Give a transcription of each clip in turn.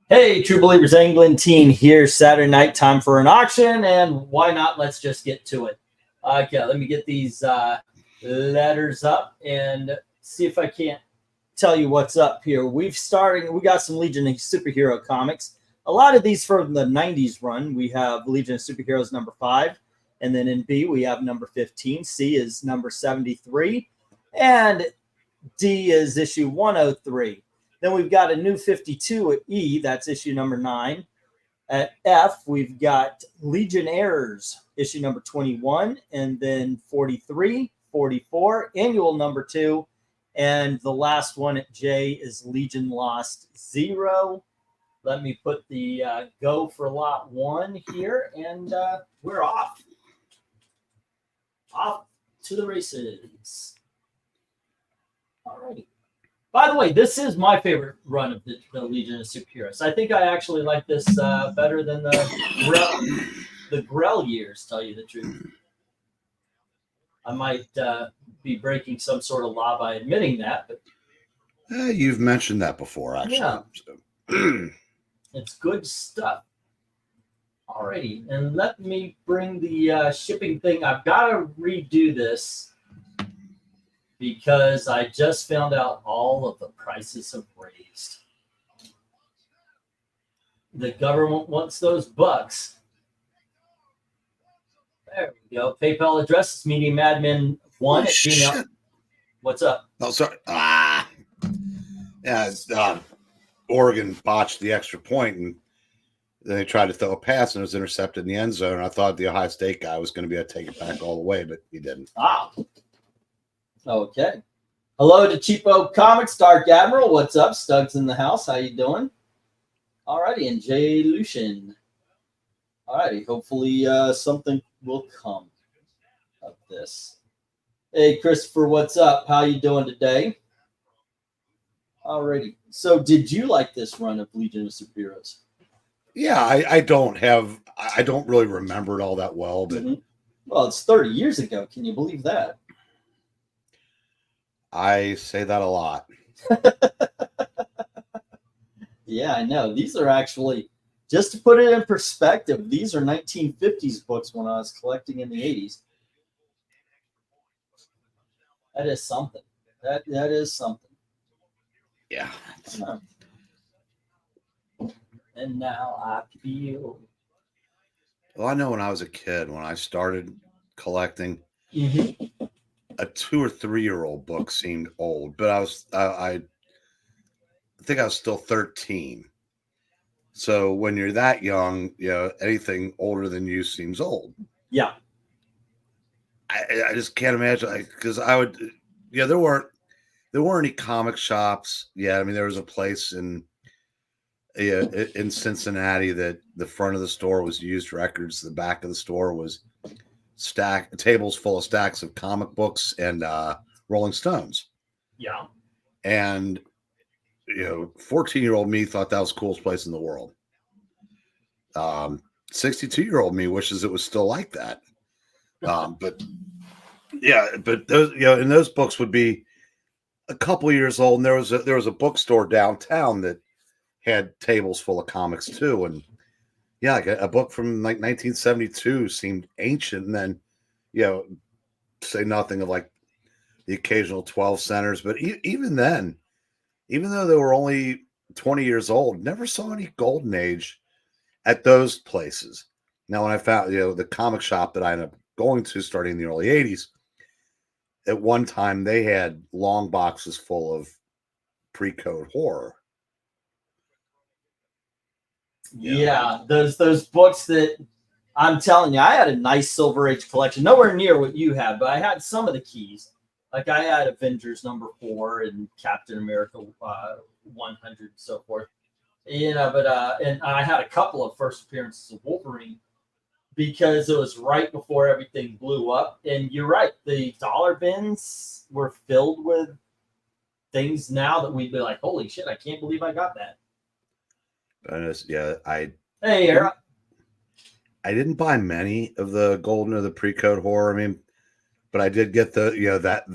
Hey, True Believers England team here. Saturday night, time for an auction, and why not? Let's just get to it. Okay, let me get these letters up and see if I can't tell you what's up here. We got some Legion of Superhero comics. A lot of these from the 90s run. We have Legion of Superheroes number 5, and then in B we have number 15. C is number 73, and D is issue 103. Then we've got a new 52 at E, that's issue number 9. At F, we've got Legionnaires, issue number 21, and then 43, 44, annual number 2, and the last one at J is Legion Lost 0. Let me put the go for lot 1 here, and we're off. Off to the races. All righty. By the way, this is my favorite run of the Legion of Superheroes. I think I actually like this better than the Grell years, tell you the truth. I might be breaking some sort of law by admitting that, but you've mentioned that before, actually. Yeah. So. It's good stuff. Alrighty, and let me bring the shipping thing. I've got to redo this because I just found out all of the prices have raised. The government wants those bucks. There we go. PayPal address is MediaMadman1 at Gmail. What's up? Oh, sorry. Yeah, Oregon botched the extra point, and then they tried to throw a pass, and it was intercepted in the end zone. I thought the Ohio State guy was going to be able to take it back all the way, but he didn't. Ah. Okay. Hello to Cheapo Comics, Dark Admiral. What's up? Stugs in the house. How you doing? Alrighty, and Jay Lucian. Alrighty, hopefully something will come of this. Hey, Christopher, what's up? How you doing today? Alrighty. So did you like this run of Legion of Superheroes? Yeah, I don't really remember it all that well, but Well, it's 30 years ago. Can you believe that? I say that a lot. Yeah, I know. These are actually, just to put it in perspective, these are 1950s books when I was collecting in the 80s. That is something. That is something. Yeah. And now I feel. Well, I know when I was a kid, when I started collecting, a 2 or 3 year old book seemed old, but I think I was still 13. So when you're that young, anything older than you seems old. Yeah. I just can't imagine, because there weren't any comic shops. Yeah, I mean, there was a place in Cincinnati that the front of the store was used records. The back of the store was tables full of stacks of comic books and Rolling Stones. Yeah. And 14-year-old me thought that was the coolest place in the world. 62-year-old me wishes it was still like that. But those, and those books would be a couple years old, and there was a bookstore downtown that had tables full of comics too. And yeah, like a book from like 1972 seemed ancient, and then say nothing of like the occasional 12 centers. But even then, even though they were only 20 years old, never saw any golden age at those places. Now, when I found the comic shop that I ended up going to starting in the early 80s, at one time they had long boxes full of pre-code horror. Yeah, those books that I'm telling you, I had a nice Silver Age collection. Nowhere near what you had, but I had some of the keys. Like I had Avengers number 4 and Captain America 100 and so forth. But and I had a couple of first appearances of Wolverine because it was right before everything blew up. And you're right, the dollar bins were filled with things now that we'd be like, holy shit, I can't believe I got that. Hey, Aaron. I didn't buy many of the golden or the pre-code horror. I mean, but I did get the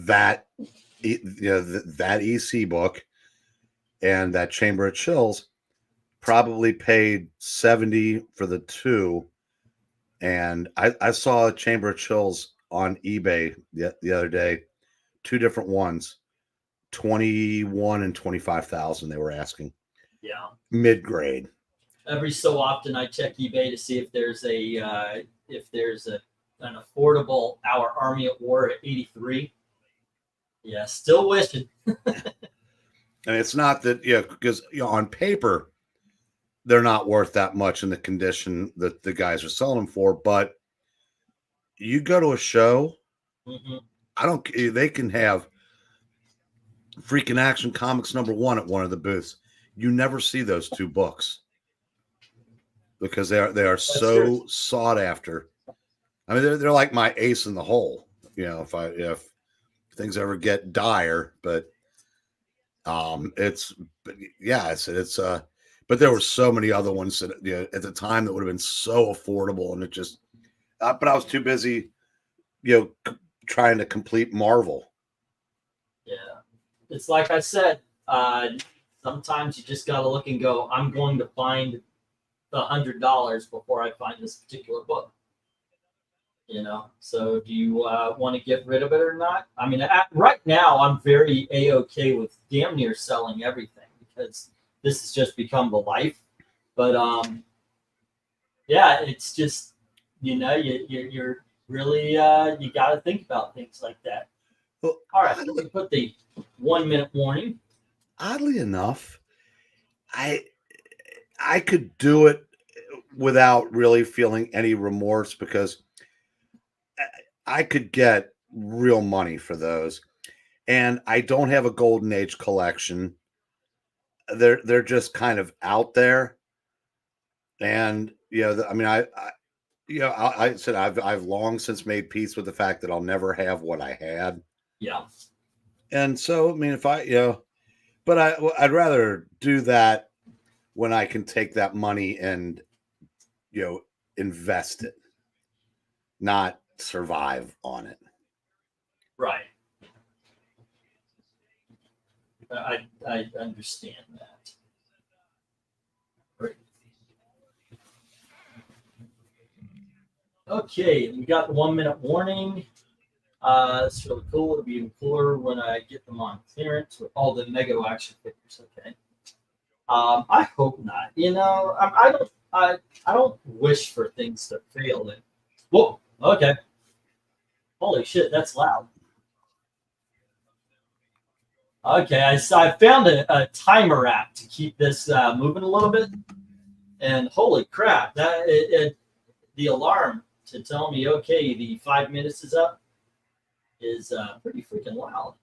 that EC book and that Chamber of Chills. probably paid 70 for the two. And I saw a Chamber of Chills on eBay the other day, two different ones, 21 and 25,000 they were asking. Yeah. Mid-grade. Every so often I check eBay to see if there's an affordable Our Army at War at 83. Yeah, still wishing. And it's not that, because on paper they're not worth that much in the condition that the guys are selling them for, but you go to a show, they can have Freaking Action Comics #1 at one of the booths. You never see those two books because they are so sought after. I mean, they're like my ace in the hole, if things ever get dire, but but there were so many other ones that at the time that would have been so affordable, and it just but I was too busy trying to complete Marvel. Yeah, it's like I said, sometimes you just got to look and go, I'm going to find the $100 before I find this particular book. So do you want to get rid of it or not? I mean, right now I'm very A-okay with damn near selling everything because this has just become the life. But yeah, it's just you're really you got to think about things like that. Well, all right, let me put the 1 minute warning. Oddly enough, I could do it without really feeling any remorse because I could get real money for those, and I don't have a Golden Age collection. They're just kind of out there, and I mean, I said I've long since made peace with the fact that I'll never have what I had. Yeah, and so I mean, if but I'd rather do that when I can take that money and invest it, not survive on it. right. I understand that. Great. Okay, we got the 1 minute warning. It's really cool. It'll be even cooler when I get them on clearance with all the Mega action figures. Okay. I hope not. I don't wish for things to fail. Whoa. Okay. Holy shit, that's loud. Okay, I found a timer app to keep this moving a little bit, and holy crap, that the alarm to tell me okay, the 5 minutes is up is pretty freaking loud.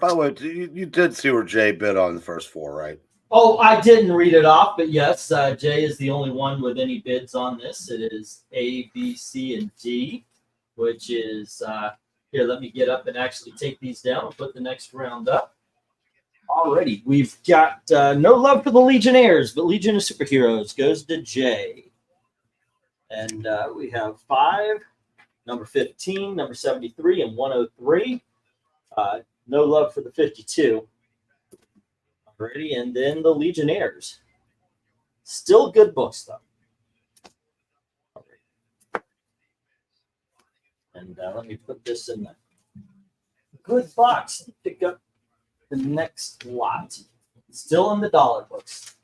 By the way, you did see where Jay bid on the first four, right? Oh, I didn't read it off, but yes, Jay is the only one with any bids on this. It is A, B, C, and D, which is here. Let me get up and actually take these down and put the next round up. Alrighty, we've got no love for the Legionnaires, but Legion of Superheroes goes to Jay, and we have 5, number 15, number 73, and 103. No love for the 52. Alrighty, and then the Legionnaires. Still good books, though. Alright. And let me put this in the good box and pick up the next lot. Still in the dollar books.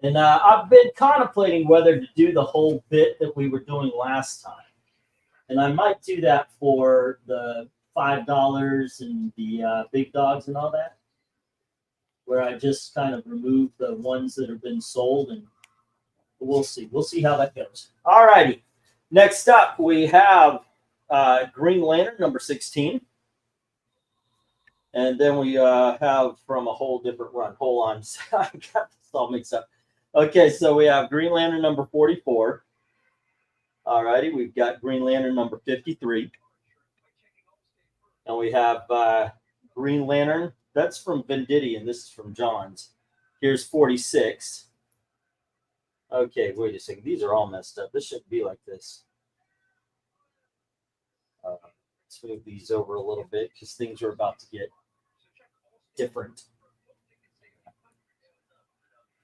And I've been contemplating whether to do the whole bit that we were doing last time. And I might do that for the $5 and the big dogs and all that, where I just kind of remove the ones that have been sold, and we'll see. We'll see how that goes. All righty. Next up, we have Green Lantern, number 16. And then we have from a whole different run. Hold on. I got this all mixed up. Okay, so we have Green Lantern, number 44. All righty. We've got Green Lantern, number 53. And we have Green Lantern. That's from Venditti, and this is from John's. Here's 46. Okay, wait a second. These are all messed up. This shouldn't be like this. Let's move these over a little bit because things are about to get different.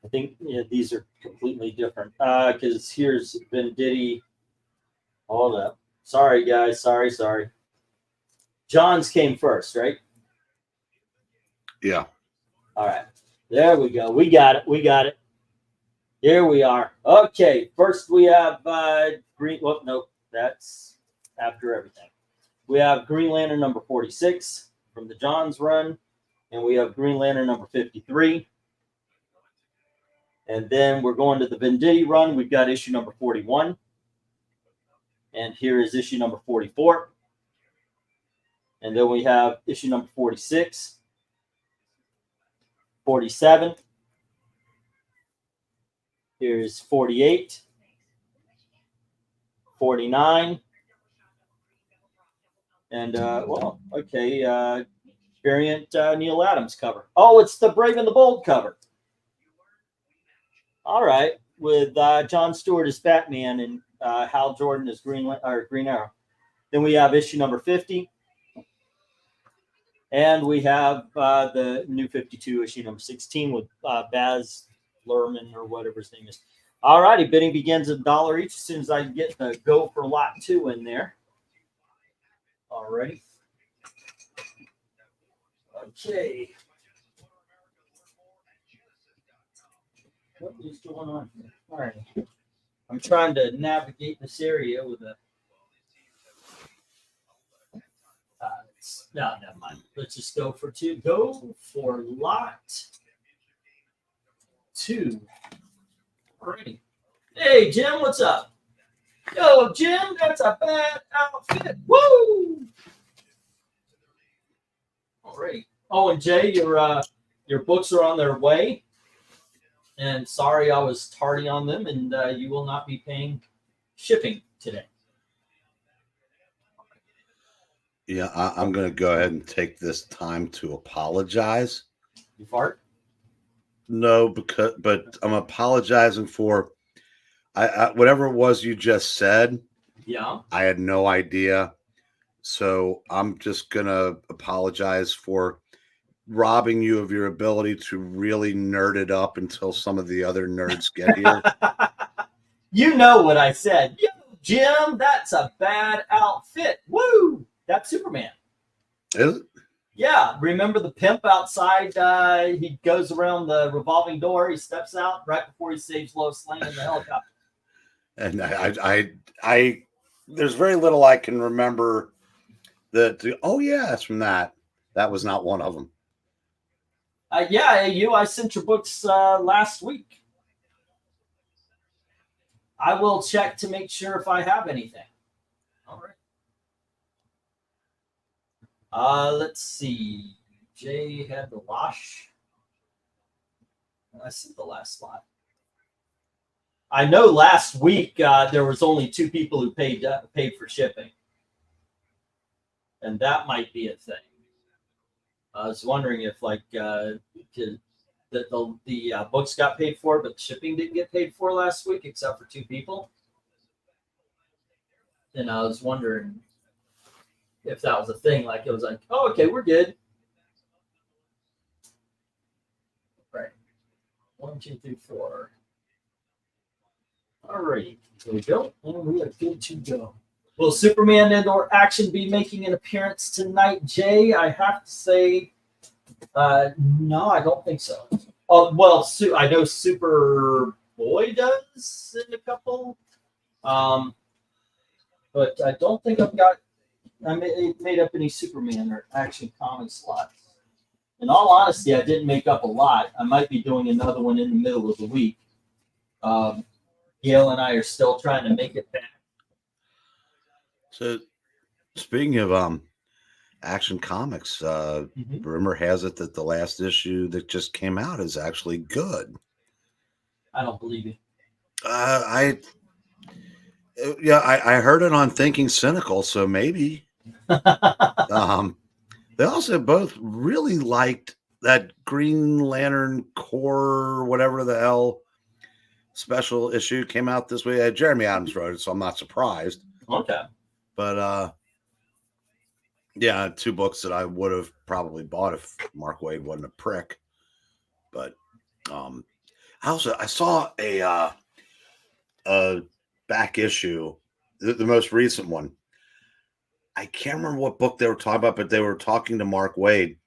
I think these are completely different. Because here's Venditti. Hold up. Sorry, guys. Sorry. John's came first, right? Yeah. All right. There we go. We got it. Here we are. Okay. First we have Green. Well, nope. That's after everything. We have Green Lantern number 46 from the Johns run. And we have Green Lantern number 53. And then we're going to the Venditti run. We've got issue number 41. And here is issue number 44. And then we have issue number 46, 47. Here's 48, 49. And, variant Neil Adams cover. Oh, it's the Brave and the Bold cover. All right, with John Stewart as Batman and Hal Jordan as Green Arrow. Then we have issue number 50. And we have the new 52 issue number 16 with Baz Luhrmann or whatever his name is. All righty, bidding begins at $1 each as soon as I get the go for lot 2 in there. All righty. Okay. What is going on here? All right. I'm trying to navigate this area with a. No, never mind. Let's just go for 2. Go for lot 2. Alrighty. Hey, Jim, what's up? Yo, Jim, that's a bad outfit. Woo! Alrighty. Oh, and Jay, your books are on their way. And sorry I was tardy on them, and you will not be paying shipping today. Yeah, I'm going to go ahead and take this time to apologize. You fart? No, but I'm apologizing for whatever it was you just said. Yeah. I had no idea. So I'm just going to apologize for robbing you of your ability to really nerd it up until some of the other nerds get here. You know what I said. Yo, Jim, that's a bad outfit. Woo! That's Superman. Is it? Yeah. Remember the pimp outside? He goes around the revolving door. He steps out right before he saves Lois Lane in the helicopter. And I there's very little I can remember that. Oh yeah, it's from that. That was not one of them. I sent your books last week. I will check to make sure if I have anything. All right. Let's see. Jay had the wash. I sent the last slot. I know last week there was only 2 people who paid for shipping, and that might be a thing. I was wondering if the books got paid for, but shipping didn't get paid for last week, except for 2 people. And I was wondering if that was a thing. Like it was like, oh, okay, we're good. Right. 1, 2, 3, 4. All right, here we go. And we are good to go. Will Superman and/or Action be making an appearance tonight, Jay? I have to say, no, I don't think so. Oh, well, I know Superboy does in a couple, but I don't think I made up any Superman or Action Comics slots. In all honesty, I didn't make up a lot. I might be doing another one in the middle of the week. Gail and I are still trying to make it back. So, speaking of Action Comics, rumor has it that the last issue that just came out is actually good. I don't believe you. I heard it on Thinking Cynical, so maybe. They also both really liked that Green Lantern Corps, whatever the hell special issue came out this week. Jeremy Adams wrote it, so I'm not surprised. Okay. But 2 books that I would have probably bought if Mark Waid wasn't a prick. But I saw a back issue, the most recent one. I can't remember what book they were talking about, but they were talking to Mark Waid.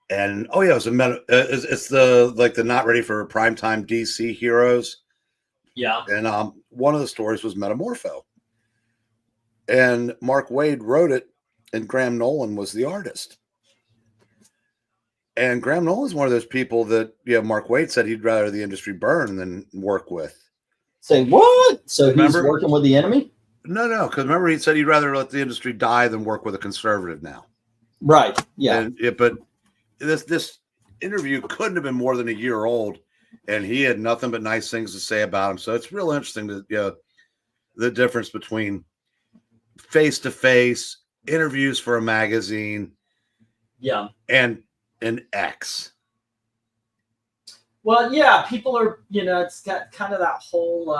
And oh yeah, it's the like the not ready for primetime DC heroes. Yeah. And one of the stories was Metamorpho. And Mark Waid wrote it, and Graham Nolan was the artist. And Graham Nolan's one of those people that, Mark Waid said he'd rather the industry burn than work with. Say what? So remember, he's working with the enemy? No, because remember he said he'd rather let the industry die than work with a conservative now. Right. Yeah. But this interview couldn't have been more than a year old, and he had nothing but nice things to say about him. So it's real interesting to the difference between face-to-face interviews for a magazine, and an X. Well, yeah, people are, it's got kind of that whole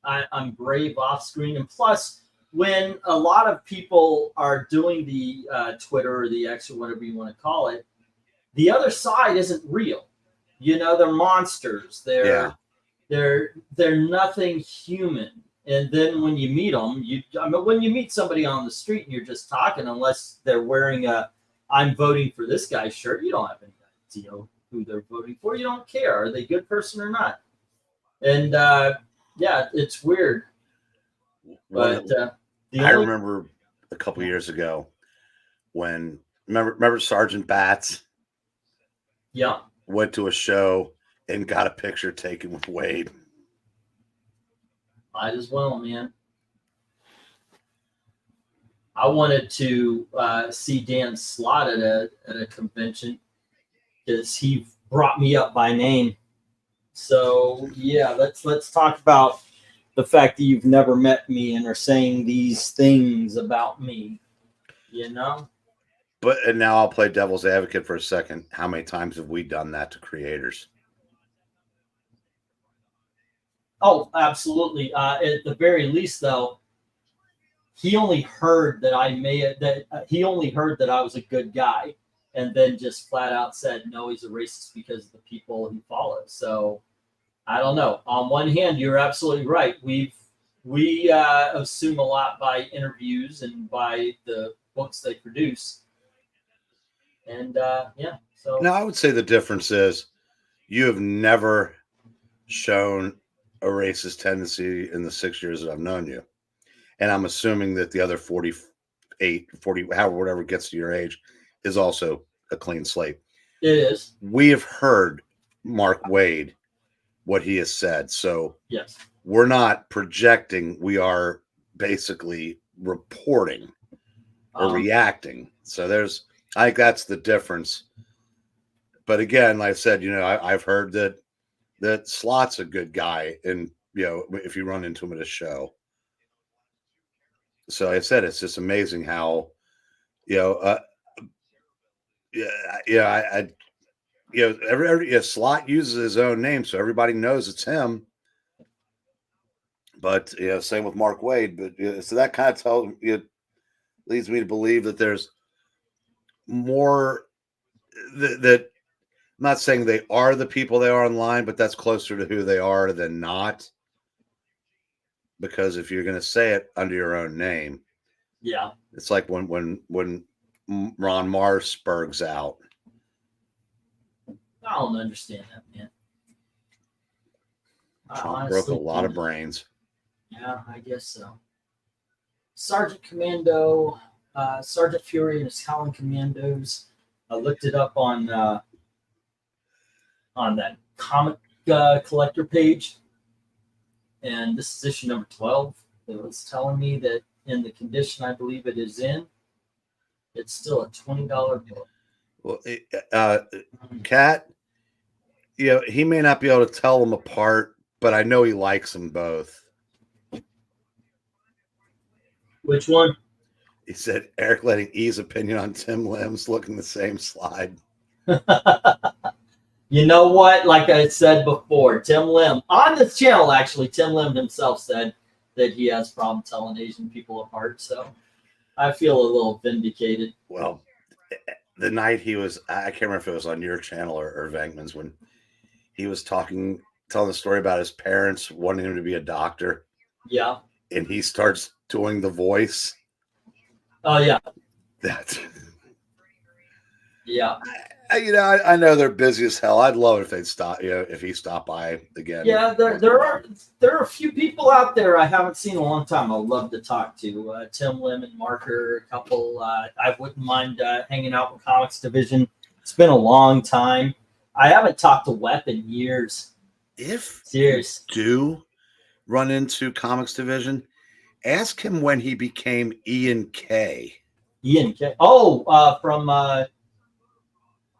I'm brave off screen. And plus, when a lot of people are doing the Twitter or the X or whatever you want to call it, the other side isn't real. They're monsters. They're nothing human. And then when you meet them, when you meet somebody on the street and you're just talking, unless they're wearing a "I'm voting for this guy" shirt, you don't have any idea who they're voting for. You don't care. Are they a good person or not? And yeah, it's weird. But I remember a couple years ago when remember Sergeant Bats? Yeah. Went to a show and got a picture taken with Wade. Might as well, man. I wanted to see Dan Slott at a convention because he brought me up by name. So yeah, let's talk about the fact that you've never met me and are saying these things about me. And now I'll play devil's advocate for a second. How many times have we done that to creators? Oh, absolutely. At the very least, though, he only heard that he only heard that I was a good guy, and then just flat out said, no, he's a racist because of the people he follows. So I don't know. On one hand, you're absolutely right. We assume a lot by interviews and by the books they produce. And yeah, so now I would say the difference is you have never shown a racist tendency in the 6 years that I've known you. And I'm assuming that the other 48, 40, however, whatever gets to your age is also a clean slate. It is. We have heard Mark Waid, what he has said. So yes, we're not projecting. We are basically reporting or reacting. So I think that's the difference. But again, like I said, I've heard that Slot's a good guy, and if you run into him at a show. So like I said, it's just amazing how Slot uses his own name, so everybody knows it's him. But same with Mark Waid. But so that kind of leads me to believe that there's more that I'm not saying they are the people they are online, but that's closer to who they are than not. Because if you're going to say it under your own name, yeah, it's like when Ron Mars spurgs out. I don't understand that, man. Trump broke a lot of brains. Yeah, I guess so. Sergeant Commando, Sergeant Fury and his Howling Commandos. I looked it up on that comic collector page, and this is issue number 12. It was telling me that in the condition I believe it is in, it's still a $20 book. Well, Cat, he may not be able to tell them apart, but I know he likes them both. Which one? He said Eric letting E's opinion on Tim Lim's looking the same slide. You know what? Like I said before, Tim Lim, on this channel, actually, Tim Lim himself said that he has problem telling Asian people apart. So I feel a little vindicated. Well, the night he was, I can't remember if it was on your channel or VENKMAN's, when he was telling the story about his parents wanting him to be a doctor. Yeah. And he starts doing the voice. Oh yeah. That's yeah. I know they're busy as hell. I'd love it if they'd stop. If he stopped by again. Yeah, there are a few people out there I haven't seen in a long time. I'd love to talk to. Tim Lim and Marker, a couple. I wouldn't mind hanging out with Comics Division. It's been a long time. I haven't talked to Wep in years. If Serious. you do run into Comics Division, ask him when he became Ian K. Ian K. Oh, from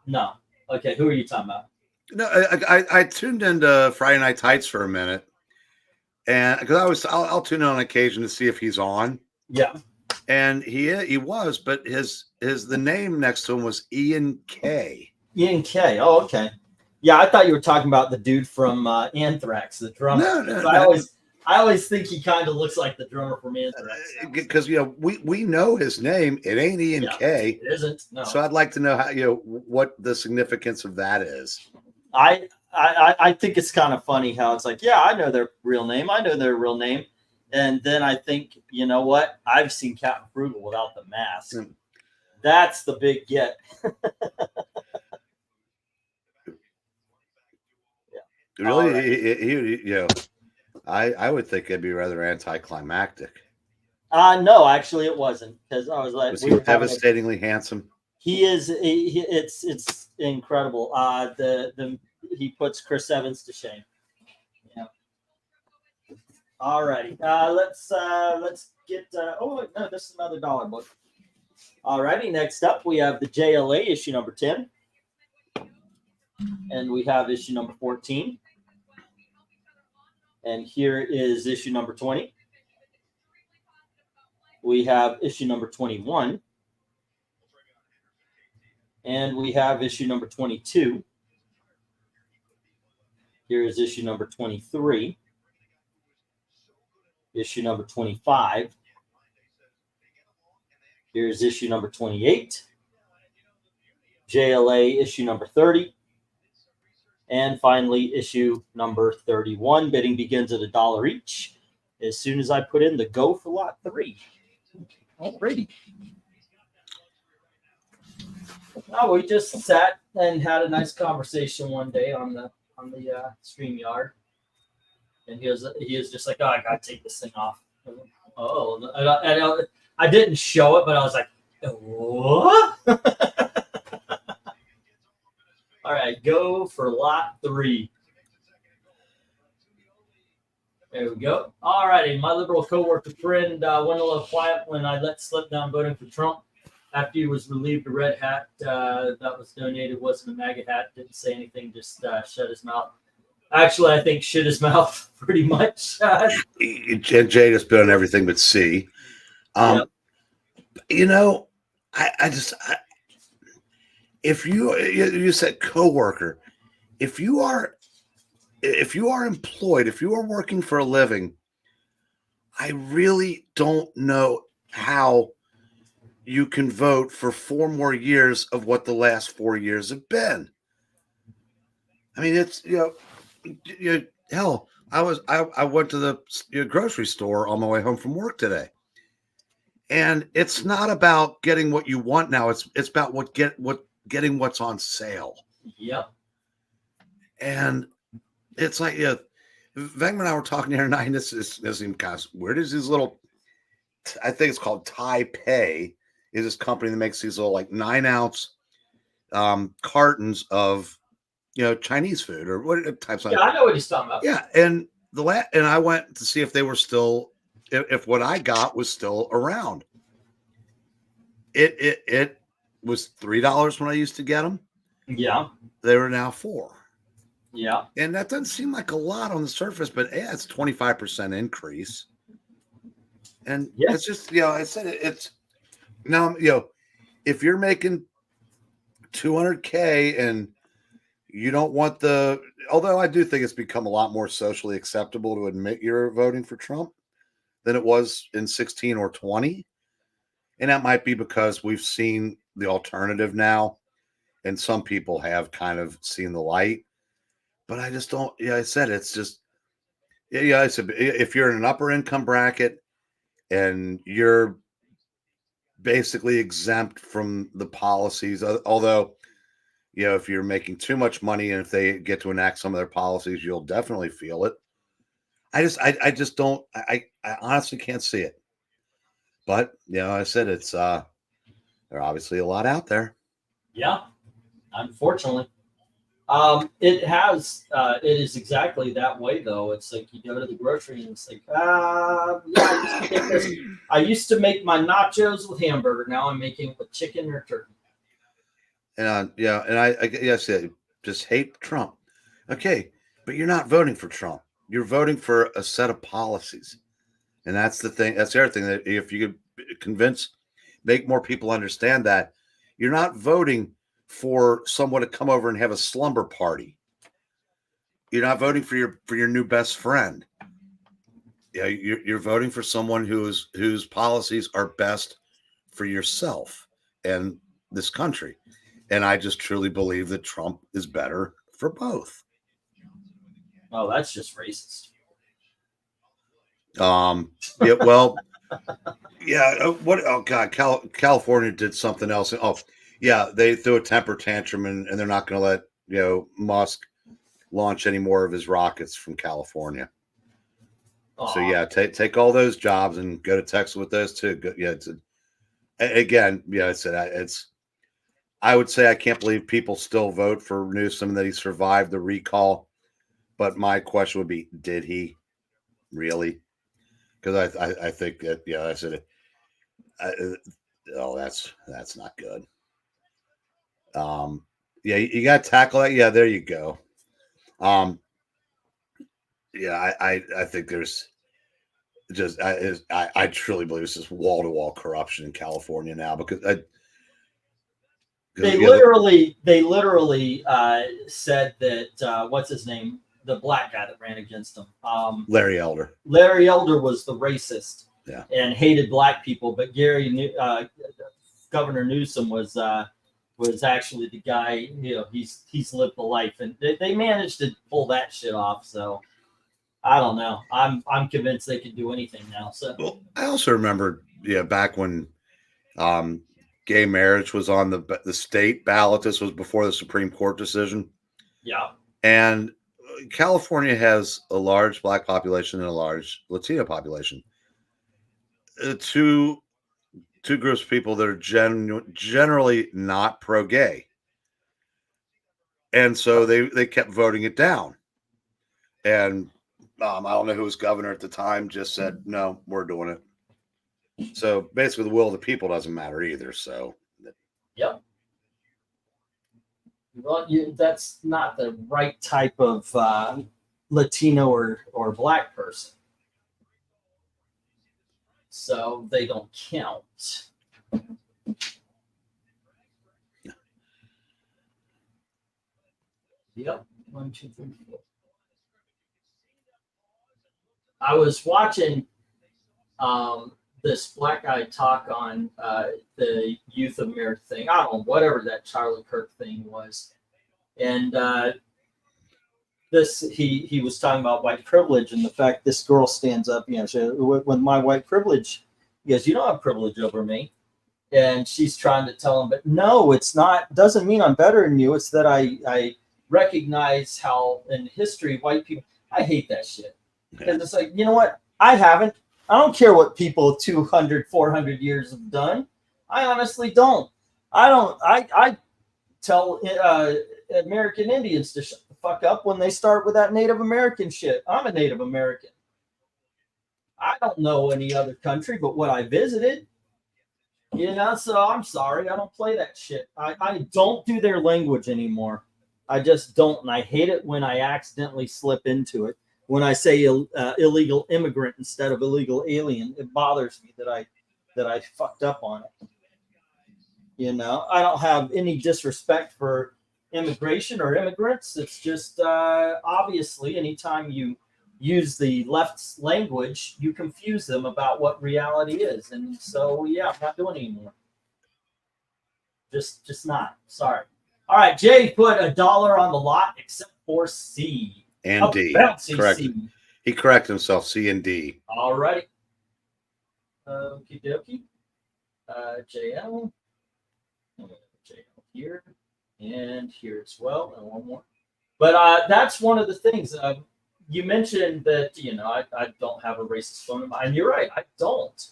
no. Okay, who are you talking about? No, I tuned into Friday Night Tights for a minute, and because I'll tune in on occasion to see if he's on. Yeah. And he was, but the name next to him was Ian K. Ian K. Oh, okay. Yeah, I thought you were talking about the dude from Anthrax, the drummer. No. I always think he kind of looks like the drummer from Anthrax. Because we know his name. It ain't Ian K. It isn't. No. So I'd like to know how what the significance of that is. I think it's kind of funny how it's like, yeah, I know their real name. I know their real name. And then I think, you know what? I've seen Captain Frugal without the mask. That's the big get. Really? Right. I would think it'd be rather anticlimactic. No, actually it wasn't, because I was like, was he devastatingly handsome? He is. It's incredible. He puts Chris Evans to shame. Yeah. All righty. Let's get. Oh no, this is another dollar book. All righty. Next up, we have the JLA issue number 10, and we have issue number 14. And here is issue number 20. We have issue number 21. And we have issue number 22. Here is issue number 23. Issue number 25. Here's issue number 28. JLA issue number 30. And finally, issue number 31. Bidding begins at $1 each as soon as I put in the go for lot 3. Alrighty. Oh, we just sat and had a nice conversation one day on the StreamYard, and he was just like, "Oh, I gotta take this thing off." Oh, I didn't show it, but I was like, "What?" All right, go for lot 3. There we go. All righty, my liberal coworker friend went a little quiet when I let slip down voting for Trump. After he was relieved, a red hat that was donated wasn't a MAGA hat. Didn't say anything, just shut his mouth. Actually, I think shut his mouth pretty much. Jay just been on everything but C. Yep. If you said coworker, if you are employed, if you are working for a living, I really don't know how you can vote for 4 more years of what the last 4 years have been. I mean, it's hell. I went to the grocery store on my way home from work today, and it's not about getting what you want now. It's about getting what's on sale. Yep. And it's like, Venkman and I were talking the other night, and this seems kind of weird. Is these little, I think it's called Taipei, is this company that makes these little like 9-ounce cartons of Chinese food or what types of. Yeah, I know what he's talking about. Yeah, and and I went to see if they were still, if what I got was still around. It was $3 when I used to get them. Yeah, they were now $4. Yeah, and that doesn't seem like a lot on the surface, but it's 25% increase. And it's just, I said it's now, if you're making $200K and you don't want although I do think it's become a lot more socially acceptable to admit you're voting for Trump than it was in 16 or 20. And that might be because we've seen the alternative now, and some people have kind of seen the light. but I just don't. Yeah, I said it's just. Yeah, I said if you're in an upper income bracket and you're basically exempt from the policies, although if you're making too much money and if they get to enact some of their policies, you'll definitely feel it. I just don't. I honestly can't see it. But I said it's there are obviously a lot out there. Yeah, unfortunately. It is exactly that way though. It's like you go to the grocery and it's like, I used to make my nachos with hamburger. Now I'm making it with chicken or turkey. And I said, just hate Trump. Okay, but you're not voting for Trump. You're voting for a set of policies. And that's the thing. That's the other thing, that if you could make more people understand that you're not voting for someone to come over and have a slumber party. You're not voting for your new best friend. Yeah, you're voting for someone whose policies are best for yourself and this country. And I just truly believe that Trump is better for both. Oh, that's just racist. Yeah, well, yeah. What? Oh God, California did something else. Oh, yeah, they threw a temper tantrum and they're not going to let Musk launch any more of his rockets from California. Aww. So yeah, take all those jobs and go to Texas with those too. Yeah, I would say I can't believe people still vote for Newsom and that he survived the recall. But my question would be, did he really? Because I think that I said, that's not good. Yeah, you got to tackle that. Yeah, there you go. Yeah, I think there's just I truly believe it's just wall to wall corruption in California now because they literally said that what's his name, the black guy that ran against him, Larry Elder. Larry Elder was the racist, yeah, and hated black people, but Governor Newsom was actually the guy. He's lived the life, and they managed to pull that shit off. So I don't know. I'm convinced they can do anything now. So well, I also remember back when gay marriage was on the state ballot. This was before the Supreme Court decision. Yeah, and California has a large black population and a large Latino population. Two groups of people that are generally not pro-gay. And so they kept voting it down. And I don't know who was governor at the time, just said, no, we're doing it. So basically the will of the people doesn't matter either. So, yep. Well, that's not the right type of Latino or black person. So they don't count. Yep. 1, 2, 3, 4. I was watching this black guy talk on the Youth of America thing. I don't know, whatever that Charlie Kirk thing was. And he was talking about white privilege and the fact this girl stands up, when my white privilege, he goes, you don't have privilege over me. And she's trying to tell him, but no, it's not, doesn't mean I'm better than you. It's that I recognize how in history, white people, I hate that shit. Because it's like, you know what? I don't care what people 200, 400 years have done. I honestly don't. I tell American Indians to shut the fuck up when they start with that Native American shit. I'm a Native American. I don't know any other country but what I visited. So I'm sorry. I don't play that shit. I don't do their language anymore. I just don't. And I hate it when I accidentally slip into it. When I say illegal immigrant instead of illegal alien, it bothers me that I fucked up on it. I don't have any disrespect for immigration or immigrants. It's just obviously anytime you use the left's language, you confuse them about what reality is. And so, yeah, I'm not doing it anymore. Just not. Sorry. All right, Jay put $1 on the lot, except for C. And D. Bouncy Correct. C. He corrected himself. C and D. All righty. Okie dokie. JL. JL here and here as well, and one more. But that's one of the things. You mentioned that, you know, I don't have a racist phone number, and you're right, I don't.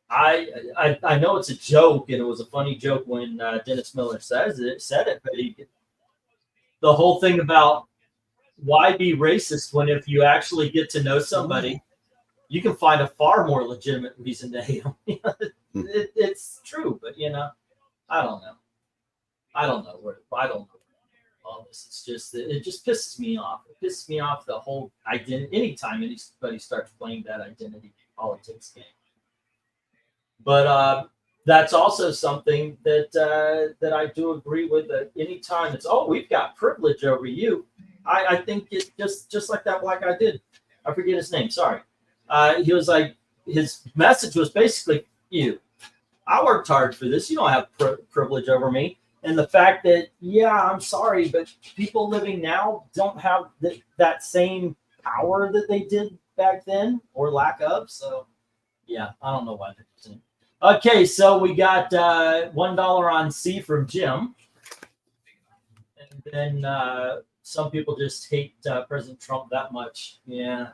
I know it's a joke, and it was a funny joke when Dennis Miller said it, but the whole thing about why be racist when if you actually get to know somebody, you can find a far more legitimate reason to hate them. It's true, but you know, I don't know. I don't know all this. It's just, it just pisses me off. It pisses me off, the whole identity. Anytime anybody starts playing that identity politics game. But that's also something that that I do agree with. That anytime it's, oh, we've got privilege over you, I think it's just like that black guy did. I forget his name. Sorry. He was like, his message was basically, you, I worked hard for this. You don't have privilege over me. And the fact that, yeah, I'm sorry, but people living now don't have that same power that they did back then, or lack of. So, yeah, I don't know why they're doing it. Okay, so we got $1 on C from Jim. And then some people just hate President Trump that much. Yeah.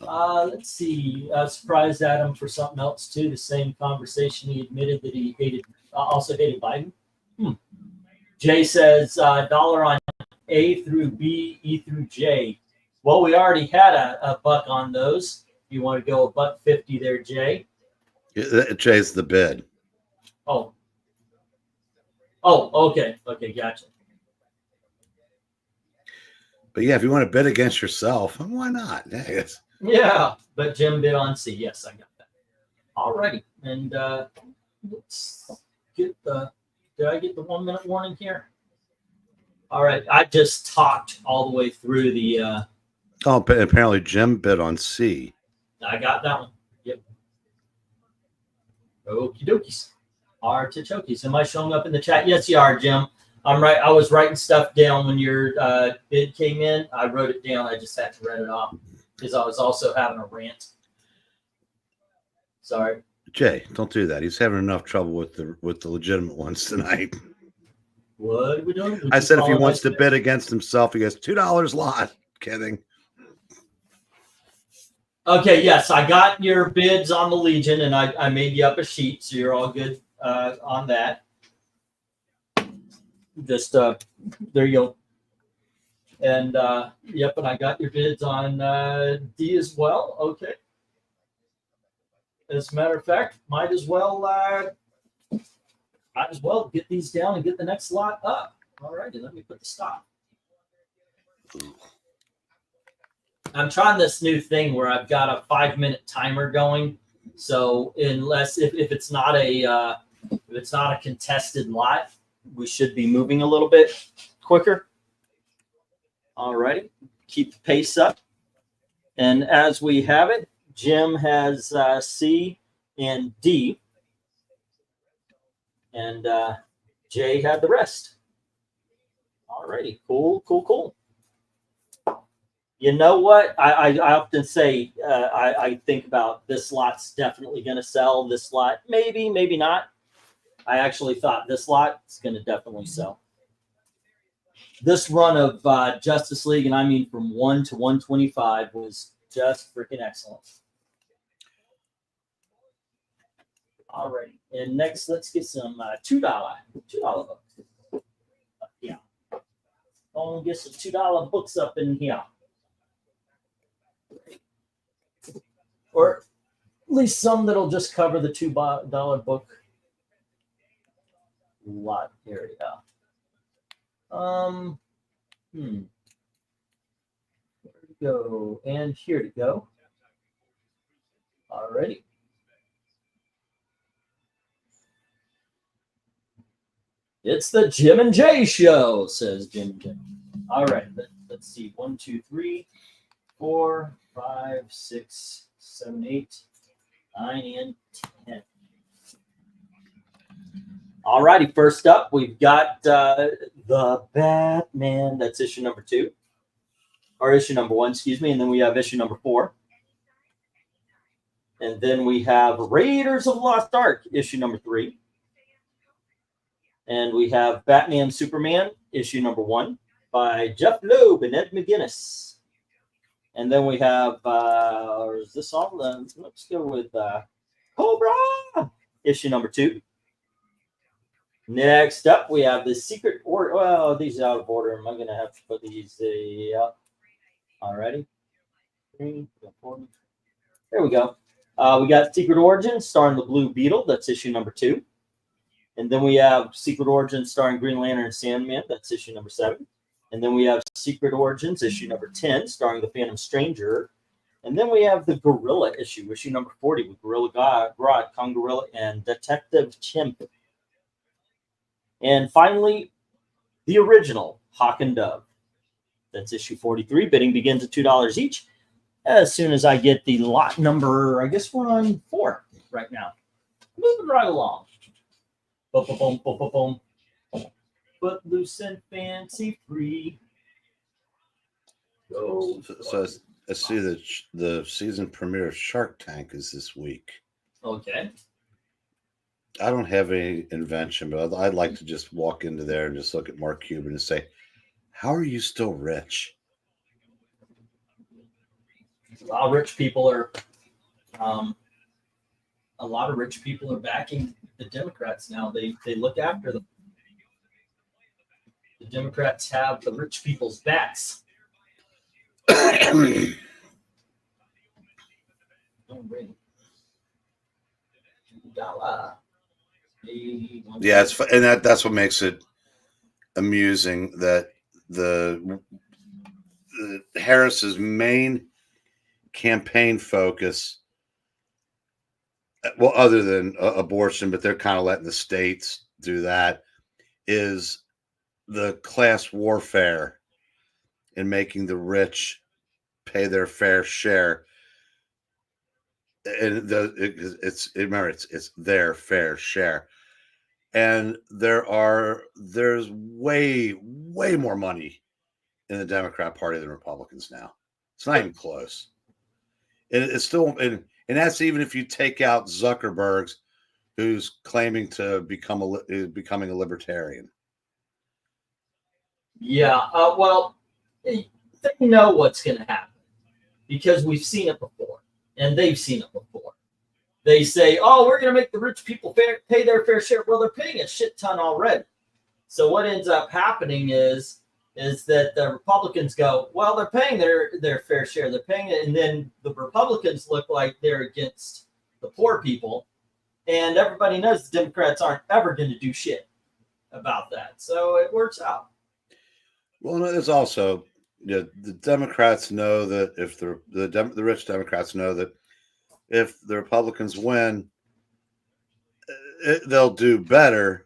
Let's see. Surprised Adam for something else too. The same conversation, he admitted that he hated, also hated Biden. Jay says $1 on A through B, E through J. Well, we already had a buck on those. If you want to go $1.50 there, Jay. Jay's the bid. Oh, okay, gotcha. But yeah, if you want to bid against yourself, why not? Yeah, but Jim bid on C. Yes, I got that. All righty. And let's get did I get the 1 minute warning here? All right. I just talked all the way through the oh, but apparently Jim bid on C. I got that one. Yep. Okie dokies. Artichokes. Am I showing up in the chat? Yes, you are, Jim. I'm right. I was writing stuff down when your bid came in. I wrote it down. I just had to read it off because I was also having a rant. Sorry. Jay, don't do that. He's having enough trouble with the legitimate ones tonight. What are we doing? I said if he wants to bid against himself, he gets $2 lot. Kidding. Okay, yes, I got your bids on the Legion, and I made you up a sheet, so you're all good on that. Just there you go. And yep, and I got your bids on D as well. Okay. As a matter of fact, might as well get these down and get the next lot up. All righty, let me put the stop. I'm trying this new thing where I've got a 5-minute timer going. So unless if it's not a contested lot, we should be moving a little bit quicker. All righty, keep the pace up. And as we have it, Jim has C and D, and Jay had the rest. All righty, cool. You know what? I often say I think about this lot's definitely going to sell. This lot, maybe not. I actually thought this lot is going to definitely sell. This run of Justice League, and I mean from 1 to 125, was just freaking excellent. All right, and next let's get some $2 books. Yeah, I'll get some $2 books up in here. Or at least some that'll just cover the $2 book lot area. Where to go? And here to go. Alrighty. It's the Jim and Jay show, says Jim and Jay. All right, let's see. 1, 2, 3, 4, 5, 6, 7, 8, 9, and 10. All righty, first up, we've got the Batman. That's issue number 2. Or issue number 1, excuse me. And then we have issue number 4. And then we have Raiders of the Lost Ark, issue number 3. And we have Batman Superman, issue number 1 by Jeff Loeb and Ed McGuinness. And then we have, is this all? Let's go with Cobra, issue number 2. Next up, we have the Secret Order. Well, these are out of order. Am I going to have to put these up? Alrighty. 3, 4. There we go. We got Secret Origins starring the Blue Beetle. That's issue number 2. And then we have Secret Origins starring Green Lantern and Sandman. That's issue number 7. And then we have Secret Origins issue number 10 starring the Phantom Stranger. And then we have the Gorilla issue number 40 with Gorilla Grodd, Kong Gorilla, and Detective Chimp. And finally, the original Hawk and Dove. That's issue 43. Bidding begins at $2 each. As soon as I get the lot number, I guess we're on 4 right now. Moving right along. Boom, boom, boom, boom, boom, boom. Footloose and fancy free. Go. So I see that the season premiere of Shark Tank is this week. Okay. I don't have any invention, but I'd like to just walk into there and just look at Mark Cuban and say, how are you still rich? A lot of rich people are backing the Democrats now. They look after them. The Democrats have the rich people's backs. Yeah, and that's what makes it amusing that the Harris's main campaign focus, well, other than abortion, but they're kind of letting the states do that, is the class warfare and making the rich pay their fair share. And it's their fair share. And there's way more money in the Democrat Party than Republicans now. It's not even close. And it's still, and that's even if you take out Zuckerberg's, who's claiming to becoming a libertarian. Yeah, well, they know what's going to happen because we've seen it before, and they've seen it before. They say, "Oh, we're going to make the rich people pay their fair share." Well, they're paying a shit ton already. So what ends up happening is that the Republicans go, "Well, they're paying their fair share. They're paying it," and then the Republicans look like they're against the poor people, and everybody knows the Democrats aren't ever going to do shit about that. So it works out. Well, no, there's also the Democrats know that if the rich Democrats know that if the Republicans win, they'll do better.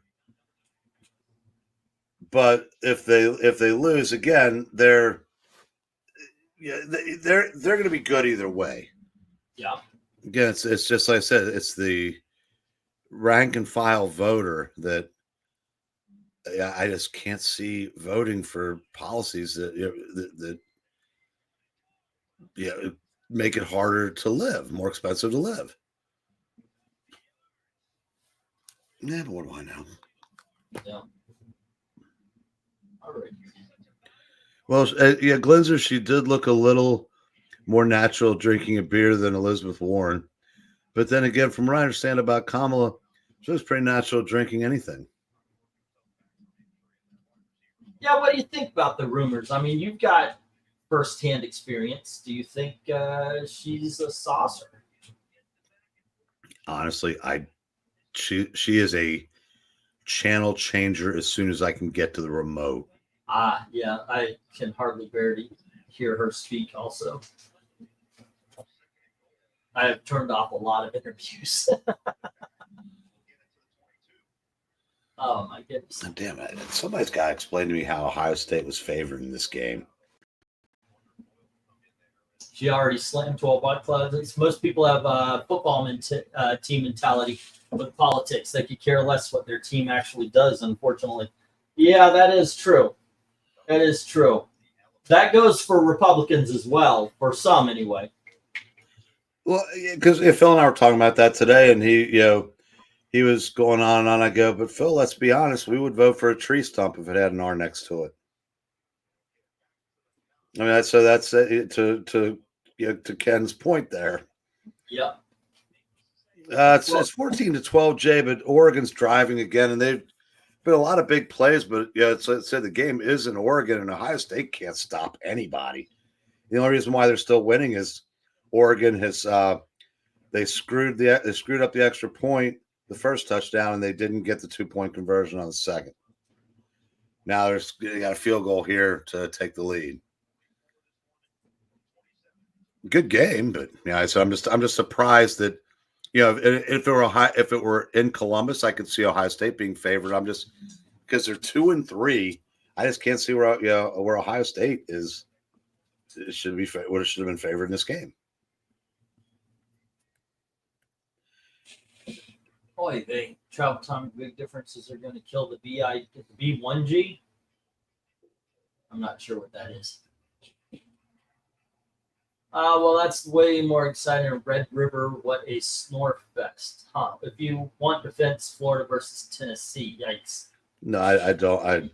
But if they lose again, they're going to be good either way. Yeah. Again, it's just like I said, it's the rank and file voter that I just can't see voting for policies that make it harder to live, more expensive to live. Yeah, but what do I know? Yeah. All right. Well, yeah, Glinzer, she did look a little more natural drinking a beer than Elizabeth Warren. But then again, from what I understand about Kamala, she was pretty natural drinking anything. Yeah, what do you think about the rumors? I mean, you've got firsthand experience. Do you think she's a saucer? Honestly, she is a channel changer as soon as I can get to the remote. Yeah, I can hardly bear to hear her speak also. I have turned off a lot of interviews. Oh, my goodness. Oh, damn it. Somebody's got to explain to me how Ohio State was favored in this game. She already slammed 12 white clouds. Most people have football team mentality. with politics. They could care less what their team actually does, unfortunately. Yeah, that is true. That is true. That goes for Republicans as well, for some anyway. Well, because Phil and I were talking about that today, and he was going on and on. I go, but Phil, let's be honest, we would vote for a tree stump if it had an R next to it. I mean, that's to Ken's point there. Yeah. It's 14-12, Jay, but Oregon's driving again, and they've been a lot of big plays. But it's said the game is in Oregon, and Ohio State can't stop anybody. The only reason why they're still winning is Oregon has they screwed up the extra point the first touchdown, and they didn't get the 2-point conversion on the second. Now they got a field goal here to take the lead. Good game, but so I'm just surprised that if it were in Columbus, I could see Ohio State being favored. I'm just because they're 2-3. I just can't see where Ohio State is. It should have been favored in this game. Boy, they travel time big differences are going to kill the B1G. I'm not sure what that is. Well, that's way more exciting. Red River, what a snore fest, huh? If you want defense, Florida versus Tennessee, yikes. No, I don't.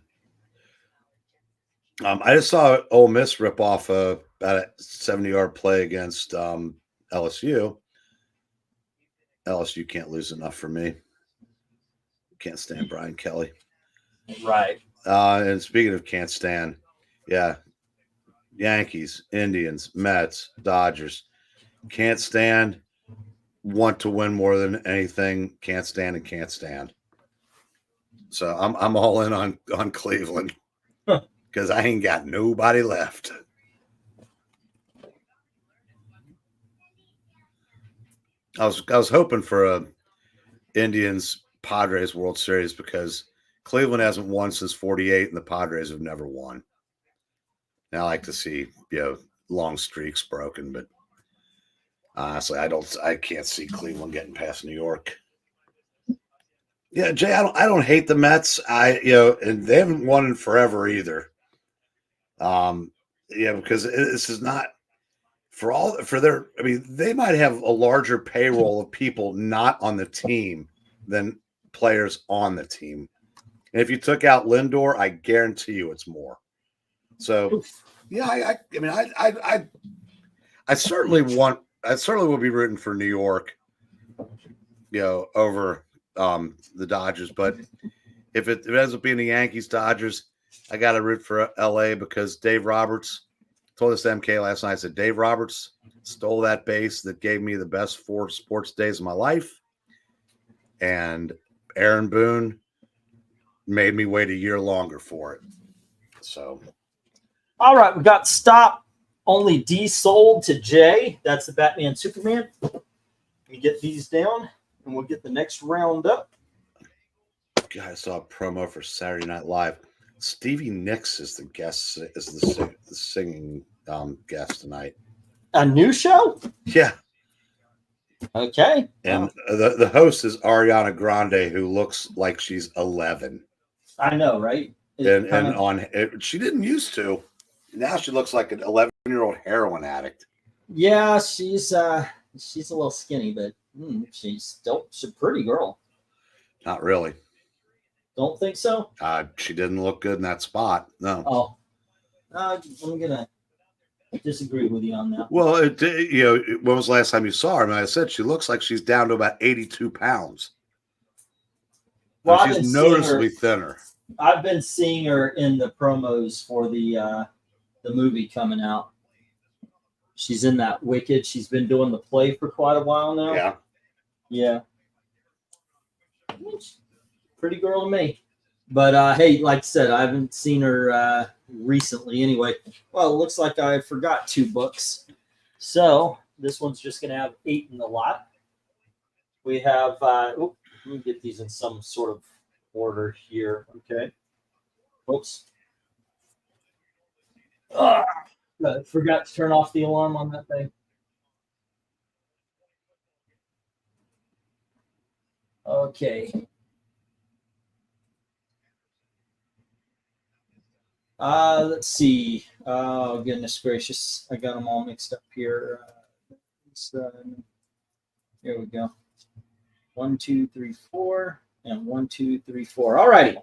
I just saw Ole Miss rip off about a 70-yard play against LSU. LSU can't lose enough for me. Can't stand Brian Kelly. Right. And speaking of can't stand, yeah. Yankees, Indians, Mets, Dodgers. Can't stand, want to win more than anything. Can't stand and can't stand. So I'm all in on Cleveland because I ain't got nobody left. I was hoping for a Indians Padres World Series because Cleveland hasn't won since '48 and the Padres have never won. And I like to see long streaks broken, but honestly, I can't see Cleveland getting past New York. Yeah, Jay, I don't hate the Mets. And they haven't won in forever either. Because this is not they might have a larger payroll of people not on the team than players on the team. And if you took out Lindor, I guarantee you it's more. So, yeah, I certainly will be rooting for New York, over the Dodgers. But if it ends up being the Yankees, Dodgers, I got to root for LA because Dave Roberts told us to MK last night. I said Dave Roberts stole that base that gave me the best 4 sports days of my life, and Aaron Boone made me wait a year longer for it. So. All right, we got Stop Only D sold to Jay. That's the Batman Superman. Let me get these down, and we'll get the next round up. God, I saw a promo for Saturday Night Live. Stevie Nicks is the guest, the singing guest tonight. A new show? Yeah. Okay. And the host is Ariana Grande, who looks like she's 11. I know, right? She didn't used to. Now she looks like an 11-year-old heroin addict. Yeah, she's a little skinny, but she's a pretty girl. Not really. Don't think so? She didn't look good in that spot. No. Oh. I'm gonna disagree with you on that. Well, when was the last time you saw her? I mean, I said she looks like she's down to about 82 pounds. Well, she's noticeably thinner. I've been seeing her in the promos for the movie coming out. She's in that Wicked. She's been doing the play for quite a while now. Yeah. Yeah. Pretty girl to me. But hey, like I said, I haven't seen her recently anyway. Well, it looks like I forgot 2 books. So this one's just going to have 8 in the lot. We have, let me get these in some sort of order here. Okay. Oops. Forgot to turn off the alarm on that thing. Okay. Let's see. Oh, goodness gracious. I got them all mixed up here. Here we go. 1, 2, 3, 4, and 1, 2, 3, 4. All righty.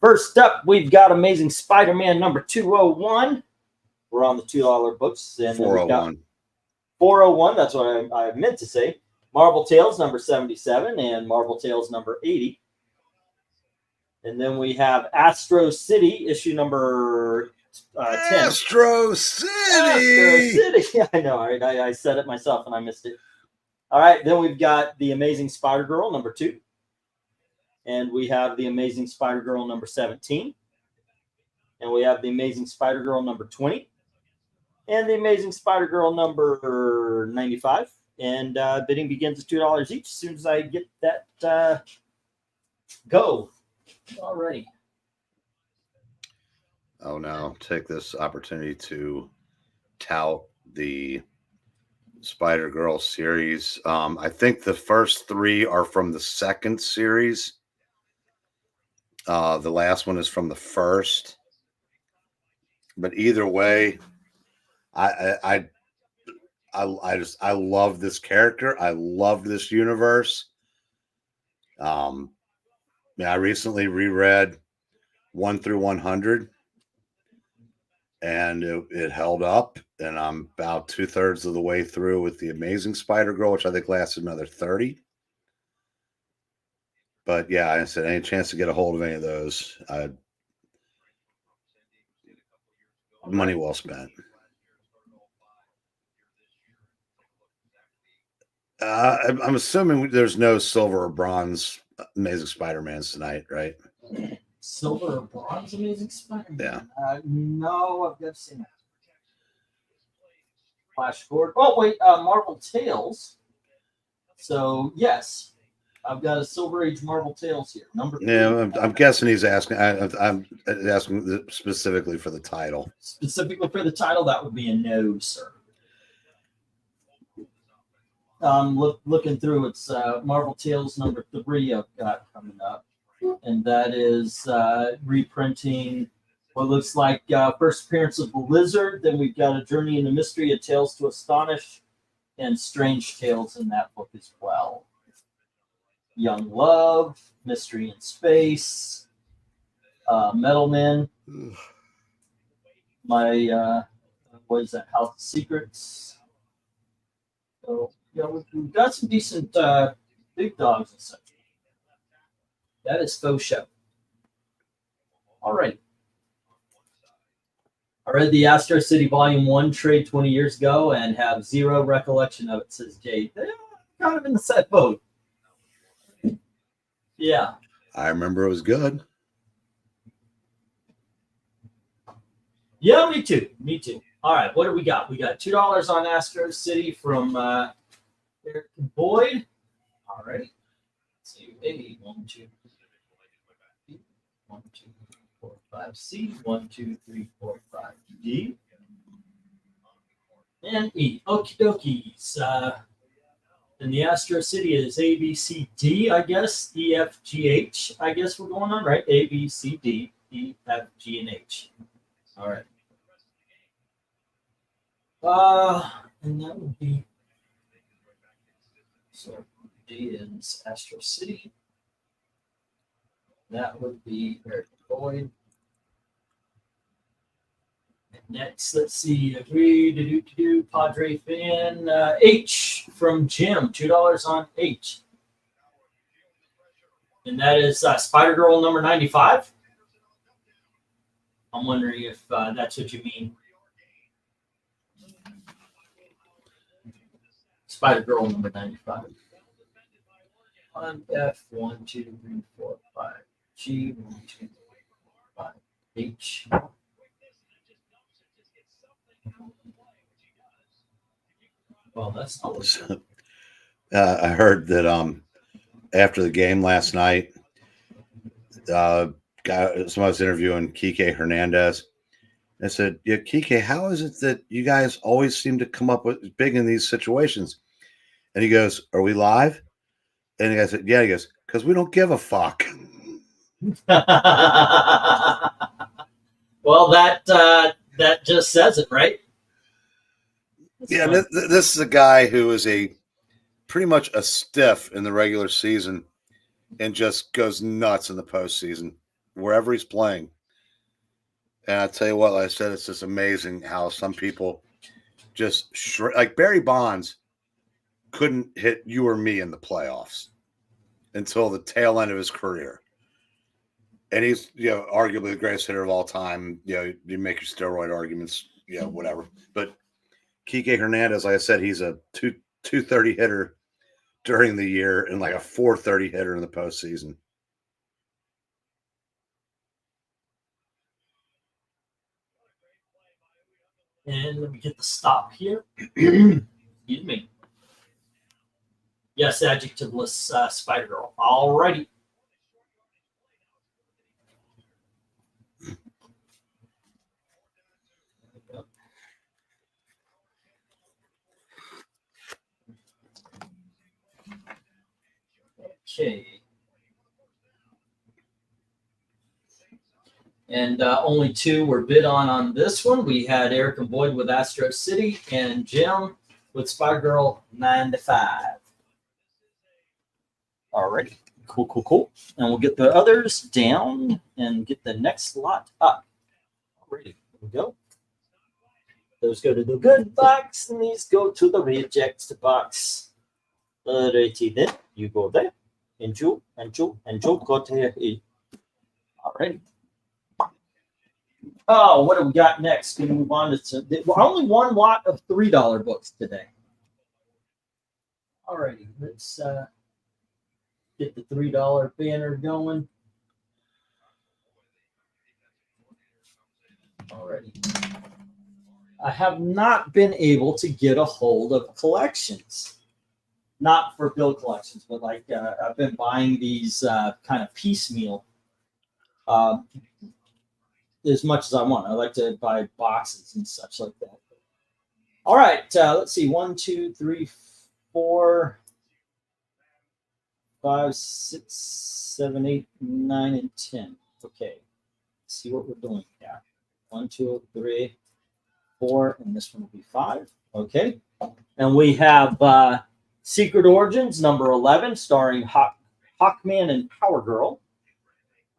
First up, we've got Amazing Spider-Man number 201. We're on the $2 books. And 401. 401, that's what I meant to say. Marvel Tales number 77 and Marvel Tales number 80. And then we have Astro City, issue number 10. Astro City! Astro City! Yeah, I know, all right? I said it myself and I missed it. All right, then we've got The Amazing Spider-Girl number 2. And we have The Amazing Spider-Girl number 17. And we have The Amazing Spider-Girl number 20. And The Amazing Spider-Girl number 95. And bidding begins at $2 each as soon as I get that go. Alrighty. Oh, now take this opportunity to tout the Spider-Girl series. I think the first 3 are from the second series. The last one is from the first. But either way, I love this character. I love this universe. I recently reread 1 through 100, and it held up. And I'm about 2/3 of the way through with The Amazing Spider-Girl, which I think lasted another 30. But yeah, I said, any chance to get a hold of any of those, money well spent. I'm assuming there's no silver or bronze Amazing Spider-Mans tonight, right? Silver or bronze Amazing Spider-Man? Yeah. No, I've got to see that. Flash forward. Oh, wait, Marvel Tales. So, yes. I've got a Silver Age Marvel Tales here. Number 3. Yeah, I'm guessing he's asking. I'm asking specifically for the title. Specifically for the title, that would be a no, sir. Looking through, it's Marvel Tales number 3 I've got coming up. And that is reprinting what looks like first appearance of the Lizard. Then we've got A Journey in the Mystery of Tales to Astonish and Strange Tales in that book as well. Young Love, Mystery in Space, Metal Men, my, what is that, House of Secrets. So, yeah, we've got some decent big dogs and such. That is faux show. All right. I read the Astro City Volume 1 trade 20 years ago and have zero recollection of it, says Jade. They're kind of in the set boat. Yeah. I remember it was good. Yeah, me too. Me too. All right, what do we got? We got $2 on Astro City from Eric Boyd. All right. Let's see. A, 1, 2, 3, 1, 2, 3, 4, 5. C, 1, 2, 3, 4, 5. D. And E. Okie dokies. And the Astro City is A, B, C, D, I guess. E, F, G, H, I guess we're going on, right? A, B, C, D, E, F, G, and H. All right. And that would be, so D is Astro City. That would be Eric Boyd. Next, let's see. Agree. Padre fan. H from Jim. $2 on H. And that is Spider-Girl number 95. I'm wondering if that's what you mean. Spider-Girl number 95. On F, 1, 2, 3, 4, 5. G, 1, 2, 3, 4, 5. H. Well, that's not what I heard that after the game last night, somebody was interviewing Kike Hernandez. I said, yeah, Kike, how is it that you guys always seem to come up with big in these situations? And he goes, are we live? And the guy said, yeah. He goes, Because we don't give a fuck. Well, that just says it, right? Yeah, this is a guy who is pretty much a stiff in the regular season and just goes nuts in the postseason wherever he's playing. And I tell you what, like I said, it's just amazing how some people just like Barry Bonds couldn't hit you or me in the playoffs until the tail end of his career. And he's, arguably the greatest hitter of all time. You make your steroid arguments, whatever. But Kike Hernandez, like I said, he's a 230 hitter during the year and like a 430 hitter in the postseason. And let me get the stop here. Excuse me. Yes, adjectiveless Spider Girl. All righty. Okay. And only two were bid on this one. We had Eric and Boyd with Astro City and Jim with Spider Girl 9-5. All right. Cool. And we'll get the others down and get the next lot up. All right. Here we go. Those go to the good box, and these go to the reject box. Alrighty then. You go there. And Joe go there. All right. Oh, what do we got next? Can we move on to only one lot of $3 books today. All righty, let's get the $3 banner going. All righty. I have not been able to get a hold of collections. Not for bill collections, but like I've been buying these kind of piecemeal. As much as I want. I like to buy boxes and such like that. All right, let's see. 1, 2, 3, 4, 5, 6, 7, 8, 9, and 10. Okay. Let's see what we're doing here. 1, 2, 3, 4, and this one will be 5. Okay. And we have Secret Origins number 11, starring Hawkman and Power Girl.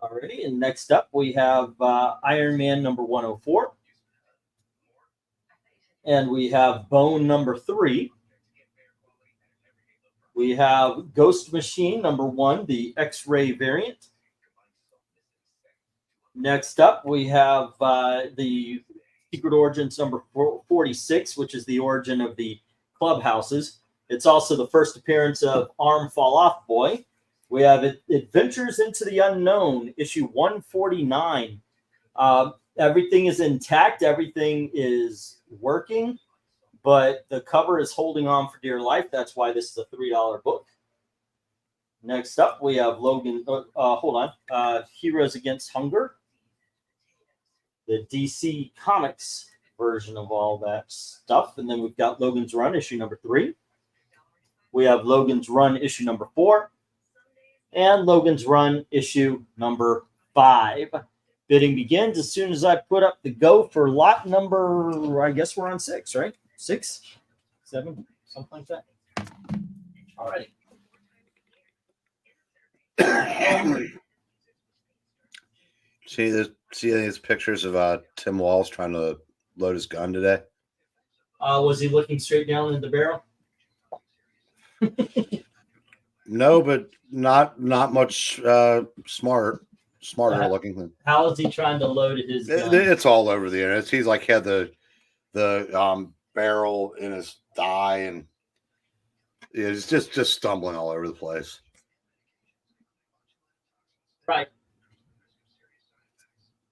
Alrighty, and next up we have Iron Man number 104. And we have Bone number 3. We have Ghost Machine number 1, the X-Ray variant. Next up we have the Secret Origins number 46, which is the origin of the clubhouses. It's also the first appearance of Arm Fall Off Boy. We have Adventures into the Unknown, issue 149. Everything is intact. Everything is working, but the cover is holding on for dear life. That's why this is a $3 book. Next up, we have Heroes Against Hunger, the DC Comics version of all that stuff. And then we've got Logan's Run, issue number 3. We have Logan's Run, issue number 4. And Logan's Run, issue number 5. Bidding begins as soon as I put up the go for lot number, I guess we're on 6, right? 6, 7, something like that. All right. See these pictures of Tim Walz trying to load his gun today? Was he looking straight down in the barrel? No, but not much smarter looking than. How is he trying to load his gun? It's all over the internet. He's like had the barrel in his thigh, and it's just stumbling all over the place. Right.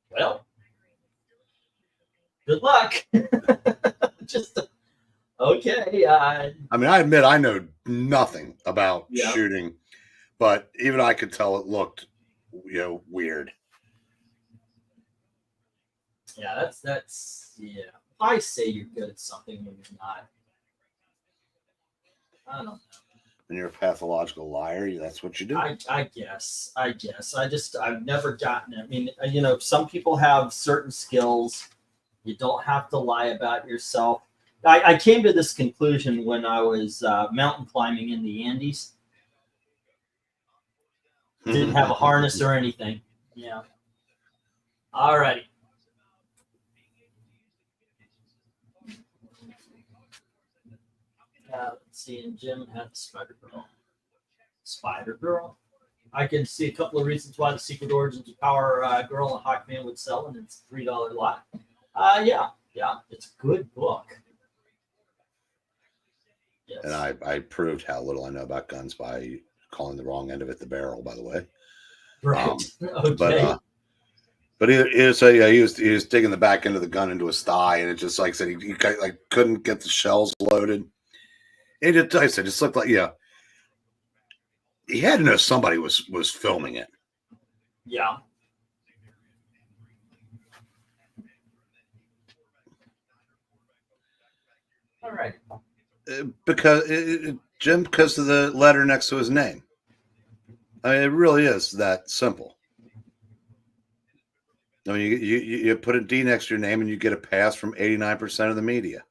Well, good luck. Just okay. I mean, I admit I know nothing about shooting, but even I could tell it looked, weird. Yeah, that's yeah. I say you're good at something when you're not. I don't know. and you're a pathological liar, that's what you do. I guess. I've never gotten it. I mean, you know, some people have certain skills. You don't have to lie about yourself. I came to this conclusion when I was mountain climbing in the Andes. Didn't have a harness or anything. Yeah. All righty. Let's see. And Jim had the Spider Girl. Spider Girl. I can see a couple of reasons why the Secret Origins of Power Girl and Hawkman would sell, and it's a $3 lot. Yeah, it's a good book. Yes. And I proved how little I know about guns by calling the wrong end of it the barrel, by the way. Right. Okay. But he was digging the back end of the gun into his thigh, and it just, like I said, he like couldn't get the shells loaded. It just looked like, he had to know somebody was filming it. Yeah. All right. Because because of the letter next to his name. I mean, it really is that simple. I mean, you put a D next to your name and you get a pass from 89% of the media.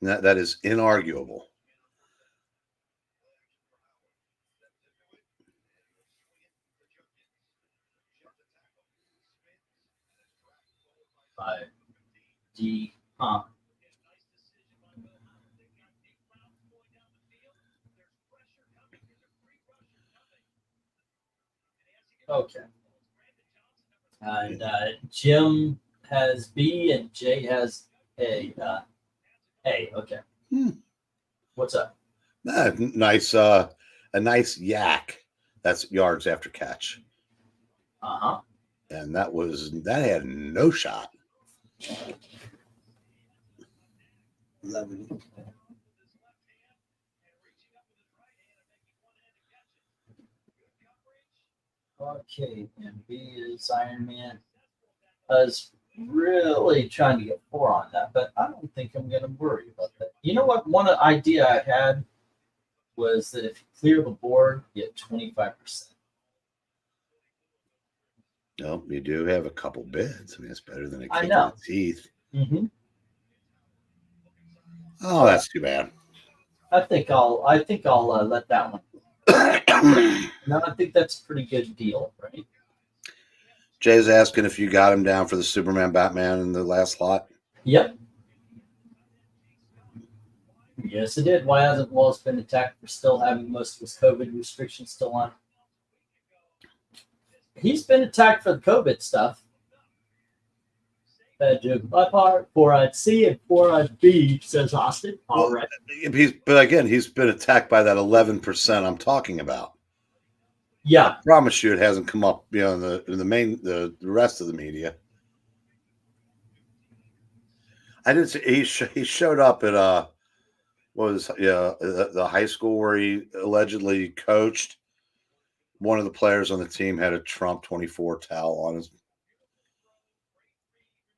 That is inarguable. D. Okay. And Jim has B and Jay has A. A. Okay. What's up? Nice. A nice yak. That's yards after catch. And that had no shot. 11. Okay, and B is Iron Man. I was really trying to get 4 on that, but I don't think I'm going to worry about that. You know what? One idea I had was that if you clear the board, you get 25%. No, you do have a couple bids. I mean, it's better than a kick in know. the teeth. Mm-hmm. Oh, that's too bad. I think I'll let that one. No, I think that's a pretty good deal, right? Jay's asking if you got him down for the Superman Batman in the last lot. Yep. Yes, it did. Why hasn't Wallace been attacked for still having most of his COVID restrictions still on? He's been attacked for the COVID stuff. My part, 4-eyed C and 4-eyed B, says Austin. All right. But again, he's been attacked by that 11% I'm talking about. Yeah. I promise you it hasn't come up, in the rest of the media. I did see he showed up at the high school where he allegedly coached. One of the players on the team had a Trump 24 towel on his,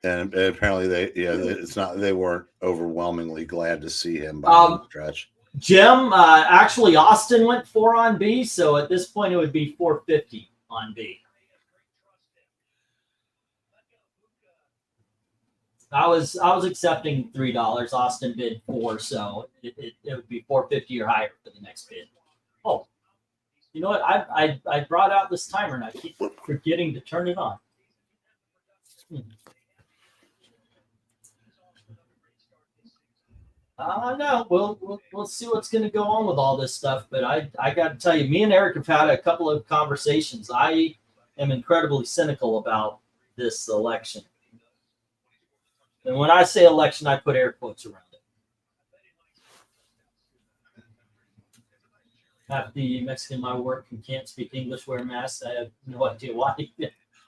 and apparently they weren't overwhelmingly glad to see him by any stretch. Jim, actually Austin went 4 on B, so at this point it would be 450 on B. I was accepting $3. Austin bid 4, so it would be 450 or higher for the next bid. Oh, you know what? I brought out this timer and I keep forgetting to turn it on. No, we'll see what's going to go on with all this stuff. But I got to tell you, me and Eric have had a couple of conversations. I am incredibly cynical about this election. And when I say election, I put air quotes around it. Half the Mexican in my work who can't speak English wear masks. I have no idea why.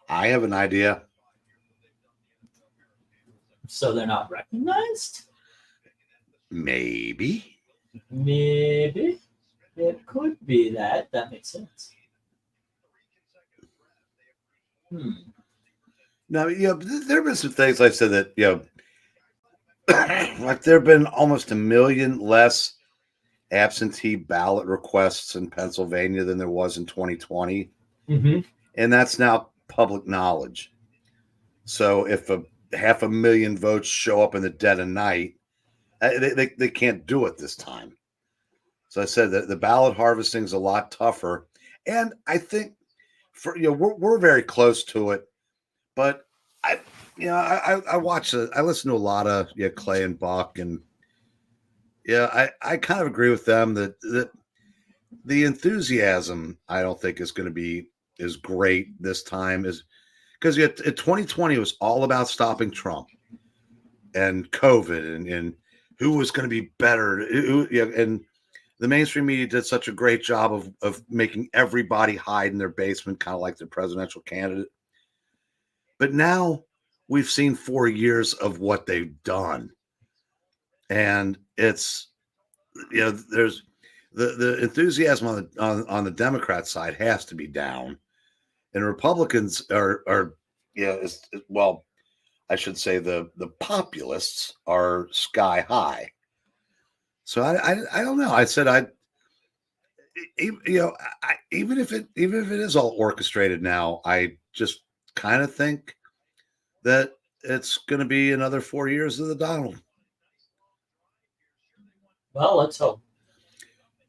I have an idea. So they're not recognized? Maybe. Maybe. It could be that. That makes sense. No, there have been some things I said that, like there have been almost 1 million less absentee ballot requests in Pennsylvania than there was in 2020. Mm-hmm. And that's now public knowledge. So if 500,000 votes show up in the dead of night, they can't do it this time. So I said that the ballot harvesting is a lot tougher. And I think we're very close to it, but I watch it. I listen to a lot of Clay and Buck, and I kind of agree with them that the enthusiasm I don't think is going to be as great this time as because 2020 was all about stopping Trump and COVID and who was going to be better. And the mainstream media did such a great job of making everybody hide in their basement, kind of like their presidential candidate. But now we've seen 4 years of what they've done. And it's, there's the enthusiasm on the Democrat side has to be down. And Republicans are well, I should say the populists are sky high. So I don't know. I said even if it is all orchestrated now, I just kind of think that it's going to be another 4 years of the Donald. Well, let's hope.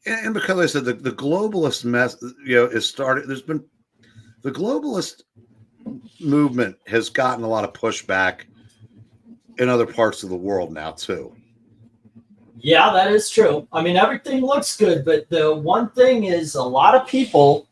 And because I said the globalist mess, is started. There's been the globalist movement has gotten a lot of pushback in other parts of the world now too. Yeah, that is true. I mean, everything looks good, but the one thing is a lot of people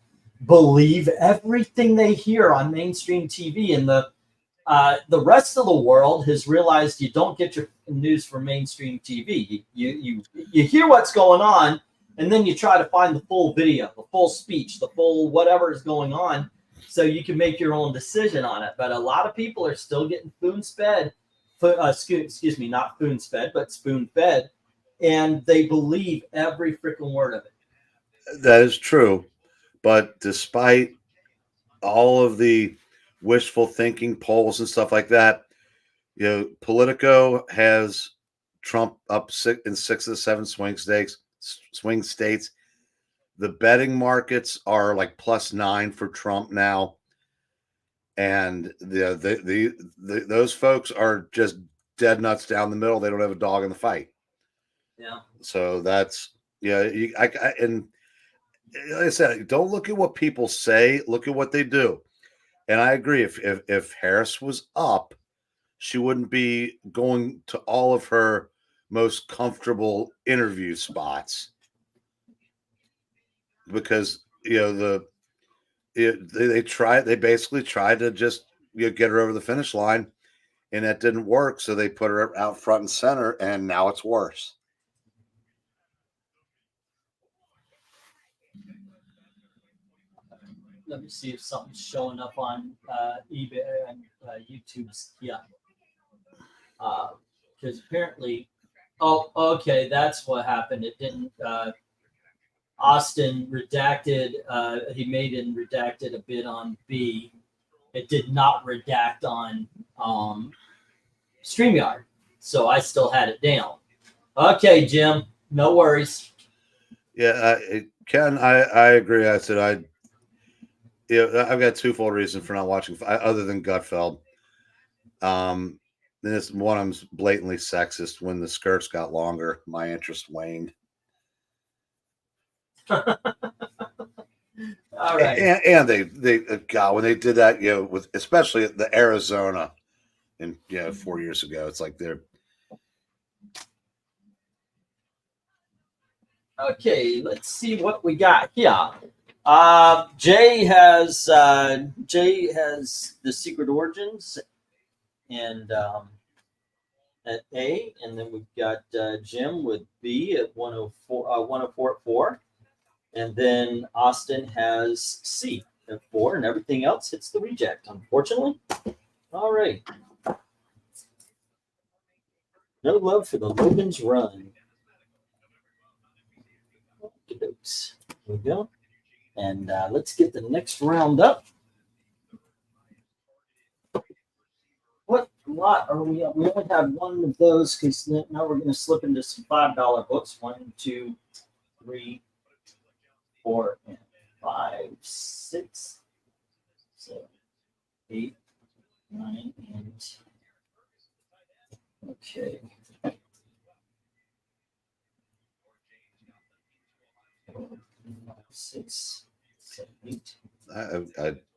believe everything they hear on mainstream TV, and the rest of the world has realized you don't get your news from mainstream TV. You hear what's going on, and then you try to find the full video, the full speech, the full whatever is going on, so you can make your own decision on it. But a lot of people are still getting spoon-fed, not spoon-fed, but spoon-fed, and they believe every freaking word of it. That is true. But despite all of the wishful thinking polls and stuff like that, Politico has Trump up in 6 of the 7 swing states. The betting markets are like +9 for Trump now. And those folks are just dead nuts down the middle. They don't have a dog in the fight. Yeah. So that's and like I said, don't look at what people say. Look at what they do. And I agree. If Harris was up, she wouldn't be going to all of her most comfortable interview spots because they basically tried to just get her over the finish line, and that didn't work. So they put her out front and center, and now it's worse. Let me see if something's showing up on eBay and YouTube's. Yeah. Because apparently, okay, that's what happened. It didn't. Austin redacted. He made and redacted a bid on B. It did not redact on StreamYard, so I still had it down. Okay, Jim, no worries. Yeah, Ken, I agree. I said I've got twofold reason for not watching other than Gutfeld. This one, I'm blatantly sexist. When the skirts got longer, my interest waned. All right. And they God, when they did that, with especially the Arizona, and 4 years ago, it's like they're. Okay, let's see what we got here. Jay has the Secret Origins, and at A, and then we've got Jim with B at 104 at 4, and then Austin has C at 4, and everything else hits the reject, unfortunately. All right. No love for the Logan's Run. Here we go. And let's get the next round up. What lot are we? We only had one of those because now we're going to slip into some $5 books. 1, 2, 3, 4, and 5, 6, 7, 8, 9, and okay. 6, 7, 8.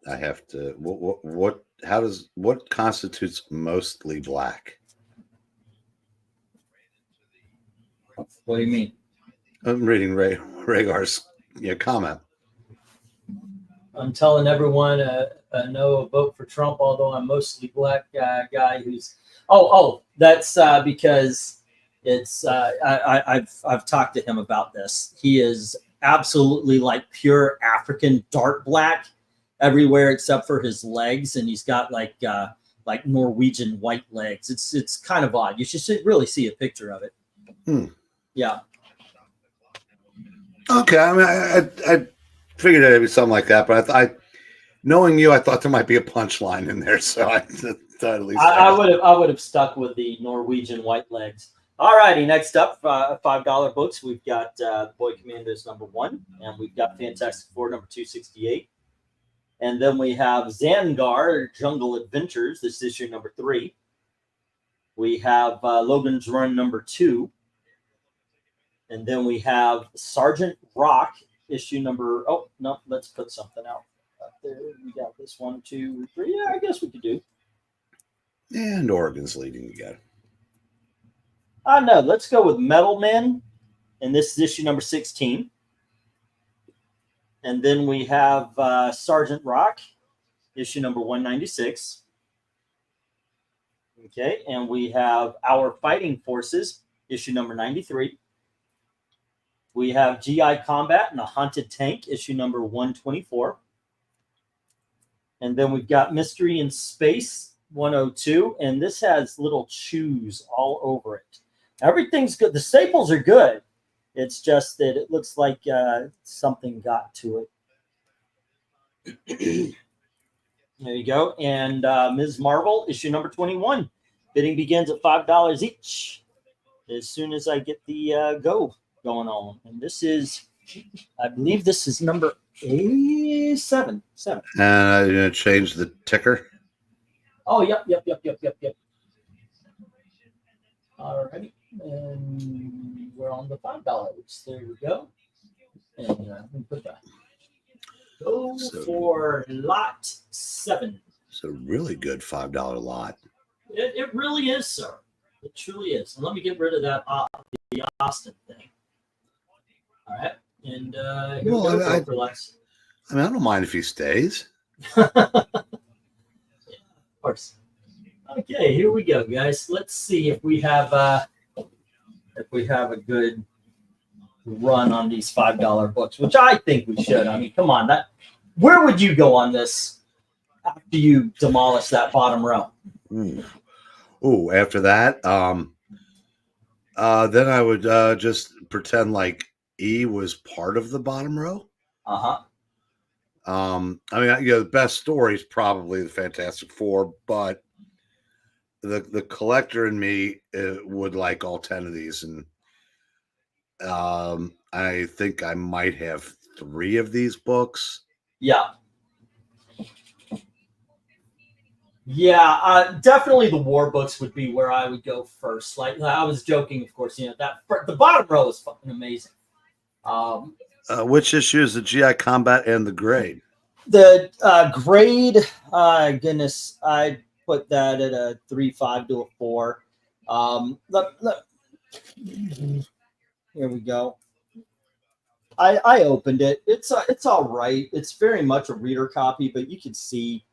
I have to. What constitutes mostly black? What do you mean? I'm reading Rhaegar's comment. I'm telling everyone no vote for Trump, although I'm mostly black guy who's that's because it's I've talked to him about this. He is absolutely like pure African dark black everywhere except for his legs, and he's got like Norwegian white legs. It's kind of odd. You should really see a picture of it. Yeah. Okay, I mean, I figured it'd be something like that, but I knowing you, I thought there might be a punchline in there, so I thought at least I would have stuck with the Norwegian white legs. All righty, next up, $5 books. We've got Boy Commandos #1, and we've got Fantastic Four #268, and then we have Zangar Jungle Adventures. This is issue #3. We have Logan's Run #2. And then we have Sergeant Rock, issue number. Oh, no, let's put something out there. We got this 1, 2, 3. Yeah, I guess we could do. And Oregon's leading again. No, let's go with Metal Men. And this is issue number 16. And then we have Sergeant Rock, issue number 196. Okay, and we have Our Fighting Forces, issue number 93. We have GI Combat and a Haunted Tank, issue number 124. And then we've got Mystery in Space 102, and this has little chews all over it. Everything's good. The staples are good. It's just that it looks like something got to it. There you go. And Ms. Marvel, issue number 21. Bidding begins at $5 each as soon as I get the go going on. And this is, I believe this is number 7. And I'm going to change the ticker. Oh, yep. All righty. And we're on the $5. There we go. And let me put that. Go for lot 7. It's a really good $5 lot. It really is, sir. It truly is. And let me get rid of that the Austin thing. All right. And here we go for less. I mean, I don't mind if he stays. Yeah, of course. Okay, here we go, guys. Let's see if we have a good run on these $5 books, which I think we should. I mean, come on, where would you go on this after you demolish that bottom row? Ooh, after that, then I would just pretend like E was part of the bottom row. I mean, the best story is probably the Fantastic Four, but the collector in me would like all 10 of these, and I think I might have 3 of these books. Yeah, definitely the war books would be where I would go first. Like I was joking, of course. The bottom row is fucking amazing. Which issue is the GI Combat and the Grade? The Grade, goodness, I put that at a 3.5 to a 4. Here we go. I opened it. It's all right. It's very much a reader copy, but you can see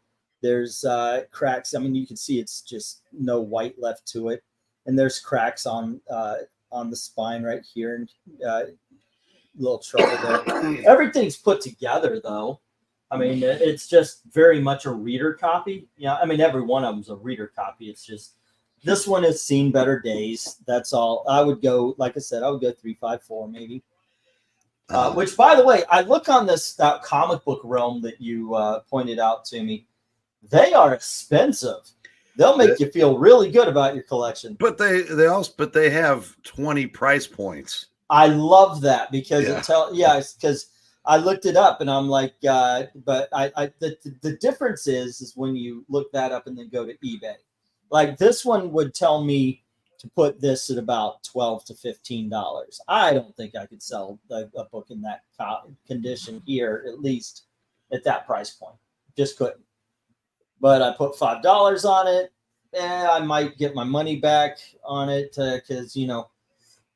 there's cracks. I mean, you can see it's just no white left to it, and there's cracks on the spine right here, and little trouble there. Everything's put together though. I mean, it's just very much a reader copy. I mean, every one of them's a reader copy. It's just this one has seen better days. That's all. I would go, like I said, I would go 3.54 maybe. Which, by the way, I look on that comic book realm that you pointed out to me. They are expensive. They'll make you feel really good about your collection. But they have 20 price points. I love that because because I looked it up and I'm like, but the difference is when you look that up and then go to eBay. Like this one would tell me to put this at about $12 to $15. I don't think I could sell a book in that condition here, at least at that price point. Just couldn't. But I put $5 on it. I might get my money back on it because, you know,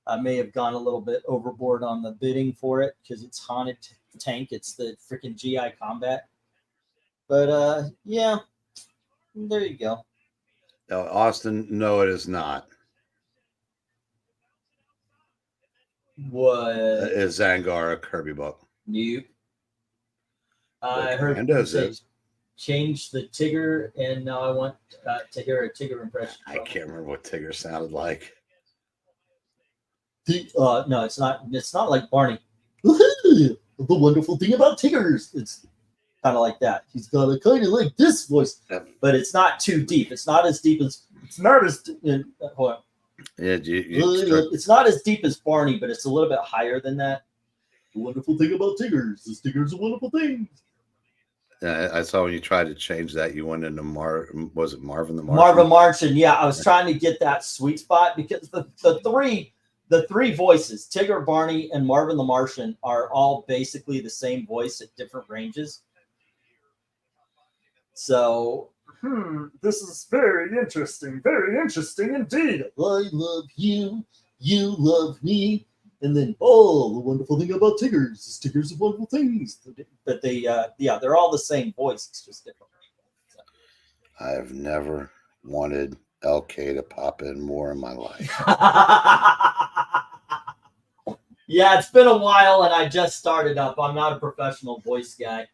I may have gone a little bit overboard on the bidding for it because it's Haunted Tank. It's the freaking GI Combat. But, yeah, there you go. Austin, no, it is not. What? Is Zangar a Kirby book? Nope. I heard change the Tigger, and now I want to hear a Tigger impression. I can't remember what Tigger sounded like. No, it's not. It's not like Barney. The wonderful thing about Tiggers. It's kind of like that. He's got a kind of like this voice, but it's not too deep. It's not as deep as. It's not as. Hold on. Yeah, it's not as deep as Barney, but it's a little bit higher than that. The wonderful thing about Tiggers is Tiggers are wonderful things. I saw when you tried to change that, you went into was it Marvin the Martian? Marvin Martian, yeah. I was trying to get that sweet spot because the three voices, Tigger, Barney, and Marvin the Martian, are all basically the same voice at different ranges. So, this is very interesting indeed. I love you, you love me, and then the wonderful thing about Tiggers is Tiggers are wonderful things. But they're all the same voice. It's just different. So. I've never wanted LK to pop in more in my life. Yeah, it's been a while, and I just started up. I'm not a professional voice guy.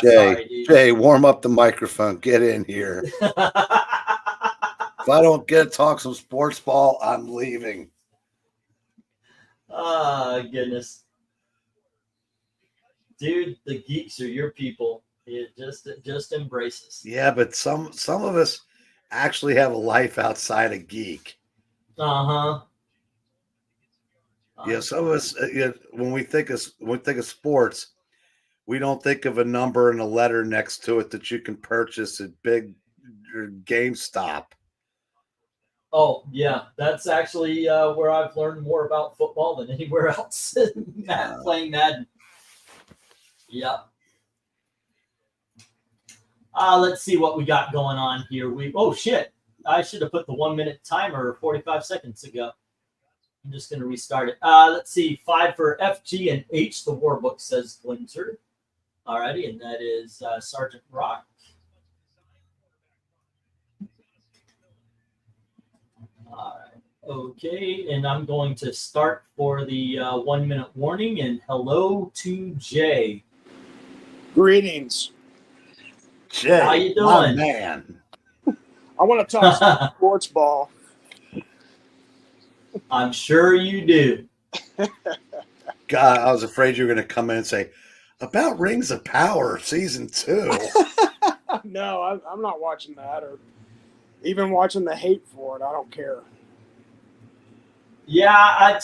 Jay, warm up the microphone. Get in here. If I don't get to talk some sports ball, I'm leaving. Oh, goodness. Dude, the geeks are your people. It just embrace us. Yeah, but some of us actually have a life outside of geek. Uh-huh. Yeah, some of us, when we think of sports, we don't think of a number and a letter next to it that you can purchase at big GameStop. Oh, yeah. That's actually where I've learned more about football than anywhere else. Playing Madden. Yep. Let's see what we got going on here. Oh, shit. I should have put the 1 minute timer 45 seconds ago. I'm just going to restart it. Let's see. 5 for FG and H, the war book, says Glinzer. Alrighty, and that is Sergeant Rock. All right. Okay, and I'm going to start for the 1 minute warning. And hello to Jay. Greetings. Jay, how you doing, man? I want to talk some sports ball. I'm sure you do. God, I was afraid you were going to come in and say about Rings of Power season 2. No, I'm not watching that, or even watching the hate for it. I don't care. Yeah, I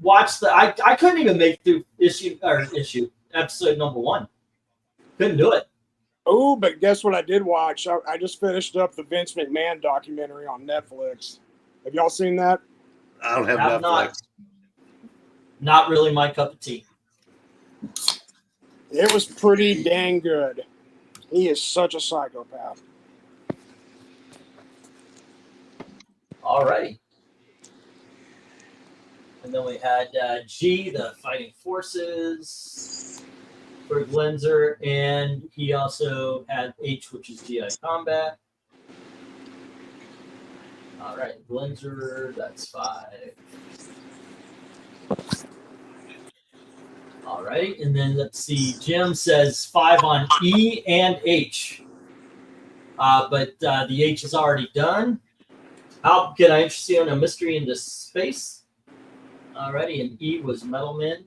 watched the. I couldn't even make through episode number 1. Couldn't do it. Oh, but guess what I did watch? I just finished up the Vince McMahon documentary on Netflix. Have y'all seen that? I don't have Netflix. Not really my cup of tea. It was pretty dang good. He is such a psychopath. All right. And then we had G, the Fighting Forces for Glenzer, and he also had H, which is GI Combat. All right, Glenzer, that's 5. All right, and then let's see. Jim says 5 on E and H, but the H is already done. How can I interest you in a mystery into space? Alrighty, and E was Metalman.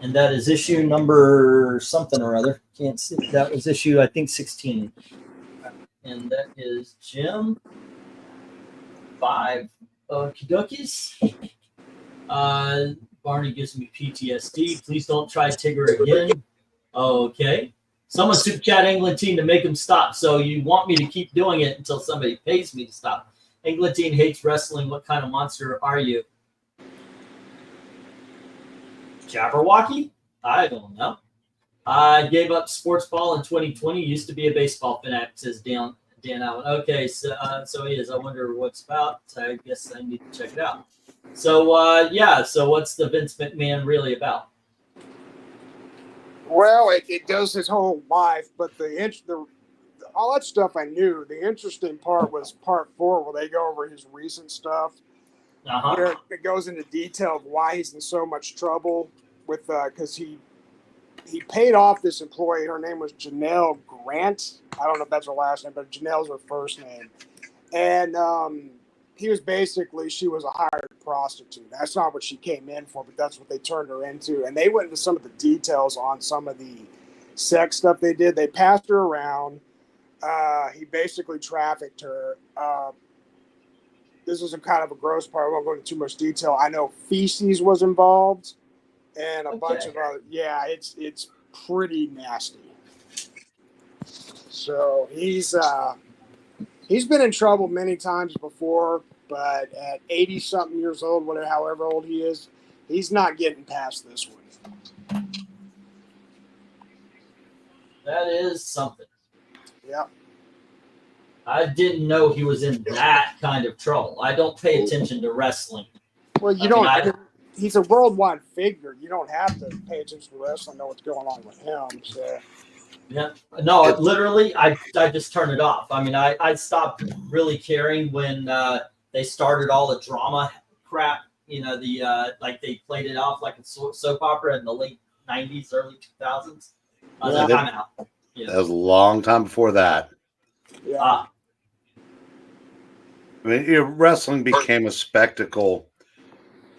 And that is issue number something or other. Can't see. That was issue, I think, 16. And that is Jim 5. Okie dokies. Barney gives me PTSD. Please don't try Tigger again. Okay. Someone super chat England team to make him stop. So you want me to keep doing it until somebody pays me to stop. England team hates wrestling. What kind of monster are you? Jabberwocky? I don't know. I gave up sports ball in 2020. Used to be a baseball fanatic, says Dan Allen. Okay, so he is. I wonder what's about. I guess I need to check it out. So, yeah, so what's the Vince McMahon really about? Well, it goes his whole life, but all that stuff I knew. The interesting part was part 4, where they go over his recent stuff. Uh-huh. It goes into detail of why he's in so much trouble with because he paid off this employee. Her name was Janelle Grant. I don't know if that's her last name, but Janelle's her first name. And she was a hired prostitute. That's not what she came in for, but that's what they turned her into. And they went into some of the details on some of the sex stuff they did. They passed her around. He basically trafficked her. This is a kind of a gross part. I won't go into too much detail. I know feces was involved and a bunch of other. Yeah, it's pretty nasty. So he's been in trouble many times before, but at 80-something years old, whatever, however old he is, he's not getting past this one. That is something. Yep. I didn't know he was in that kind of trouble. I don't pay attention to wrestling. Well, he's a worldwide figure. You don't have to pay attention to wrestling, know what's going on with him. So. Yeah, no, literally, I just turned it off. I mean, I stopped really caring when they started all the drama crap. You know, like they played it off like a soap opera in the late 90s, early 2000s. I'm out. Yeah. That was a long time before that. Yeah. I mean, wrestling became a spectacle,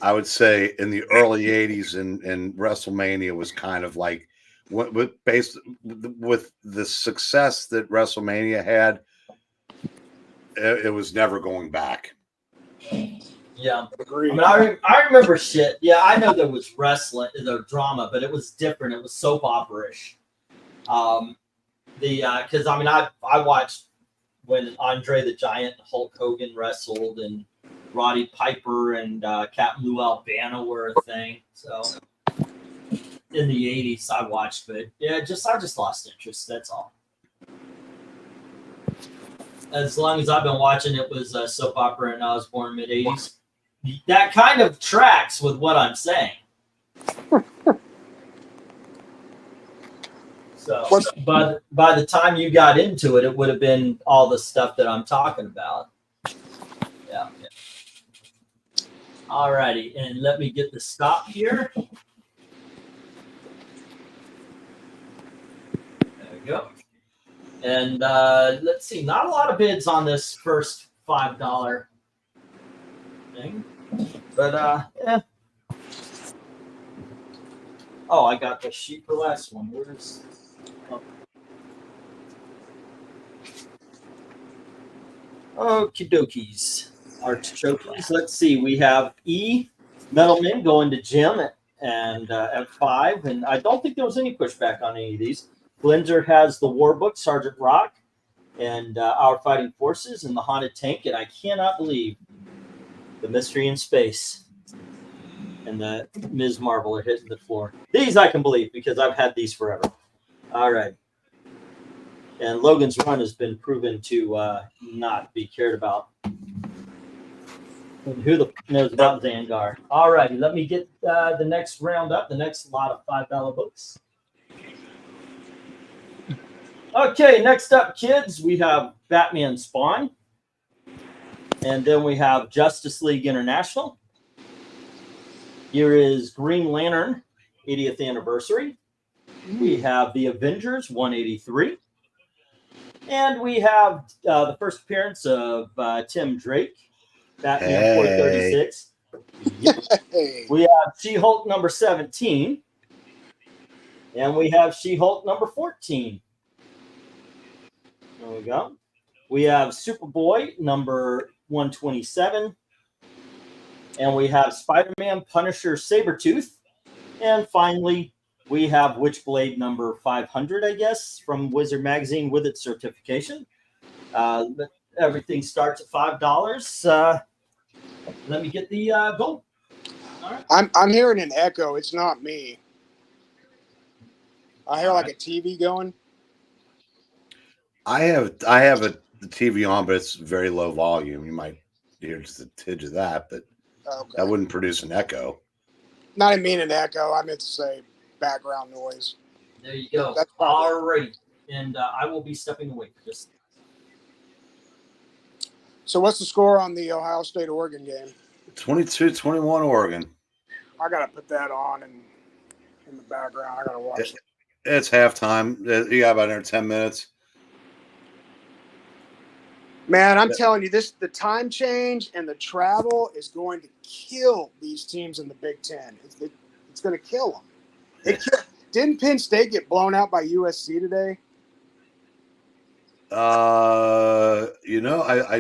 I would say, in the early 80s, and WrestleMania was kind of like, with the success that WrestleMania had, it was never going back. Yeah. Agreed. I mean, I remember shit. Yeah, I know there was wrestling, the drama, but it was different. It was soap opera-ish. Because I mean, I watched when Andre the Giant and Hulk Hogan wrestled, and Roddy Piper and Captain Lou Albano were a thing. So in the 80s, I watched, but yeah, I just lost interest. That's all. As long as I've been watching, it was a soap opera, and I was born mid 80s. That kind of tracks with what I'm saying. So, by the time you got into it, it would have been all the stuff that I'm talking about. Yeah. All righty, and let me get the stop here. There we go. And let's see, not a lot of bids on this first $5 thing, but yeah. Oh, I got the sheet for last one. Where's Okie dokies. Artichokes. Let's see. We have E. Metalman going to Jim and at 5. And I don't think there was any pushback on any of these. Glenzer has the War Book, Sergeant Rock, and Our Fighting Forces, and the Haunted Tank. And I cannot believe the Mystery in Space and the Ms. Marvel are hitting the floor. These I can believe because I've had these forever. All right. And Logan's Run has been proven to not be cared about. And who knows about Zangar? All righty, let me get the next round up, the next lot of $5 books. Okay, next up, kids, we have Batman Spawn. And then we have Justice League International. Here is Green Lantern, 80th anniversary. We have the Avengers 183. And we have the first appearance of Tim Drake, Batman 436. Yep. We have She-Hulk number 17. And we have She-Hulk number 14. There we go. We have Superboy number 127. And we have Spider-Man, Punisher, Sabretooth. And finally, we have Witchblade number 500, I guess, from Wizard Magazine with its certification. Everything starts at $5. Let me get the gold. All right. I'm hearing an echo. It's not me. I hear like a TV going. I have the TV on, but it's very low volume. You might hear just a tidge of that, but that wouldn't produce an echo. Not I mean an echo. I meant to say background noise. There you go. That's all right. And I will be stepping away for just. So what's the score on the Ohio State-Oregon game? 22-21 Oregon. I got to put that on in the background. I got to watch it. It's halftime. You got about 10 minutes. Man, I'm telling you, the time change and the travel is going to kill these teams in the Big Ten. It's going to kill them. Didn't Penn State get blown out by USC today? I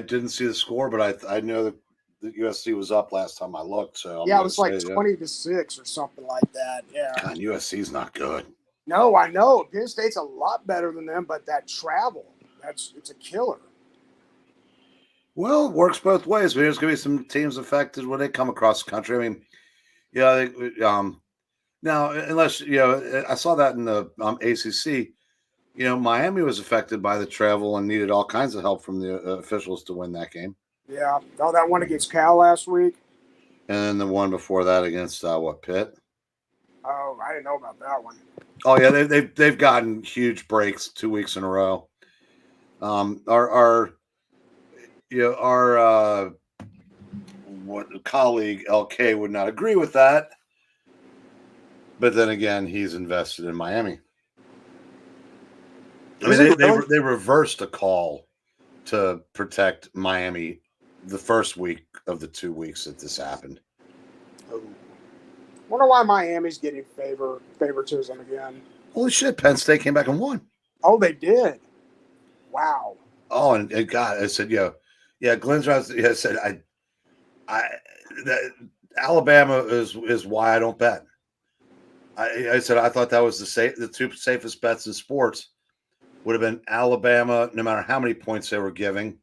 didn't see the score, but I know that the USC was up last time I looked. So it was like 20-6 or something like that. Yeah. God, USC's not good. No, I know. Penn State's a lot better than them, but that travel, it's a killer. Well, it works both ways. But there's going to be some teams affected when they come across the country. I mean, now, unless, I saw that in the ACC, Miami was affected by the travel and needed all kinds of help from the officials to win that game. Yeah. Oh, that one against Cal last week. And then the one before that against, Pitt? Oh, I didn't know about that one. Oh, yeah, they've gotten huge breaks 2 weeks in a row. Our colleague LK would not agree with that, but then again, he's invested in Miami. I mean, they reversed a call to protect Miami the first week of the 2 weeks that this happened. Oh. Wonder why Miami's getting favoritism again. Holy shit! Penn State came back and won. Oh, they did. Wow. Oh, and God, I said, Glenn's right. I said, Alabama is why I don't bet. I said I thought that was the two safest bets in sports would have been Alabama, no matter how many points they were giving,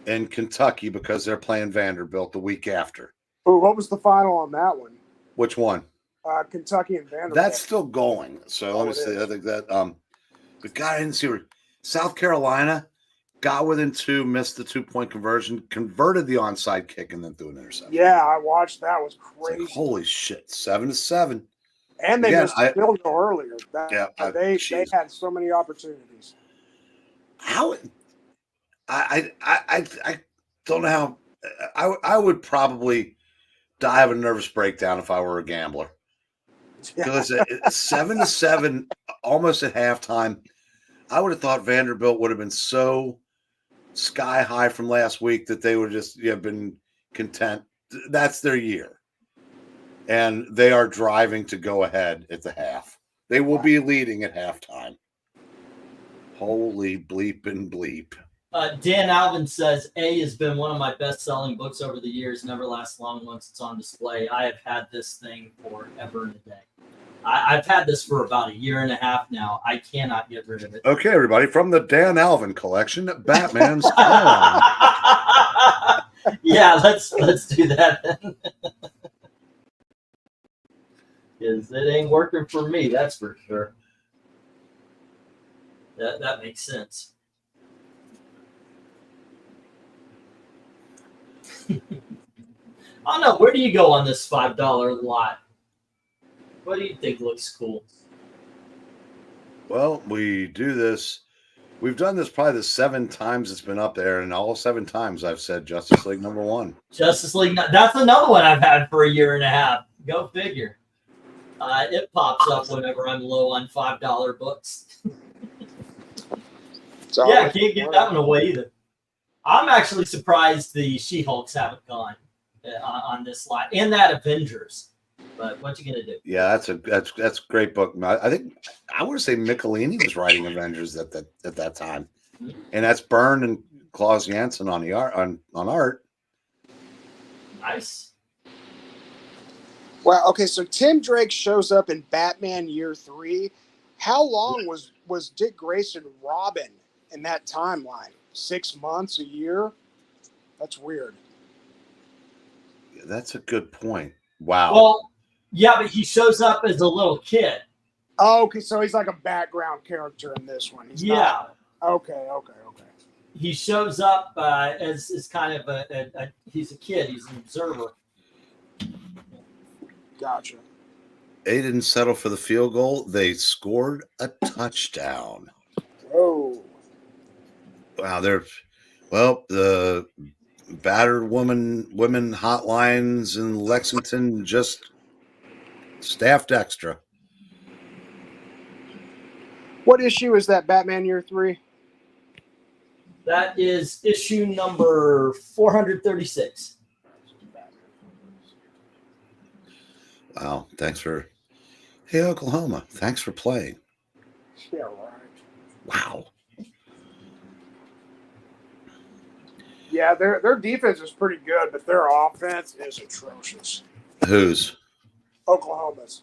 and Kentucky because they're playing Vanderbilt the week after. Oh, what was the final on that one? Which one? Kentucky and Vanderbilt. That's still going. So let me see. I think that but God, I didn't see where South Carolina got within 2, missed the 2-point conversion, converted the onside kick, and then threw an interception. Yeah, I watched. That was crazy. Like, holy shit, 7-7. And they missed the field goal earlier. They had so many opportunities. How? I don't know how. I would probably die of a nervous breakdown if I were a gambler. Because 7-7, almost at halftime, I would have thought Vanderbilt would have been so sky high from last week that they would just been content. That's their year. And they are driving to go ahead at the half. They will be leading at halftime. Holy bleep and bleep. Dan Alvin says, A has been one of my best-selling books over the years. Never lasts long once it's on display. I have had this thing forever and a day. I've had this for about 1.5 years now. I cannot get rid of it. Okay, everybody, from the Dan Alvin collection, Batman's Yeah, let's do that then. Because it ain't working for me, that's for sure. That makes sense. I don't know. Where do you go on this $5 lot? What do you think looks cool? Well, we do this. We've done this probably the 7 times it's been up there, and all 7 times I've said Justice League #1. Justice League. That's another one I've had for 1.5 years. Go figure. It pops up whenever I'm low on $5 books. Yeah, can't get that one away either. I'm actually surprised the She-Hulks haven't gone on this lot. And that Avengers. But what you gonna do? Yeah, that's a great book. I think I would say Michelini was writing Avengers at that time, and that's Byrne and Klaus Janson on the art on art. Nice. Well, okay, so Tim Drake shows up in Batman Year 3. How long was Dick Grayson Robin in that timeline? 6 months, a year? That's weird. Yeah, that's a good point. Wow. Well, yeah, but he shows up as a little kid. Oh, okay, so he's like a background character in this one. He's not. Okay. He shows up as kind of he's a kid. He's an observer. Gotcha. They didn't settle for the field goal. They scored a touchdown. Oh. Wow. The battered women hotlines in Lexington just staffed extra. What issue is that, Batman Year 3? That is issue number 436. Wow. Hey, Oklahoma. Thanks for playing. Yeah, right. Wow. Yeah, their defense is pretty good, but their offense is atrocious. Whose? Oklahoma's.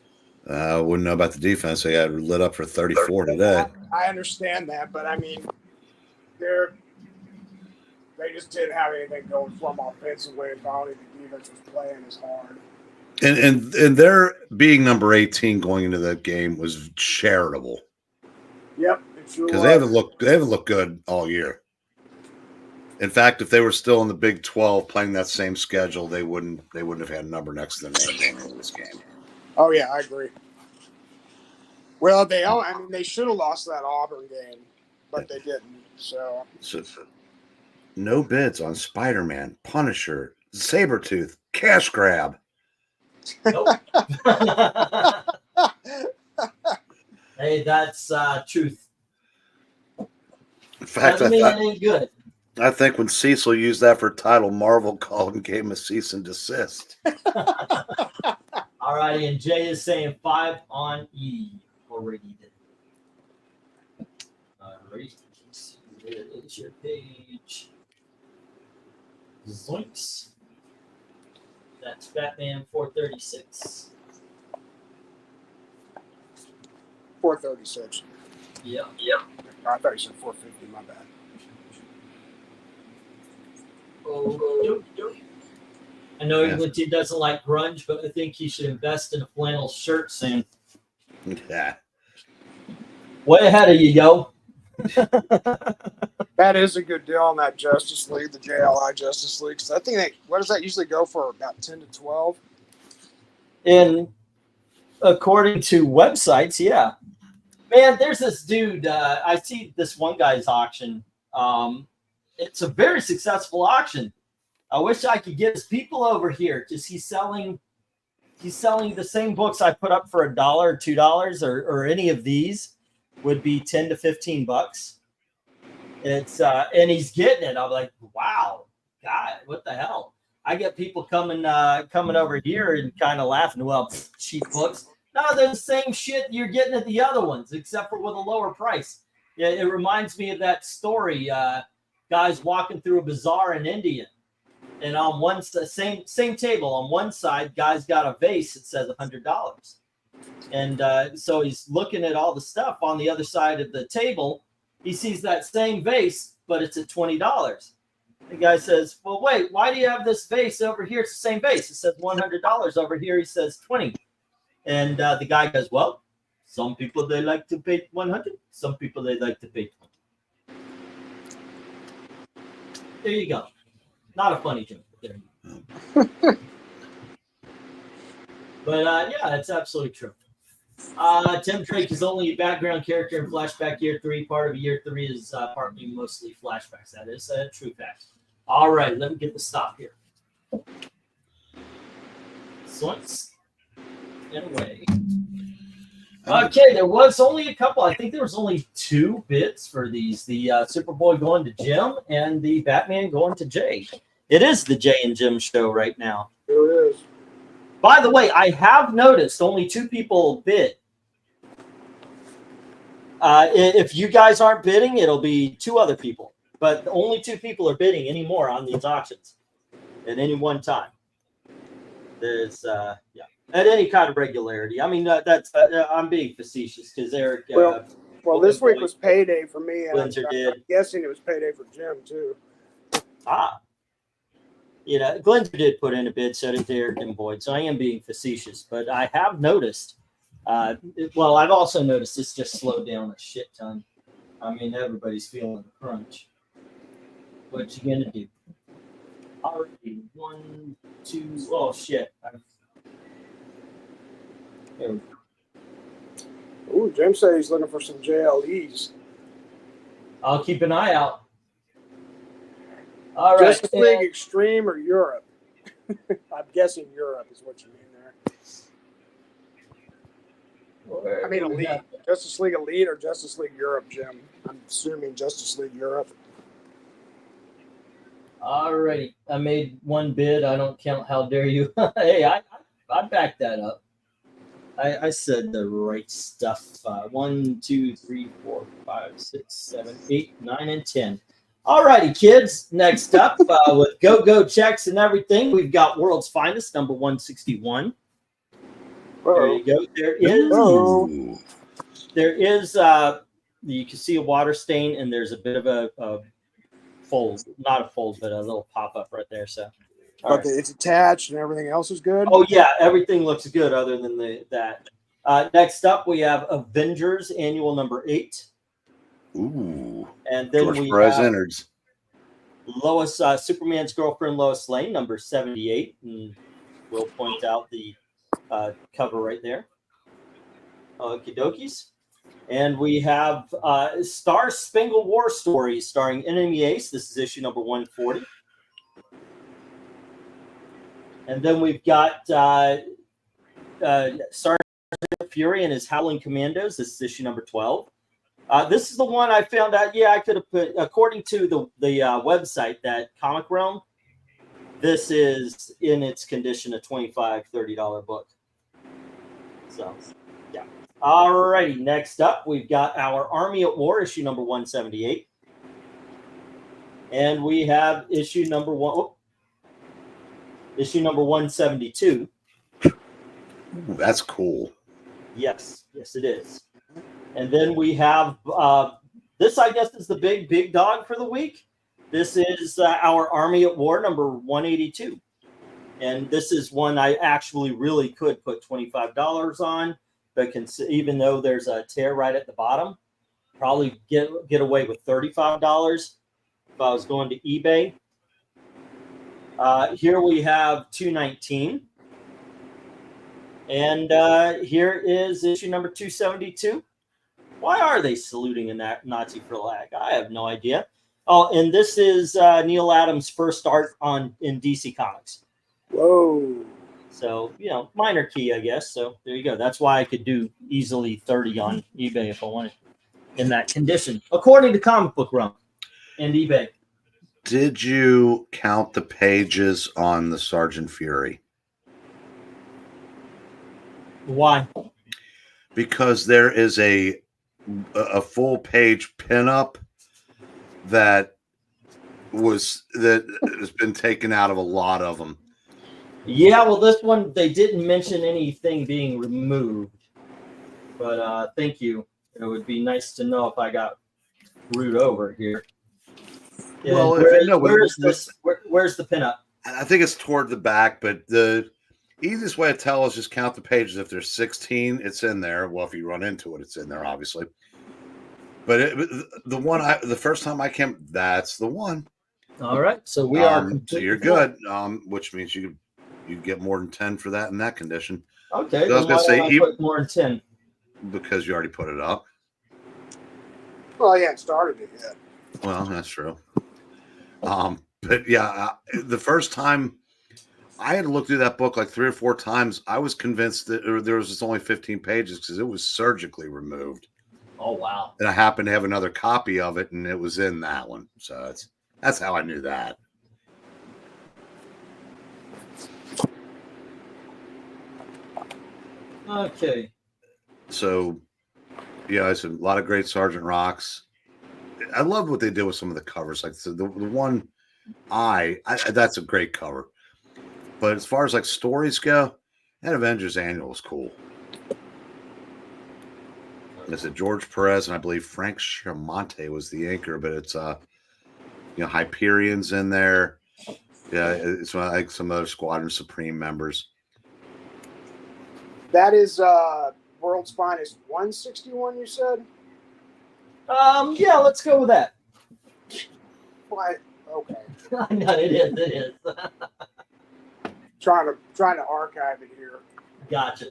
I wouldn't know about the defense. They got lit up for 34 today. I understand that, but I mean, they just didn't have anything going for them offensively. I don't think the defense was playing as hard. And their being number 18 going into that game was charitable. Yep, it sure was. Because they haven't looked good all year. In fact, if they were still in the Big 12 playing that same schedule, they wouldn't have had a number next to their name in this game. Oh yeah, I agree. Well, they should have lost that Auburn game, but they didn't. So no bids on Spider-Man, Punisher, Sabretooth, cash grab. Nope. Hey, that's truth. In fact, Doesn't mean it ain't good. I think when Cecil used that for a title, Marvel called and gave him a cease and desist. All righty, and Jay is saying 5 on E. Already did. All right. Where is your page? Zoinks. That's Batman 436. 436. Yeah. I thought you said 450. My bad. Oh, I know England doesn't like grunge, but I think he should invest in a flannel shirt soon. Yeah. Way ahead of you, yo. That is a good deal on that Justice League, the JLI Justice League. So I think what does that usually go for? About 10 to 12? And according to websites, yeah. Man, there's this dude. I see this one guy's auction. It's a very successful auction. I wish I could get his people over here because he's selling the same books I put up for $1 or $2 or any of these would be 10 to 15 bucks. It's and he's getting it. I'm like, wow, God, what the hell? I get people coming over here and kind of laughing. Well, cheap books. No, they're the same shit you're getting at the other ones, except for with a lower price. Yeah, it reminds me of that story. Guys walking through a bazaar in India, and on one same table on one side, guys got a vase that says $100, and so he's looking at all the stuff on the other side of the table. He sees that same vase, but it's at $20. The guy says, "Well, wait, why do you have this vase over here? It's the same vase. It says $100 over here. He says 20." And the guy goes, "Well, some people they like to pay 100. Some people they like to pay 20." There you go. Not a funny joke. There you go. But yeah, that's absolutely true. Tim Drake is only a background character in Flashback Year 3. Part of Year 3 is partly mostly flashbacks. That is a true fact. All right, let me get the stop here. Swings. And away. Okay, there was only a couple. I think there was only 2 bids for these. The Superboy going to Jim and the Batman going to Jay. It is the Jay and Jim show right now. There it is. By the way, I have noticed only 2 people bid. If you guys aren't bidding, it'll be 2 other people. But only 2 people are bidding anymore on these auctions at any one time. There's, yeah, at any kind of regularity. I mean, that's I'm being facetious because Eric. Well, this week was payday for me, and I'm guessing it was payday for Jim too. You know, Glenser did put in a bid, so did Derek and Boyd. So I am being facetious, but I have noticed. Well, I've also noticed it's just slowed down a shit ton. I mean, everybody's feeling the crunch. What you gonna do? Already 1, 2. Oh shit! Ooh, Jim said he's looking for some JLEs. I'll keep an eye out. All right. Justice League Extreme or Europe? I'm guessing Europe is what you mean there. I mean, Elite. Justice League Elite or Justice League Europe, Jim? I'm assuming Justice League Europe. All righty. I made 1 bid. I don't count. How dare you? Hey, I backed that up. I said the right stuff. 1, 2, 3, 4, 5, 6, 7, 8, 9, and 10. All righty, kids. Next up, with go checks and everything, we've got World's Finest, number 161. There you go. There is you can see a water stain, and there's a bit of a fold, not a fold, but a little pop up right there. So, okay, it's attached, and everything else is good. Oh yeah, everything looks good other than that. Next up, we have Avengers Annual number 8. Ooh, and then George we Perez have innards. Lois, Superman's girlfriend, Lois Lane, number 78, and we'll point out the cover right there. Okie dokies. And we have Star Spangled War Story starring Enemy Ace. This is issue number 140. And then we've got Sergeant Fury and his Howling Commandos. This is issue number 12. This is the one I found out. Yeah, I could have put, according to the website, that Comic Realm, this is in its condition a $25, $30 book. So, yeah. All righty. Next up, we've got our Army at War, issue number 178. And we have issue number 172. Ooh, that's cool. Yes, it is. And then we have this, I guess, is the big dog for the week. This is our Army at War number 182. And this is one I actually really could put $25 on, but even though there's a tear right at the bottom, probably get away with $35 if I was going to eBay. Here we have 219. And here is issue number 272. Why are they saluting in that Nazi flag? I have no idea. Oh, and this is Neil Adams' first art in DC Comics. Whoa. So, you know, minor key, I guess. So there you go. That's why I could do easily 30 on eBay if I wanted in that condition, according to Comic Book Realm and eBay. Did you count the pages on the Sergeant Fury? Why? Because there is a full page pinup that has been taken out of a lot of them. Yeah, well, this one they didn't mention anything being removed, but thank you. It would be nice to know if I got screwed over here. Yeah, Well, where's the pinup? I think it's toward the back, but the easiest way to tell is just count the pages. If there's 16, it's in there. Well, if you run into it, it's in there, obviously. But the first time I came, that's the one. All right, so we are. So you're good, which means you get more than 10 for that in that condition. Okay, so I was going to say put more than 10 because you already put it up. Well, yeah, it started it yet. Well, that's true. But yeah, the first time I had to look through that book like 3 or 4 times, I was convinced that there was just only 15 pages because it was surgically removed. Oh, wow. And I happened to have another copy of it, and it was in that one. So that's how I knew that. Okay. So, yeah, it's a lot of great Sergeant Rocks. I love what they did with some of the covers. Like the one that's a great cover. But as far as like stories go, that Avengers Annual was cool. It's George Perez and I believe Frank Chiamonte was the anchor, but it's Hyperion's in there. Yeah, it's like some other Squadron Supreme members. That is World's Finest 161, you said? Yeah, let's go with that. Why? Okay. No, it is. Trying to archive it here. Gotcha.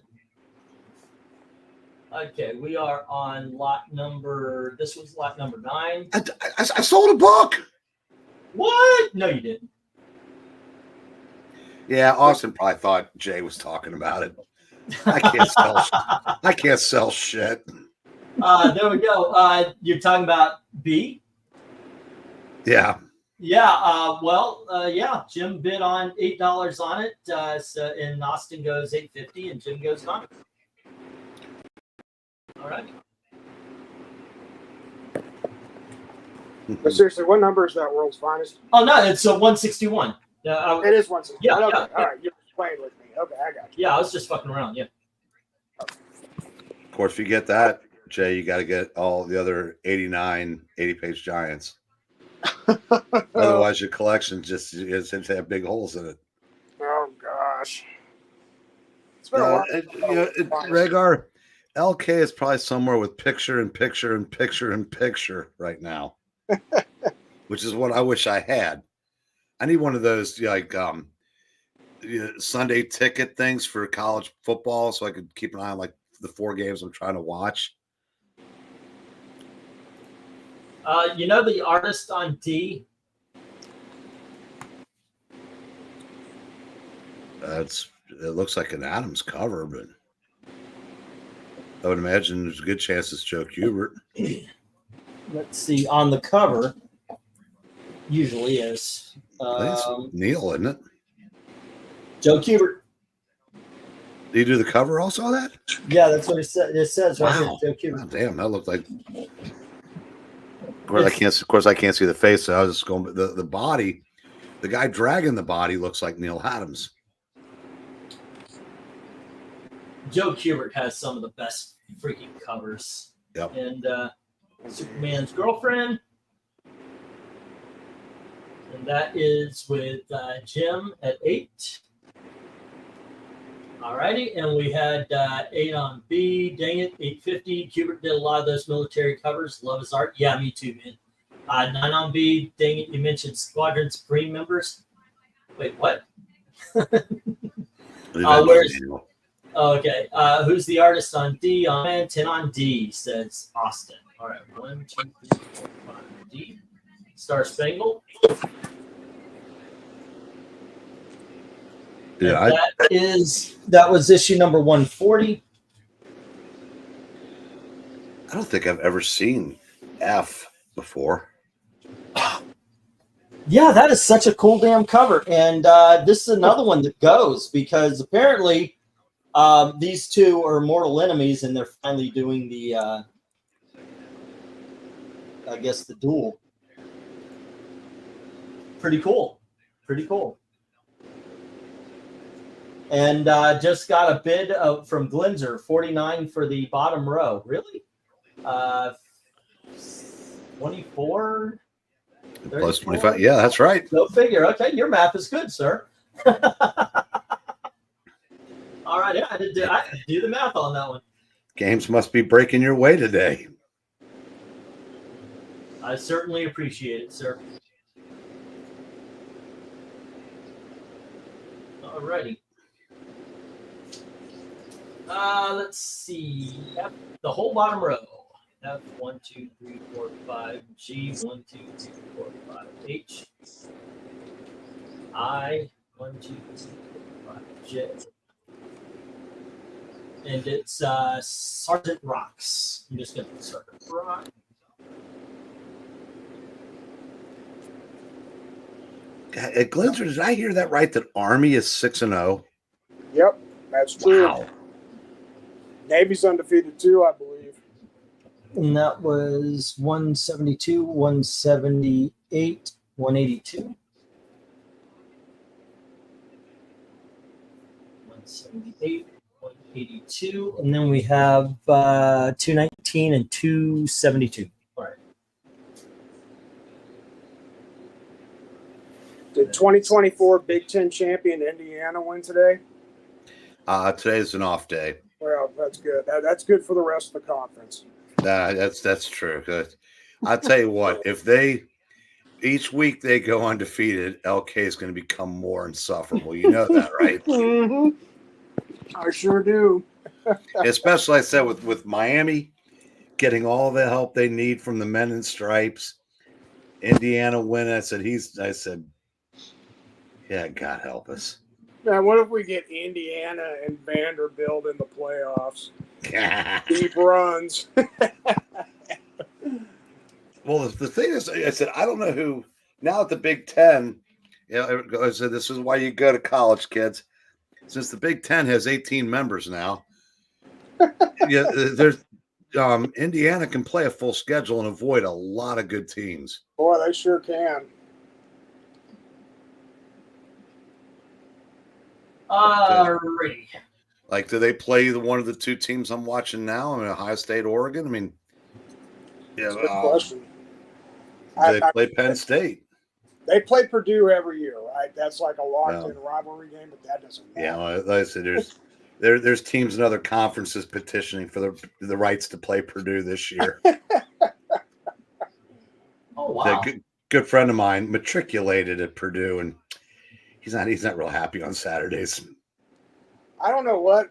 Okay, we are on lot number. This was lot number 9. I sold a book. What? No, you didn't. Yeah, Austin probably thought Jay was talking about it. I can't sell shit. There we go. You're talking about B? Yeah. Yeah. Yeah. Jim bid on $8 on it. And Austin goes $8.50, and Jim goes $9. All right. But seriously, what number is that World's Finest? Oh no, it's 161. It is 161. Yeah, okay. yeah. All right, you're playing with me. Okay, I got you. Yeah, I was just fucking around. Yeah. Of course, if you get that, Jay, you got to get all the other 89 80-page giants. Otherwise, your collection just seems to have big holes in it. Oh gosh. It's been a while. Rhaegar, LK is probably somewhere with picture and picture and picture and picture right now, which is what I wish I had. I need one of those Sunday ticket things for college football so I could keep an eye on like the 4 games I'm trying to watch. The artist on D? It looks like an Adams cover, but I would imagine there's a good chance it's Joe Kubert. Let's see. On the cover, usually is Neil, isn't it? Joe Kubert. Do you do the cover also of that? Yeah, that's what it says. It says right Wow. here, Joe Kubert. Wow, damn, that looked like. Of course, I can't see the face. So I was just going. The body, the guy dragging the body looks like Neil Adams. Joe Kubert has some of the best freaking covers. Yep. And Superman's Girlfriend. And that is with Jim at 8. Alrighty, and we had 8 on B. Dang it, 850. Kubert did a lot of those military covers. Love his art. Yeah, me too, man. 9 on B. Dang it, you mentioned Squadron Supreme members. Wait, what? Okay. Who's the artist on D? On 10 on D, says Austin. All right, 1, 2, 3, 4, 5. D. Star Spangled. Yeah, that was issue number 140. I don't think I've ever seen F before. Yeah, that is such a cool damn cover. And this is another one that goes because apparently these two are mortal enemies and they're finally doing the, I guess, the duel. Pretty cool. Pretty cool. And just got a bid from Glinzer, 49 for the bottom row. Really? 24? Plus 25. Yeah, that's right. Go figure. Okay, your math is good, sir. All right, yeah, I did do the math on that one. Games must be breaking your way today. I certainly appreciate it, sir. All righty. Let's see. F, the whole bottom row. F 1, 2, 3, 4, 5. G 1, 2, 3, 4, 5. H. I 1, 2, 3, 4, 5. J. And it's Sergeant Rocks. I'm just gonna put Sergeant Rock. At Glinzer, did I hear that right? That Army is 6-0. Yep, that's true. Wow. Navy's undefeated too, I believe. And that was 172, 178, 182. 178, 182. And then we have 219 and 272. All right. Did 2024 Big Ten champion Indiana win today? Today's an off day. Well, that's good. That's good for the rest of the conference. That's true. I'll tell you what, if they each week they go undefeated, LK is going to become more insufferable. You know that, right? Mm-hmm. I sure do. Especially, I said, with Miami getting all the help they need from the men in stripes, Indiana win. I said, yeah, God help us. Now, what if we get Indiana and Vanderbilt in the playoffs? Deep runs. Well, the thing is, I said, I don't know who, now at the Big Ten, I said, this is why you go to college, kids. Since the Big Ten has 18 members now, there's Indiana can play a full schedule and avoid a lot of good teams. Boy, they sure can. Alrighty. Like, do they play one of the two teams I'm watching now? I mean, Ohio State, Oregon. I mean, yeah. Good question. Do they play Penn State? They play Purdue every year, right? That's like a locked-in rivalry game, but that doesn't matter. Yeah, like I said, there's teams in other conferences petitioning for the rights to play Purdue this year. Oh wow! A good friend of mine matriculated at Purdue, and he's not real happy on Saturdays. I don't know what.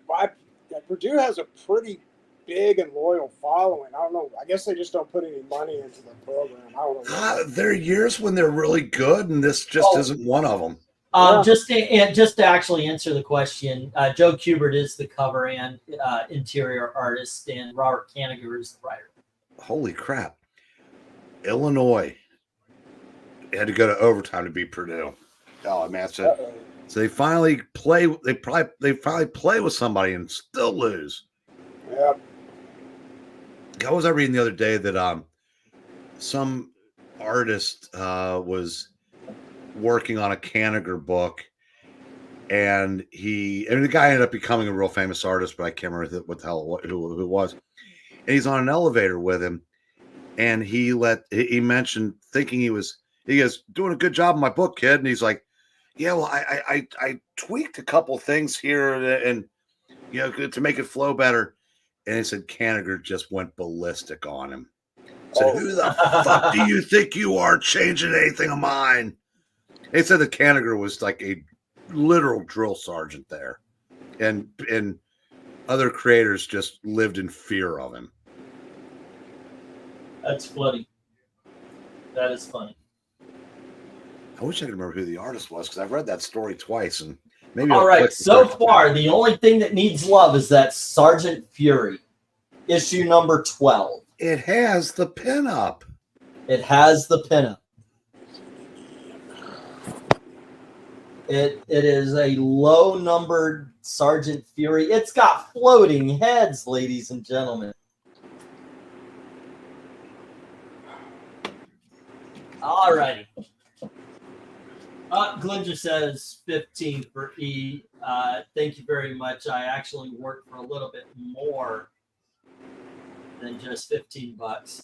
Purdue has a pretty big and loyal following. I don't know. I guess they just don't put any money into the program. I don't know. There are years when they're really good, and this just isn't one of them. Just to actually answer the question, Joe Kubert is the cover and interior artist, and Robert Kanigher is the writer. Holy crap! Illinois had to go to overtime to beat Purdue. Oh man, so they finally play. They finally play with somebody and still lose. Yeah. What was I reading the other day that some artist was working on a Kanigher book, and the guy ended up becoming a real famous artist, but I can't remember what the hell who it was. And he's on an elevator with him, and he mentioned thinking he goes, doing a good job in my book, kid, and he's like, yeah, well, I tweaked a couple things here and to make it flow better. And he said Kanigher just went ballistic on him. Said, who the fuck do you think you are changing anything of mine? He said that Kanigher was like a literal drill sergeant there. And other creators just lived in fear of him. That's funny. That is funny. I wish I could remember who the artist was, because I've read that story twice, and maybe. All right. So far, the only thing that needs love is that Sergeant Fury, issue number 12. It has the pinup. It has the pinup. It is a low-numbered Sergeant Fury. It's got floating heads, ladies and gentlemen. All righty. Glinger says 15 for E. Thank you very much. I actually worked for a little bit more than just $15.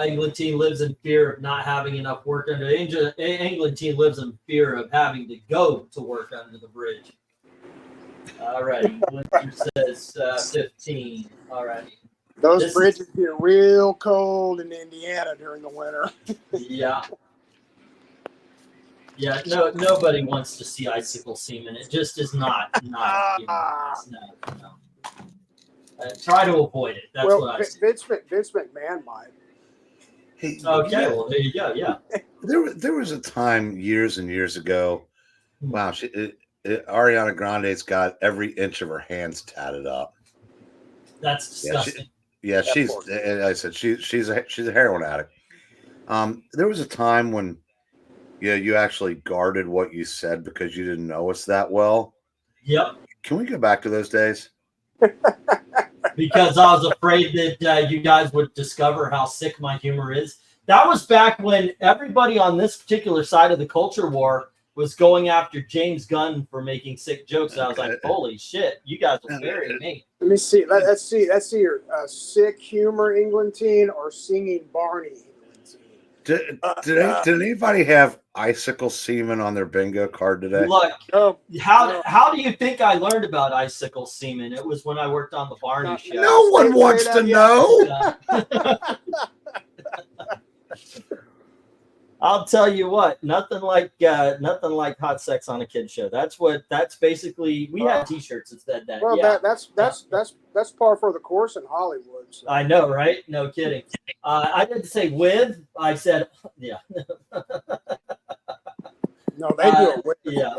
England team lives in fear of not having enough work under. England team lives in fear of having to go to work under the bridge. All righty. Glinger says 15. All righty. Those bridges get real cold in Indiana during the winter. Yeah. Yeah, nobody wants to see icicle semen. It just is not. No. Try to avoid it. That's what I say. Vince McMahon might. Hey, okay, well, there you go. Yeah. There was a time years and years ago. Wow, Ariana Grande's got every inch of her hands tatted up. That's disgusting. Yeah, I said she's a heroin addict. There was a time when Yeah, you actually guarded what you said because you didn't know us that well. Yep. Can we go back to those days? Because I was afraid that you guys would discover how sick my humor is. That was back when everybody on this particular side of the culture war was going after James Gunn for making sick jokes. And I was like, holy shit, you guys will bury me. Let me see. Let's see your sick humor England teen or singing Barney England teen. Did anybody have icicle semen on their bingo card today? Look, No. how do you think I learned about icicle semen? It was when I worked on the Barney show. No one wants to know. I'll tell you what, nothing like hot sex on a kid show. That's basically, we had t-shirts that said that. Well, yeah. that's par for the course in Hollywood. So. I know, right? No kidding. I didn't say with, I said yeah. No, they do it with. Yeah.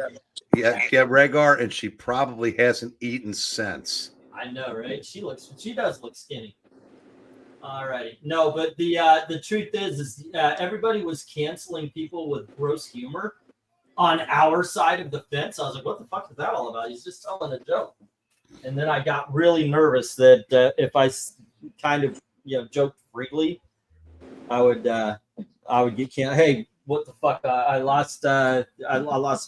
Yeah, Rhaegar, and she probably hasn't eaten since. I know, right? She does look skinny. Alrighty. No, but the truth is everybody was canceling people with gross humor on our side of the fence. I was like, what the fuck is that all about? He's just telling a joke. And then I got really nervous that if I kind of joked freely, I would get canceled. Hey, what the fuck? I lost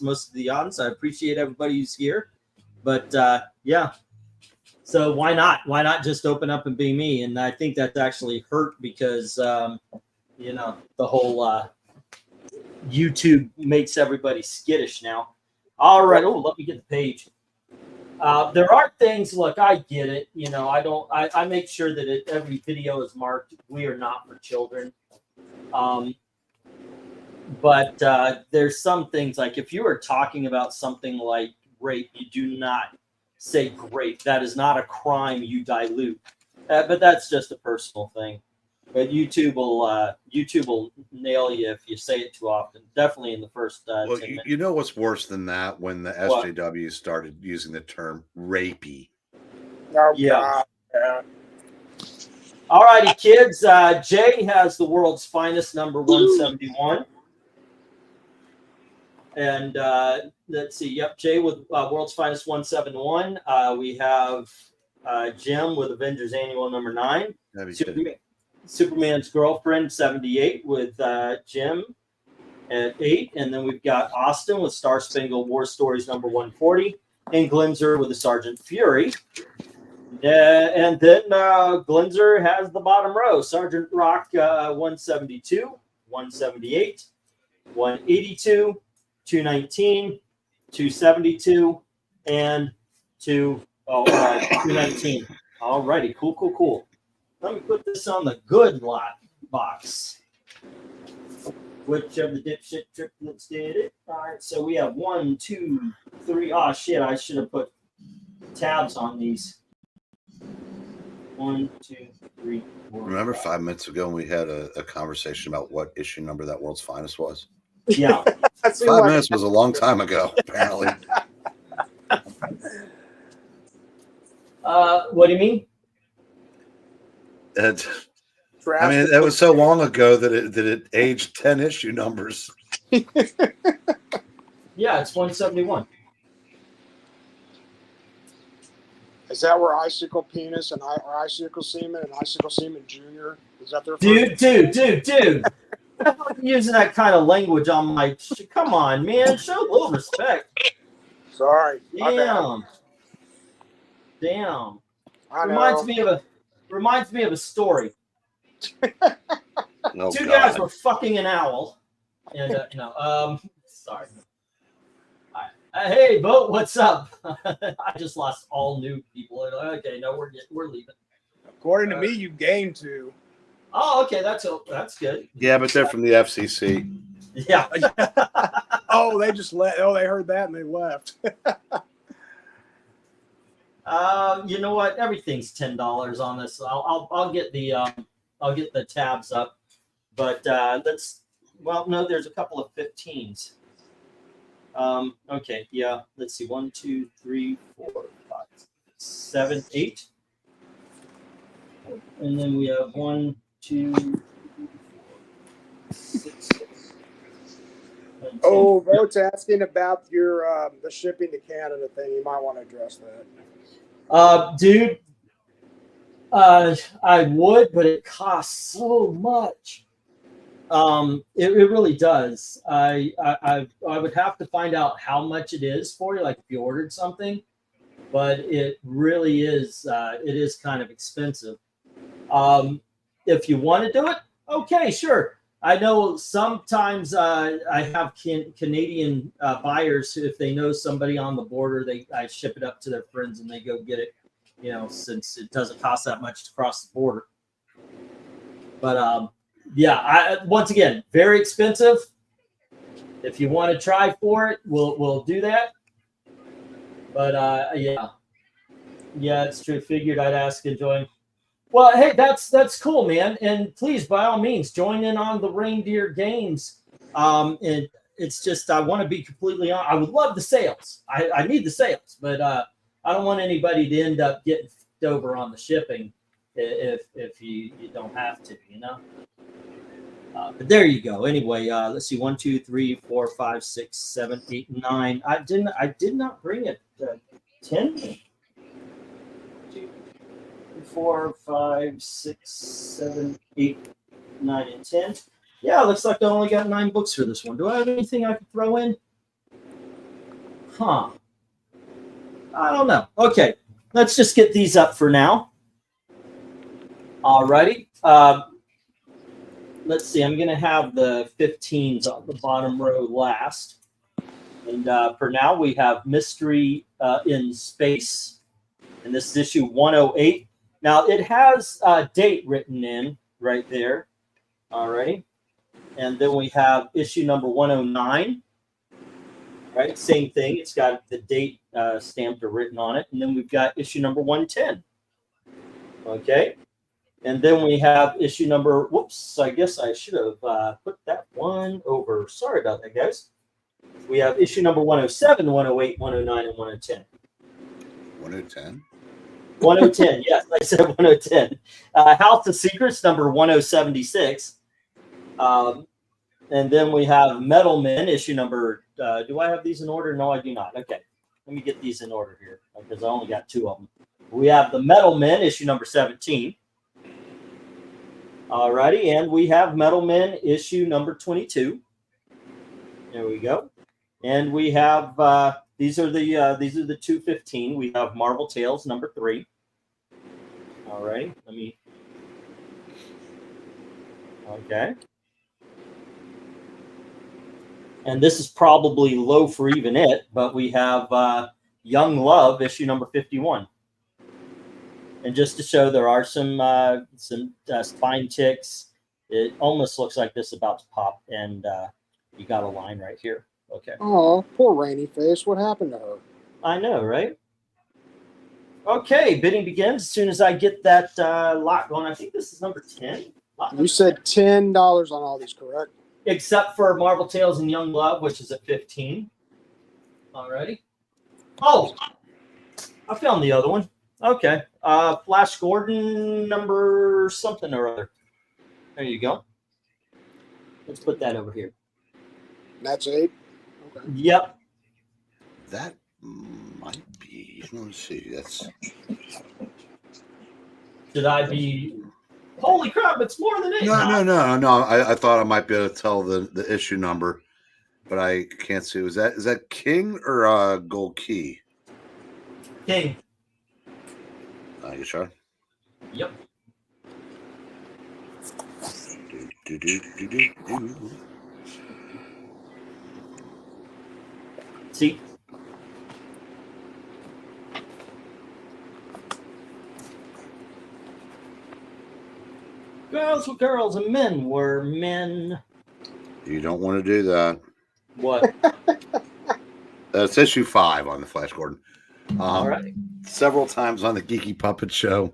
most of the audience. I appreciate everybody who's here, but yeah. So why not? Why not just open up and be me? And I think that's actually hurt because, the whole YouTube makes everybody skittish now. All right. Oh, let me get the page. There are things. Look, I get it. I make sure that every video is marked. We are not for children. But there's some things like if you are talking about something like rape, you do not say grape. That is not a crime you dilute. But that's just a personal thing. But YouTube will nail you if you say it too often. Definitely in the first 10 minutes. You know what's worse than that? When the SJW started using the term rapey. Oh, yeah. God. Yeah. All righty, kids. Jay has the world's finest number 171. And let's see. Yep, Jay with World's Finest 171. We have Jim with Avengers Annual number 9. Superman's Girlfriend 78 with Jim at 8. And then we've got Austin with Star Spangled War Stories number 140. And Glinzer with the Sergeant Fury. And then Glinzer has the bottom row. Sergeant Rock 172, 178, 182. 219, 272, and 219. All righty, cool. Let me put this on the good lot box. Which of the dipshit triplets did it? All right, so we have 1, 2, 3. Oh shit, I should have put tabs on these. 1, 2, 3, 4. Remember 5 minutes ago when we had a conversation about what issue number that World's Finest was? Yeah. 5 minutes was a long time ago, apparently. What do you mean? I mean, that was so long ago that it aged 10 issue numbers. Yeah, it's 171. Is that where Icicle Penis and Icicle Semen and Icicle Semen Jr.? Is that their Dude. I'm using that kind of language on my. Come on, man. Show a little respect. Sorry. Damn. Reminds me of a story. Two guys were fucking an owl, and sorry. Hey, Bo, what's up? I just lost all new people. Okay, no, we're leaving. According to me, you gained 2. Oh, okay, that's good. Yeah, but they're from the FCC. Yeah. Oh, they just they heard that and they left. You know what? Everything's $10 on this. I'll get the tabs up, but no, there's a couple of 15s. Okay, yeah. Let's see. 1, 2, 3, 4, 5, 7, 8, and then we have 1, 2, 3, 4, 6. Oh, Vote's asking about your the shipping to Canada thing. You might want to address that. Dude, I would, but it costs so much. It really does. I would have to find out how much it is for you, like if you ordered something, but it really is. It is kind of expensive. If you want to do it, okay, sure. I know sometimes I have Canadian buyers who, if they know somebody on the border, I ship it up to their friends and they go get it. You know, since it doesn't cost that much to cross the border. But yeah, once again, very expensive. If you want to try for it, we'll do that. But yeah, it's true. Figured I'd ask and join. Well, hey, that's cool, man. And please, by all means, join in on the reindeer games. And it's just I want to be completely honest. I would love the sales. I need the sales, but I don't want anybody to end up getting over on the shipping if you don't have to, you know. But there you go. Anyway, let's see. 1, 2, 3, 4, 5, 6, 7, 8, 9. I did not bring it. 10. 2, 4, 5, 6, 7, 8, 9, and 10. Yeah, looks like I only got 9 books for this one. Do I have anything I could throw in? Huh. I don't know. Okay, let's just get these up for now. All righty. Let's see. I'm going to have the 15s on the bottom row last. And for now, we have Mystery in Space. And this is issue 108. Now, it has a date written in right there. All righty. And then we have issue number 109. Right, same thing. It's got the date stamped or written on it. And then we've got issue number 110. Okay. And then we have issue number, whoops, I guess I should have put that one over. Sorry about that, guys. We have issue number 107, 108, 109, and 110. 110? 110, yes, I said 110. House of Secrets, number 1076. And then we have Metal Men, issue number, do I have these in order? No, I do not. Okay, let me get these in order here because I only got 2 of them. We have the Metal Men, issue number 17. All righty, and we have Metal Men, issue number 22. There we go. And we have, these are the 215. We have Marvel Tales, number 3. All right, let me, okay. And this is probably low for even it, but we have Young Love, issue number 51. And just to show there are some spine ticks. It almost looks like this is about to pop, and you got a line right here. Okay. Oh, poor Rainy Face. What happened to her? I know, right? Okay, bidding begins as soon as I get that lot going. I think this is number 10. You said $10 on all these, correct? Except for Marvel Tales and Young Love, which is at 15. Alrighty. Oh, I found the other one. Okay. Flash Gordon, number something or other. There you go. Let's put that over here. That's 8? Okay. Yep. That might be. Let's see. That's. Should I be? Holy crap! It's more than 8. No. I thought I might be able to tell the issue number, but I can't see. Is that King or Gold Key? King. You sure? Yep. See? Girls were girls and men were men. You don't want to do that. What? It's issue 5 on the Flash Gordon. All right. Several times on the Geeky Puppet Show,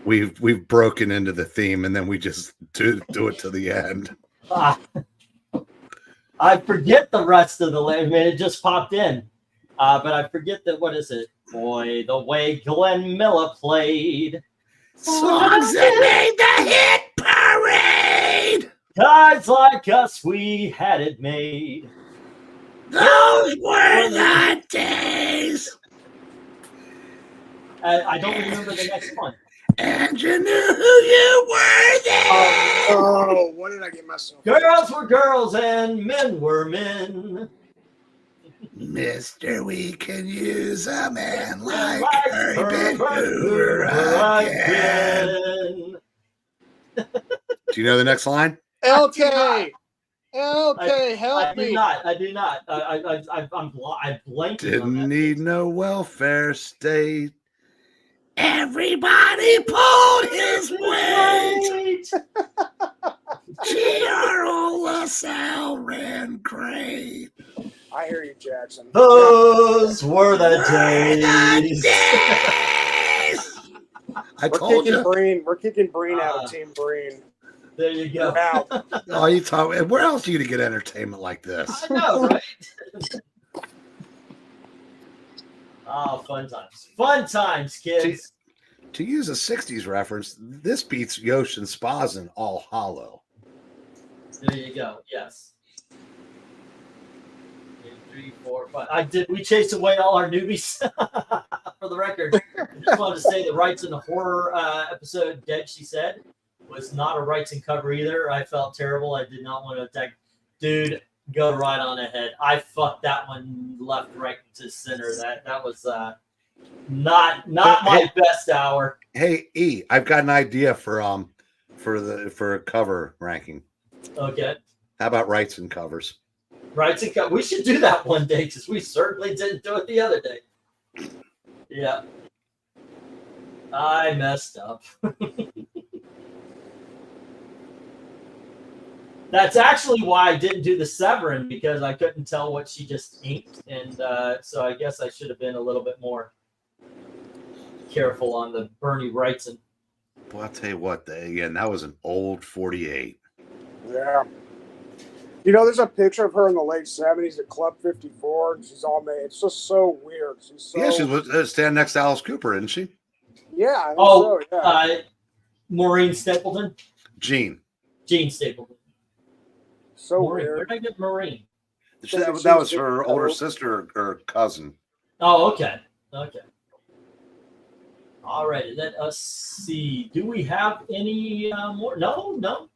we've broken into the theme and then we just do it to the end. I forget the rest of the I mean, it just popped in, but I forget that. What is it? Boy, the way Glenn Miller played songs that made the hit parade. Guys like us, we had it made. Those were the days. I don't remember the next one. And you knew who you were then. Oh, what did I get myself? Girls were girls and men were men. Mister, we can use a man like Herbert Hoover again. Do you know the next line? LK, LK, help me. I do not. I'm blanking. Didn't need no welfare state. Everybody pulled his weight. G.R.O. LaSalle ran great. I hear you, Jackson. Those were the days. I told you. We're kicking Breen out of Team Breen. There you go. Oh, you talk. Where else are you to get entertainment like this? I know, right? Oh, fun times. Fun times, kids. To use a 60s reference, this beats Yosh and Spazin All Hollow. There you go. Yes. 2, 3, 4, 5. We chased away all our newbies. For the record, I just wanted to say that Rights in the Horror episode, Dead She Said, was not a Rights and cover either. I felt terrible. I did not want to attack. Dude, go right on ahead. I fucked that one left, right to center. That was not my best hour. Hey E, I've got an idea for a cover ranking. Okay. How about rights and covers? Rights and cover. We should do that one day because we certainly didn't do it the other day. Yeah. I messed up. That's actually why I didn't do the Severin, because I couldn't tell what she just inked. And so I guess I should have been a little bit more careful on the Bernie Wrightson. Well, I'll tell you what, again, that was an old 48. Yeah. You know, there's a picture of her in the late 70s at Club 54, and she's all made. It's just so weird. Yeah, she was standing next to Alice Cooper, isn't she? Yeah. I think so, yeah. Maureen Stapleton? Jean Stapleton. So Maureen. weird. Where did I get Maureen? That was her older sister or cousin. Oh, okay. Okay. All right. Let us see. Do we have any more? No. Not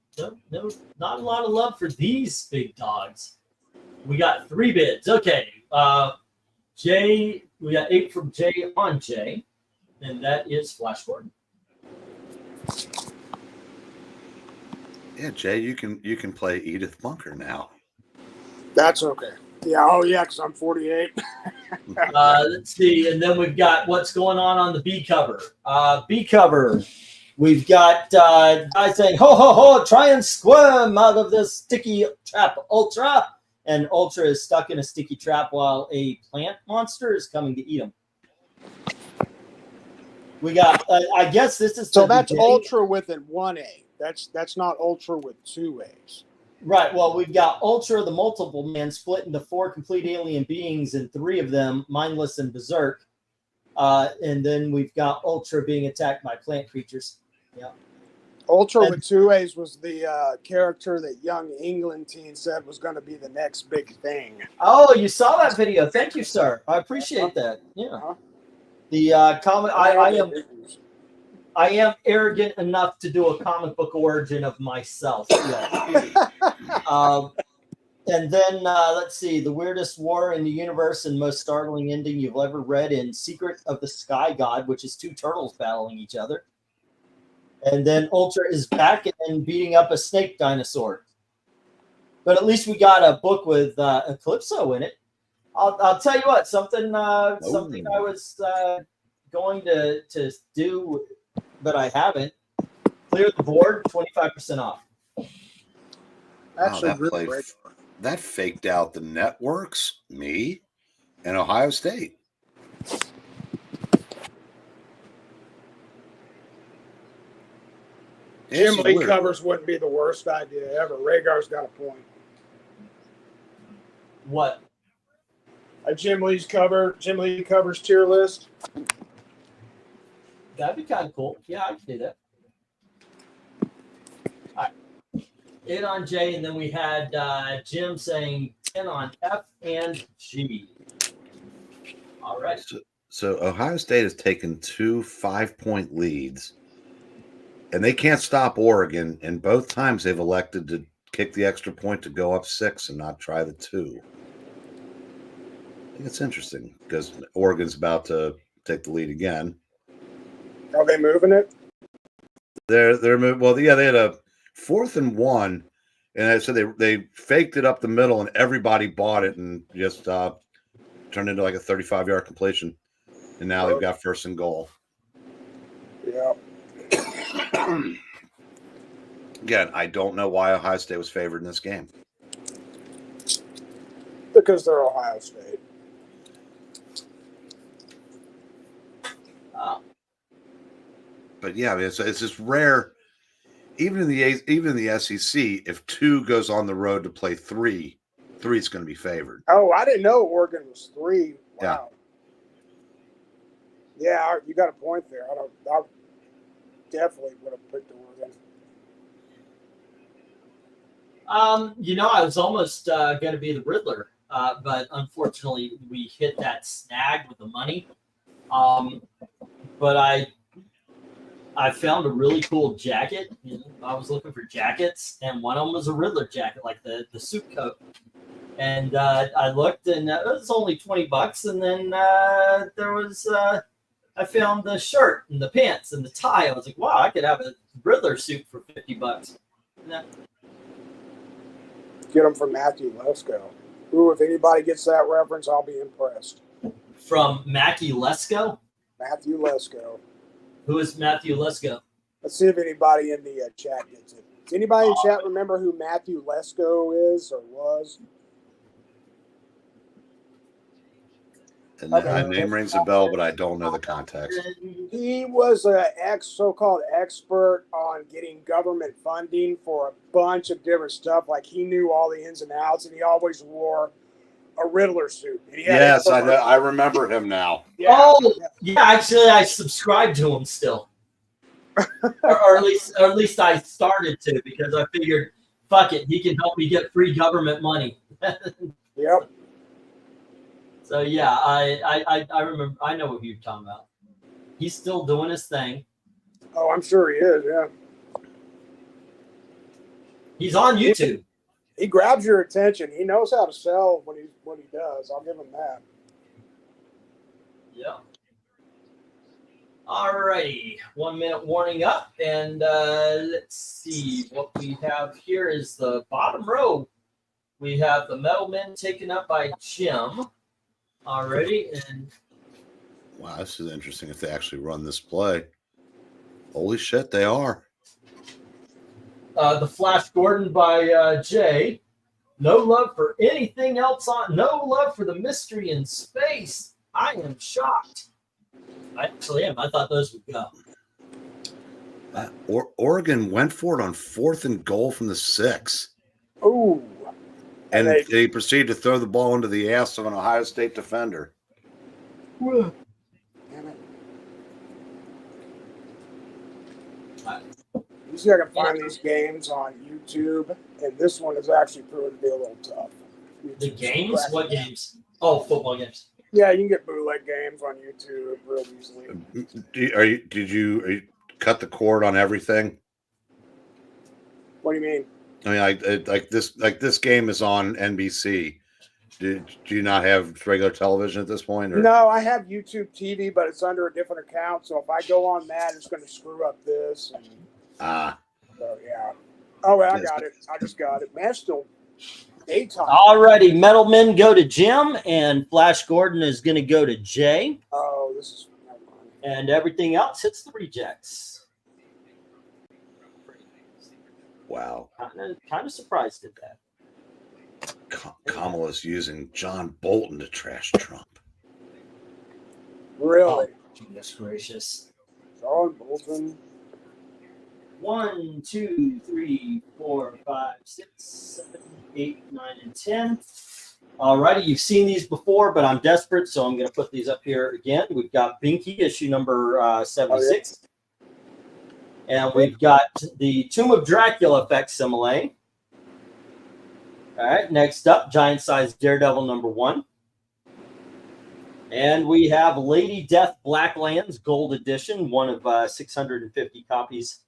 a lot of love for these big dogs. We got 3 bids. Okay. Jay, we got 8 from Jay on Jay, and that is Flash Gordon. Yeah, Jay, you can play Edith Bunker now. That's okay. Yeah. Oh, yeah, because I'm 48. Let's see. And then we've got what's going on the B cover. B cover. We've got guys saying, ho, ho, ho, try and squirm out of this sticky trap, Ultra. And Ultra is stuck in a sticky trap while a plant monster is coming to eat him. We got, I guess this is... So that's Ultra with an 1A. That's not Ultra with 2 A's. Right. Well, we've got Ultra, the multiple man, split into 4 complete alien beings, and 3 of them mindless and berserk. And then we've got Ultra being attacked by plant creatures. Yeah. Ultra with 2 A's was the character that Young England teen said was going to be the next big thing. Oh, you saw that video. Thank you, sir. I appreciate that. Yeah. The comic. I am arrogant enough to do a comic book origin of myself. Yeah. And then let's see, the weirdest war in the universe and most startling ending you've ever read in Secret of the Sky God, which is 2 turtles battling each other. And then Ultra is back and beating up a snake dinosaur. But at least we got a book with Eclipso in it. I'll tell you what, something I was going to do, but I haven't. Clear the board, 25% off. Actually, that faked out the networks, me, and Ohio State. Jim Lee covers wouldn't be the worst idea ever. Rhaegar's got a point. What? Jim Lee covers tier list. That'd be kind of cool. Yeah, I can do that. All right. 8 on J, and then we had Jim saying 10 on F and G. All right. So Ohio State has taken 2 5-point leads, and they can't stop Oregon. And both times they've elected to kick the extra point to go up 6 and not try the 2. I think it's interesting because Oregon's about to take the lead again. Are they moving it? They're moving. Well, yeah, they had a 4th and 1, and I said they faked it up the middle, and everybody bought it and just turned into like a 35-yard completion. And now they've got 1st and goal. Yeah. Again, I don't know why Ohio State was favored in this game. Because they're Ohio State. But yeah, I mean, it's just rare. Even in the SEC, if 2 goes on the road to play 3, 3 is going to be favored. Oh, I didn't know Oregon was 3. Wow. Yeah, you got a point there. I definitely would have picked Oregon. I was almost going to be the Riddler, but unfortunately we hit that snag with the money. But I found a really cool jacket. I was looking for jackets, and one of them was a Riddler jacket, like the suit coat. And I looked, and it was only $20. And then there was I found the shirt and the pants and the tie. I was like, wow, I could have a Riddler suit for $50. Get them from Matthew Lesko. Ooh, if anybody gets that reference, I'll be impressed. From Mackie Lesko? Matthew Lesko. Who is Matthew Lesko? Let's see if anybody in the chat gets it. Does anybody in chat remember who Matthew Lesko is or was? And that name rings a bell, but I don't know the context. He was a so-called expert on getting government funding for a bunch of different stuff. Like he knew all the ins and outs, and he always wore a Riddler suit. Yes, I know. I remember him now. Yeah. Oh, yeah. Actually, I subscribe to him still, or at least I started to, because I figured, fuck it, he can help me get free government money. Yep. So yeah, I remember. I know what you're talking about. He's still doing his thing. Oh, I'm sure he is. Yeah. He's on YouTube. He grabs your attention. He knows how to sell when he does. I'll give him that. Yeah. All righty. 1 minute warning up, and let's see what we have here is the bottom row. We have the Metal Men taken up by Jim. Already, and wow, this is interesting. If they actually run this play, holy shit, they are. The Flash Gordon by Jay. No love for anything else on. No love for the mystery in space. I am shocked. I actually am. I thought those would go. Oregon went for it on 4th and goal from the 6. Ooh. And they proceeded to throw the ball into the ass of an Ohio State defender. Damn it. You see, I can find these games on YouTube, and this one is actually proving to be a little tough. The games? What games? Oh, football games. Yeah, you can get bootleg games on YouTube real easily. Did you cut the cord on everything? What do you mean? I mean, like this game is on NBC. Do you not have regular television at this point? Or? No, I have YouTube TV, but it's under a different account. So if I go on that, it's going to screw up this. So yeah. Oh, well, I got it. I just got it. Man, it's still daytime. Alrighty, Metal Men go to Jim, and Flash Gordon is going to go to Jay. Oh, this is. And everything else hits the rejects. Wow. Kind of surprised at that. Kamala's using John Bolton to trash Trump. Really? Oh, goodness gracious. John Bolton. 1, 2, 3, 4, 5, 6, 7, 8, 9, and 10. Alrighty, you've seen these before, but I'm desperate, so I'm going to put these up here again. We've got Binky, issue number 76. Oh, yeah. And we've got the Tomb of Dracula facsimile. All right, next up, Giant Size Daredevil #1. And we have Lady Death Blacklands Gold Edition, one of 650 copies.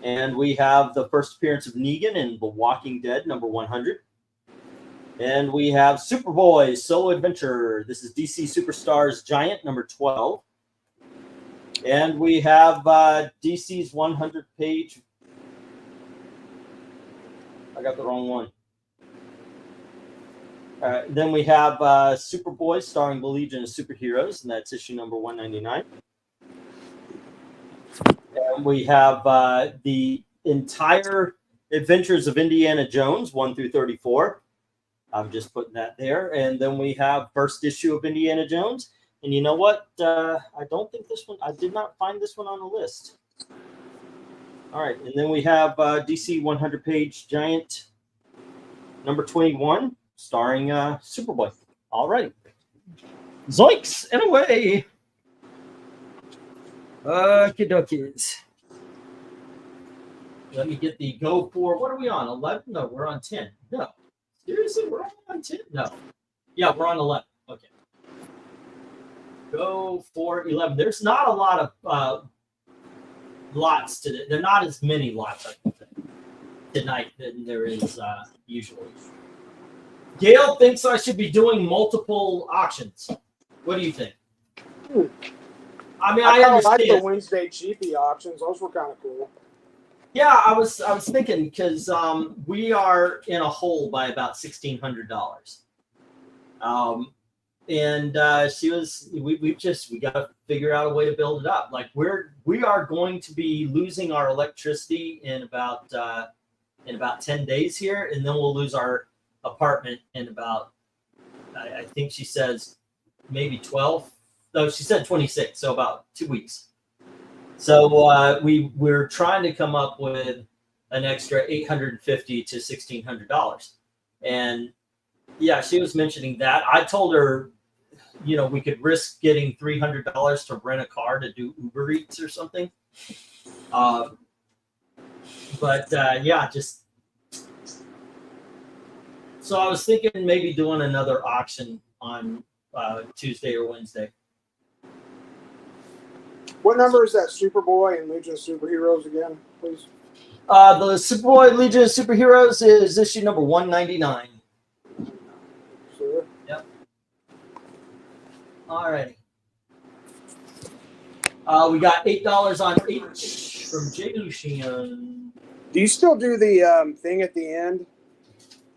And we have the first appearance of Negan in The Walking Dead #100. And we have Superboy Solo Adventure. This is DC Superstars Giant #12. And we have DC's 100-page. I got the wrong one. Then we have Superboy starring the Legion of Superheroes, and that's issue #199. And we have the entire Adventures of Indiana Jones 1 through 34. I'm just putting that there. And then we have first issue of Indiana Jones. And you know what? I don't think this one, I did not find this one on the list. All right. And then we have DC 100-page Giant #21, starring Superboy. All right. Zoinks and away. Okie dokies. Let me get the go for, what are we on? 11? No, we're on 10. No. Seriously, we're on 10? No. Yeah, we're on 11. Okay. Go for 11. There's not a lot of lots today. There are not as many lots, I think, tonight than there is usually. Gail thinks I should be doing multiple auctions. What do you think? I mean, I understand. Like the Wednesday cheapie auctions. Those were kind of cool. Yeah, I was thinking because we are in a hole by about $1,600. And she was. We got to figure out a way to build it up. Like we are going to be losing our electricity in about 10 days here, and then we'll lose our apartment in about, I think she says maybe 12. No, she said 26, so about 2 weeks. So we're trying to come up with an extra $850 to $1,600. And yeah, she was mentioning that. I told her, you know, we could risk getting $300 to rent a car to do Uber Eats or something. Yeah, just. So I was thinking maybe doing another auction on Tuesday or Wednesday. What number is that Superboy and Legion of Superheroes again, please? The Superboy Legion of Superheroes is issue #199. Sure. Yep. All righty. We got $8 on H from J. Lucian. Do you still do the thing at the end?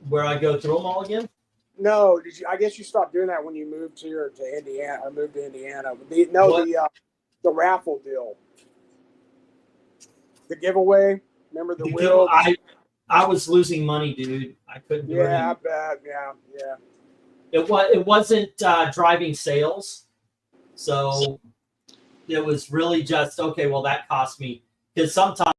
Where I go through them all again? No, did you? I guess you stopped doing that when you moved here to Indiana. I moved to Indiana. The raffle deal, the giveaway. Remember the wheel? I was losing money, dude. I couldn't do it. Yeah, I bet. Yeah. It wasn't driving sales, so it was really just okay. Well, that cost me, because sometimes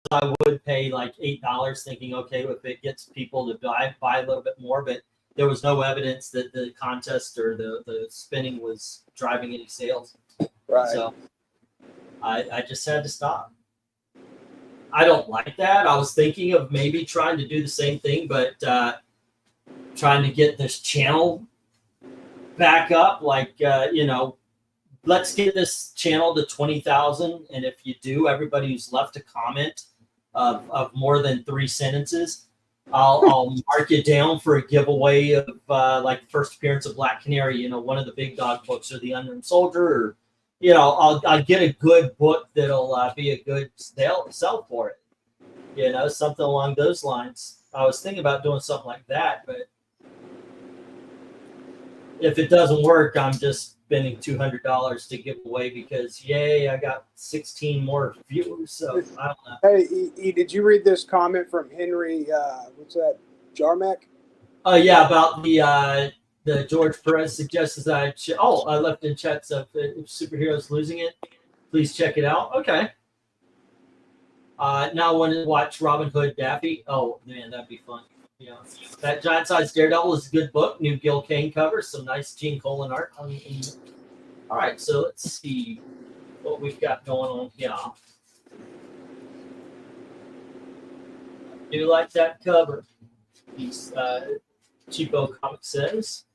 I would pay like $8, thinking, okay, if it gets people to buy a little bit more, but there was no evidence that the contest or the spinning was driving any sales. Right. So I just had to stop. I don't like that. I was thinking of maybe trying to do the same thing, but trying to get this channel back up. Like, let's get this channel to 20,000. And if you do, everybody who's left a comment of more than 3 sentences, I'll mark you down for a giveaway of like the first appearance of Black Canary, one of the Big Dog books, or the Unknown Soldier, or I'll get a good book that'll be a good sell for it. Something along those lines. I was thinking about doing something like that, but if it doesn't work, I'm just spending $200 to give away because, yay, I got 16 more viewers. So I don't know. Hey, E, did you read this comment from Henry? What's that? Jarmek? Yeah, about the George Perez suggests that I left in chats of superheroes losing it. Please check it out. Okay. Now I want to watch Robin Hood Daffy. Oh man, that'd be fun. That Giant Size Daredevil is a good book. New Gil Kane cover, some nice Gene Colan art. All right, so let's see what we've got going on here. I do like that cover. These cheapo comic says.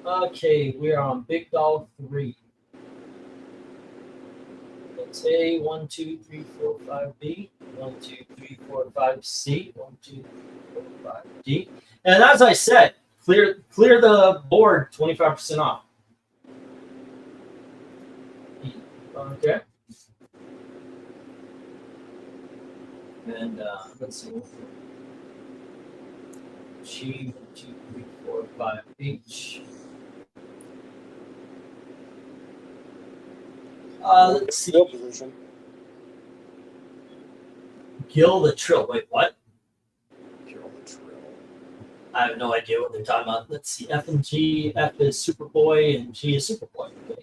Okay, we are on Big Dog 3. It's A, 1, 2, 3, 4, 5, B, 1, 2, 3, 4, 5, C, 1, 2, 3, 4, 5, D. And as I said, clear the board 25% off. Okay. And let's see. G, 1, 2, 3, 4, 5, H. Let's see. Field position. Gil the Trill. Wait, what? Gil the Trill. I have no idea what they're talking about. Let's see. F and G. F is Superboy and G is Superboy. Okay.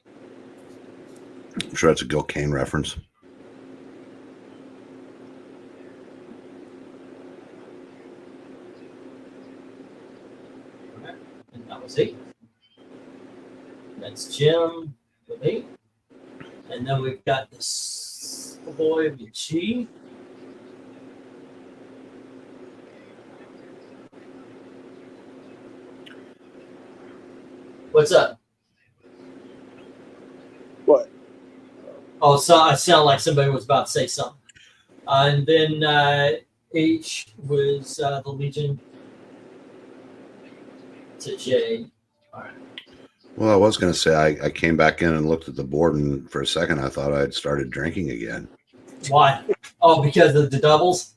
I'm sure that's a Gil Kane reference. Okay. And that was 8. That's Jim with 8. And then we've got this boy with G. What's up? What? Oh, so I sound like somebody was about to say something. And then H was the Legion to J. All right. Well, I was going to say I came back in and looked at the board, and for a second I thought I'd started drinking again. Why? Oh, because of the doubles.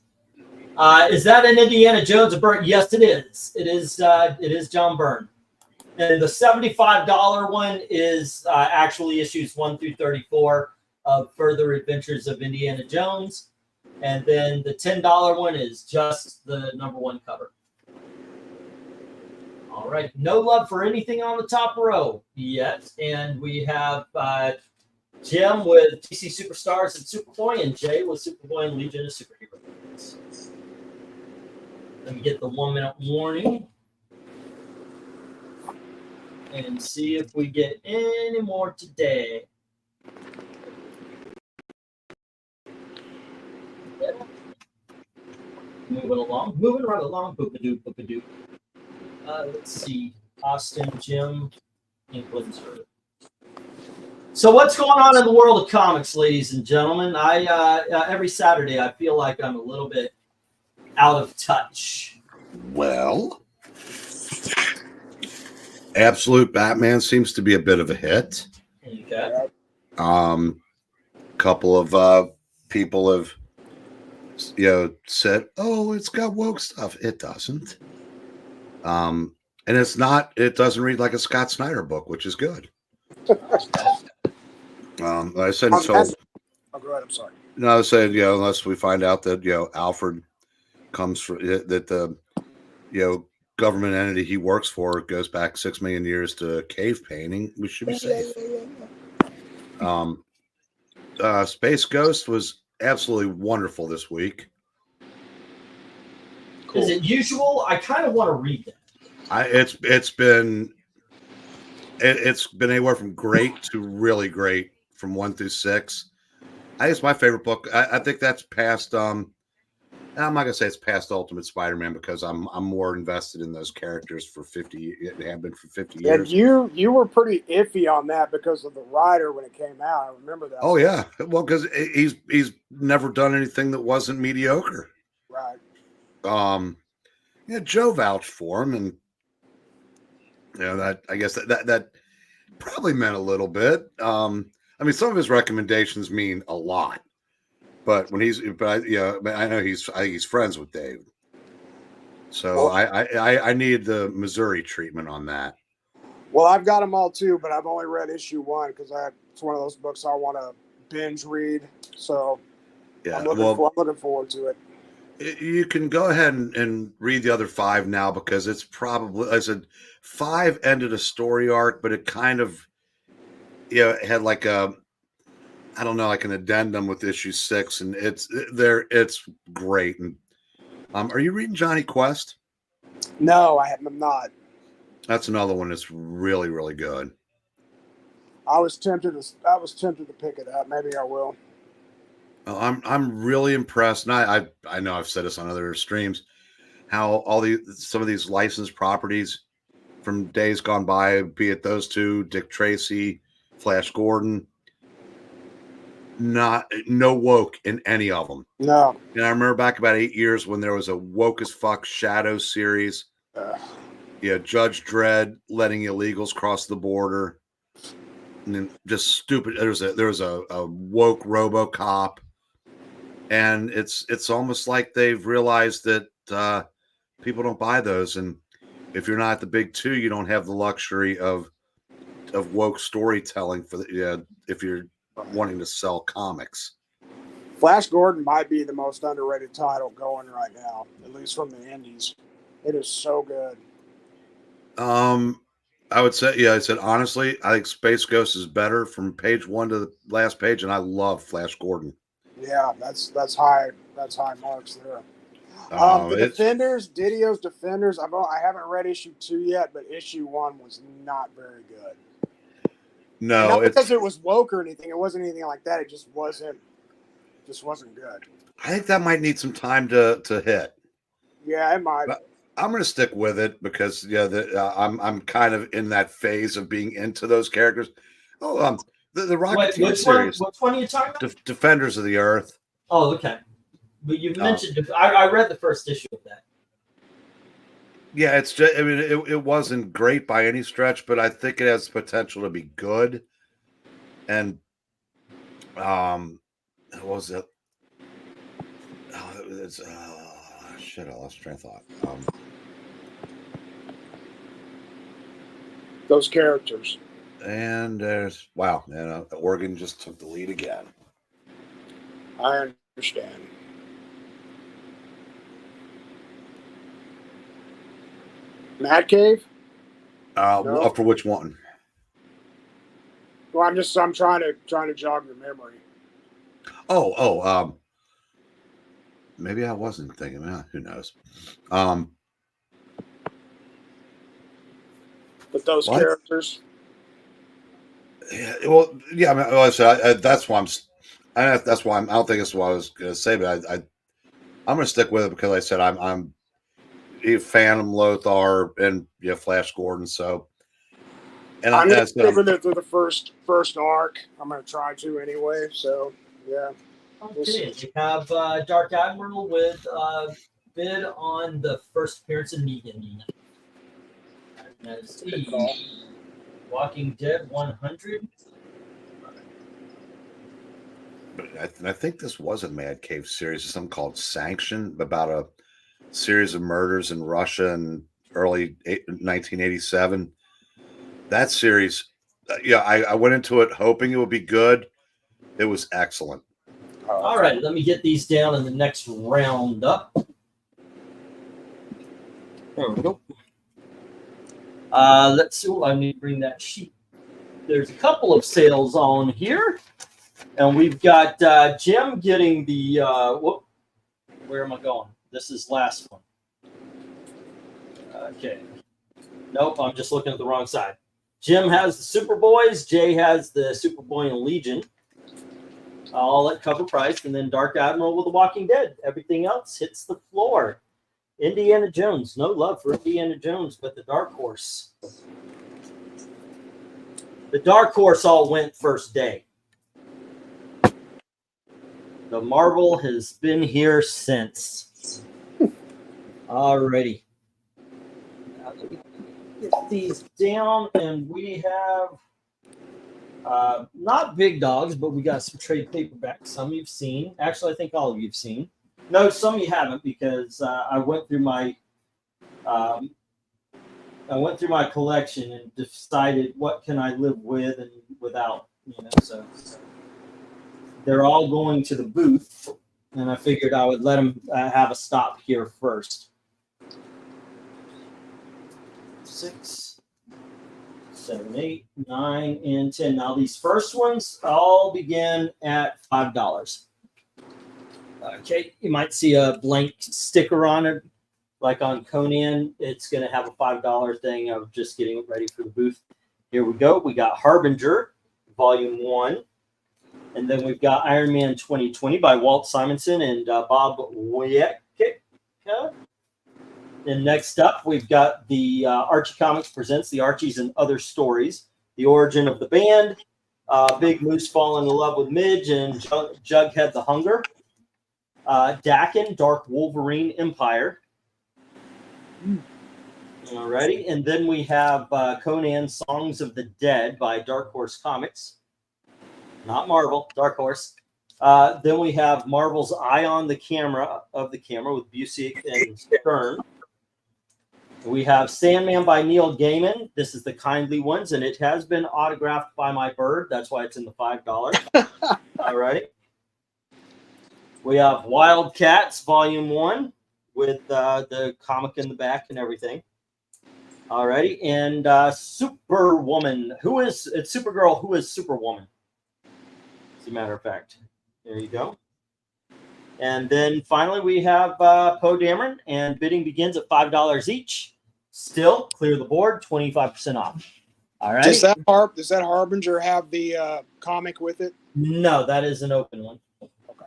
Is that an Indiana Jones or Byrne? Yes, it is. It is John Byrne. And the $75 one is actually issues 1 through 34 of Further Adventures of Indiana Jones. And then the $10 one is just the #1 cover. All right. No love for anything on the top row yet. And we have Jim with DC Superstars and Superboy, and Jay with Superboy and Legion of Superheroes. Let me get the 1-minute warning and see if we get any more today. Yeah. Moving right along. Boop-a-doo, boop-a-doo. Let's see. Austin, Jim, and Windsor. So what's going on in the world of comics, ladies and gentlemen? Every Saturday I feel like I'm a little bit out of touch. Well, Absolute Batman seems to be a bit of a hit. Okay. Couple of people have said, "Oh, it's got woke stuff." It doesn't. And it doesn't read like a Scott Snyder book, which is good. I said until Oh, go ahead. I'm sorry. no, I said, unless we find out that Alfred comes from that the government entity he works for goes back 6 million years to cave painting, we should be safe. Space Ghost was absolutely wonderful this week. Cool. Is it usual? I kind of want to read that. It's been anywhere from great to really great from 1 through 6. I think it's my favorite book. I think that's past. I'm not gonna say it's past Ultimate Spider-Man because I'm more invested in those characters for 50. They have been for 50 years. And you were pretty iffy on that because of the writer when it came out. I remember that. Oh yeah, well, because he's never done anything that wasn't mediocre. Right. Joe vouched for him, and that I guess that probably meant a little bit. I mean, some of his recommendations mean a lot, but when I know I think he's friends with Dave, so I need the Missouri treatment on that. Well, I've got them all too, but I've only read issue 1 because it's one of those books I want to binge read. So yeah, I'm looking forward to it. You can go ahead and read the other 5 now because it's probably, I said 5 ended a story arc, but it kind of it had like a, I don't know, like an addendum with issue 6, and it's great. And are you reading Johnny Quest? No, I'm not. That's another one that's really, really good. I was tempted to pick it up. Maybe I will. I'm really impressed, and I know I've said this on other streams, how some of these licensed properties from days gone by, be it those two, Dick Tracy, Flash Gordon, no woke in any of them. No. And I remember back about 8 years when there was a woke as fuck Shadow series. Yeah, Judge Dredd letting illegals cross the border, and then just stupid. There was a woke RoboCop, and it's almost like they've realized that people don't buy those, and if you're not the big two, you don't have the luxury of woke storytelling for if you're wanting to sell comics. Flash Gordon might be the most underrated title going right now, at least from the indies. It is so good. I would say, I said honestly, I think Space Ghost is better from page 1 to the last page, and I love Flash Gordon. Yeah, that's high marks there. The Defenders, Didio's Defenders. I haven't read issue 2 yet, but issue 1 was not very good. No, not because it was woke or anything. It wasn't anything like that. It just wasn't good. I think that might need some time to hit. Yeah, it might. But I'm going to stick with it because I'm kind of in that phase of being into those characters. Oh, the Rocket Team series. Which one are you talking about? Defenders of the Earth. Oh, okay. But you mentioned I read the first issue of that. Yeah, it's just, I mean, it wasn't great by any stretch, but I think it has potential to be good. And what was it? Shit, I lost train of thought. Those characters. And there's Oregon just took the lead again. I understand. Mad Cave? No. For which one? Well, I'm trying to jog your memory. Maybe I wasn't thinking. Who knows? But those characters. Yeah. Well, yeah. I mean, like I said, that's why I don't think it's what I was going to say, but I'm going to stick with it because like I said I'm Phantom Lothar and Flash Gordon. So, and I'm going to stick with it through the first arc. I'm going to try to anyway. So, yeah. Okay, we have Dark Admiral with bid on the first appearance of Negan. That's Walking Dead 100. I think this was a Mad Cave series, something called Sanction, about a series of murders in Russia in early 1987. That series, I went into it hoping it would be good. It was excellent. All right, let me get these down in the next roundup. There we go. Let's see. I need to bring that sheet. There's a couple of sales on here. And we've got Jim getting the, where am I going? This is last one. Okay. Nope, I'm just looking at the wrong side. Jim has the Superboys. Jay has the Superboy and Legion. All at cover price. And then Dark Admiral with The Walking Dead. Everything else hits the floor. Indiana Jones. No love for Indiana Jones, but the Dark Horse. The Dark Horse all went first day. The Marvel has been here since. Alrighty. Now let me get these down, and we have not big dogs, but we got some trade paperbacks. Some you've seen. Actually, I think all of you've seen. No, some you haven't, because I went through my collection and decided what can I live with and without. So they're all going to the booth, and I figured I would let them have a stop here first. 6, 7, 8, 9, and 10. Now these first ones all begin at $5. Okay, you might see a blank sticker on it, like on Conan. It's going to have a $5 thing of just getting it ready for the booth. Here we go. We got Harbinger, Volume 1. And then we've got Iron Man 2020 by Walt Simonson and Bob Wiecek. And next up, we'we've got the Archie Comics presents the Archies and Other Stories, the origin of the band, Big Moose falling in love with Midge, and Jughead the Hunger, Dakin, Dark Wolverine Empire. Alrighty, and then we have Conan Songs of the Dead by Dark Horse Comics. Not Marvel, Dark Horse. Then we have Marvel's Eye on the Camera with Busiek and Stern. We have Sandman by Neil Gaiman. This is the kindly ones, and it has been autographed by my bird. That's why it's in the $5. All right. We have Wildcats Volume 1 with the comic in the back and everything. All righty. And Superwoman. It's Supergirl. Who is Superwoman? As a matter of fact. There you go. And then finally, we have Poe Dameron, and bidding begins at $5 each. Still, clear the board, 25% off. All right. Does that Harbinger have the comic with it? No, that is an open one. Okay.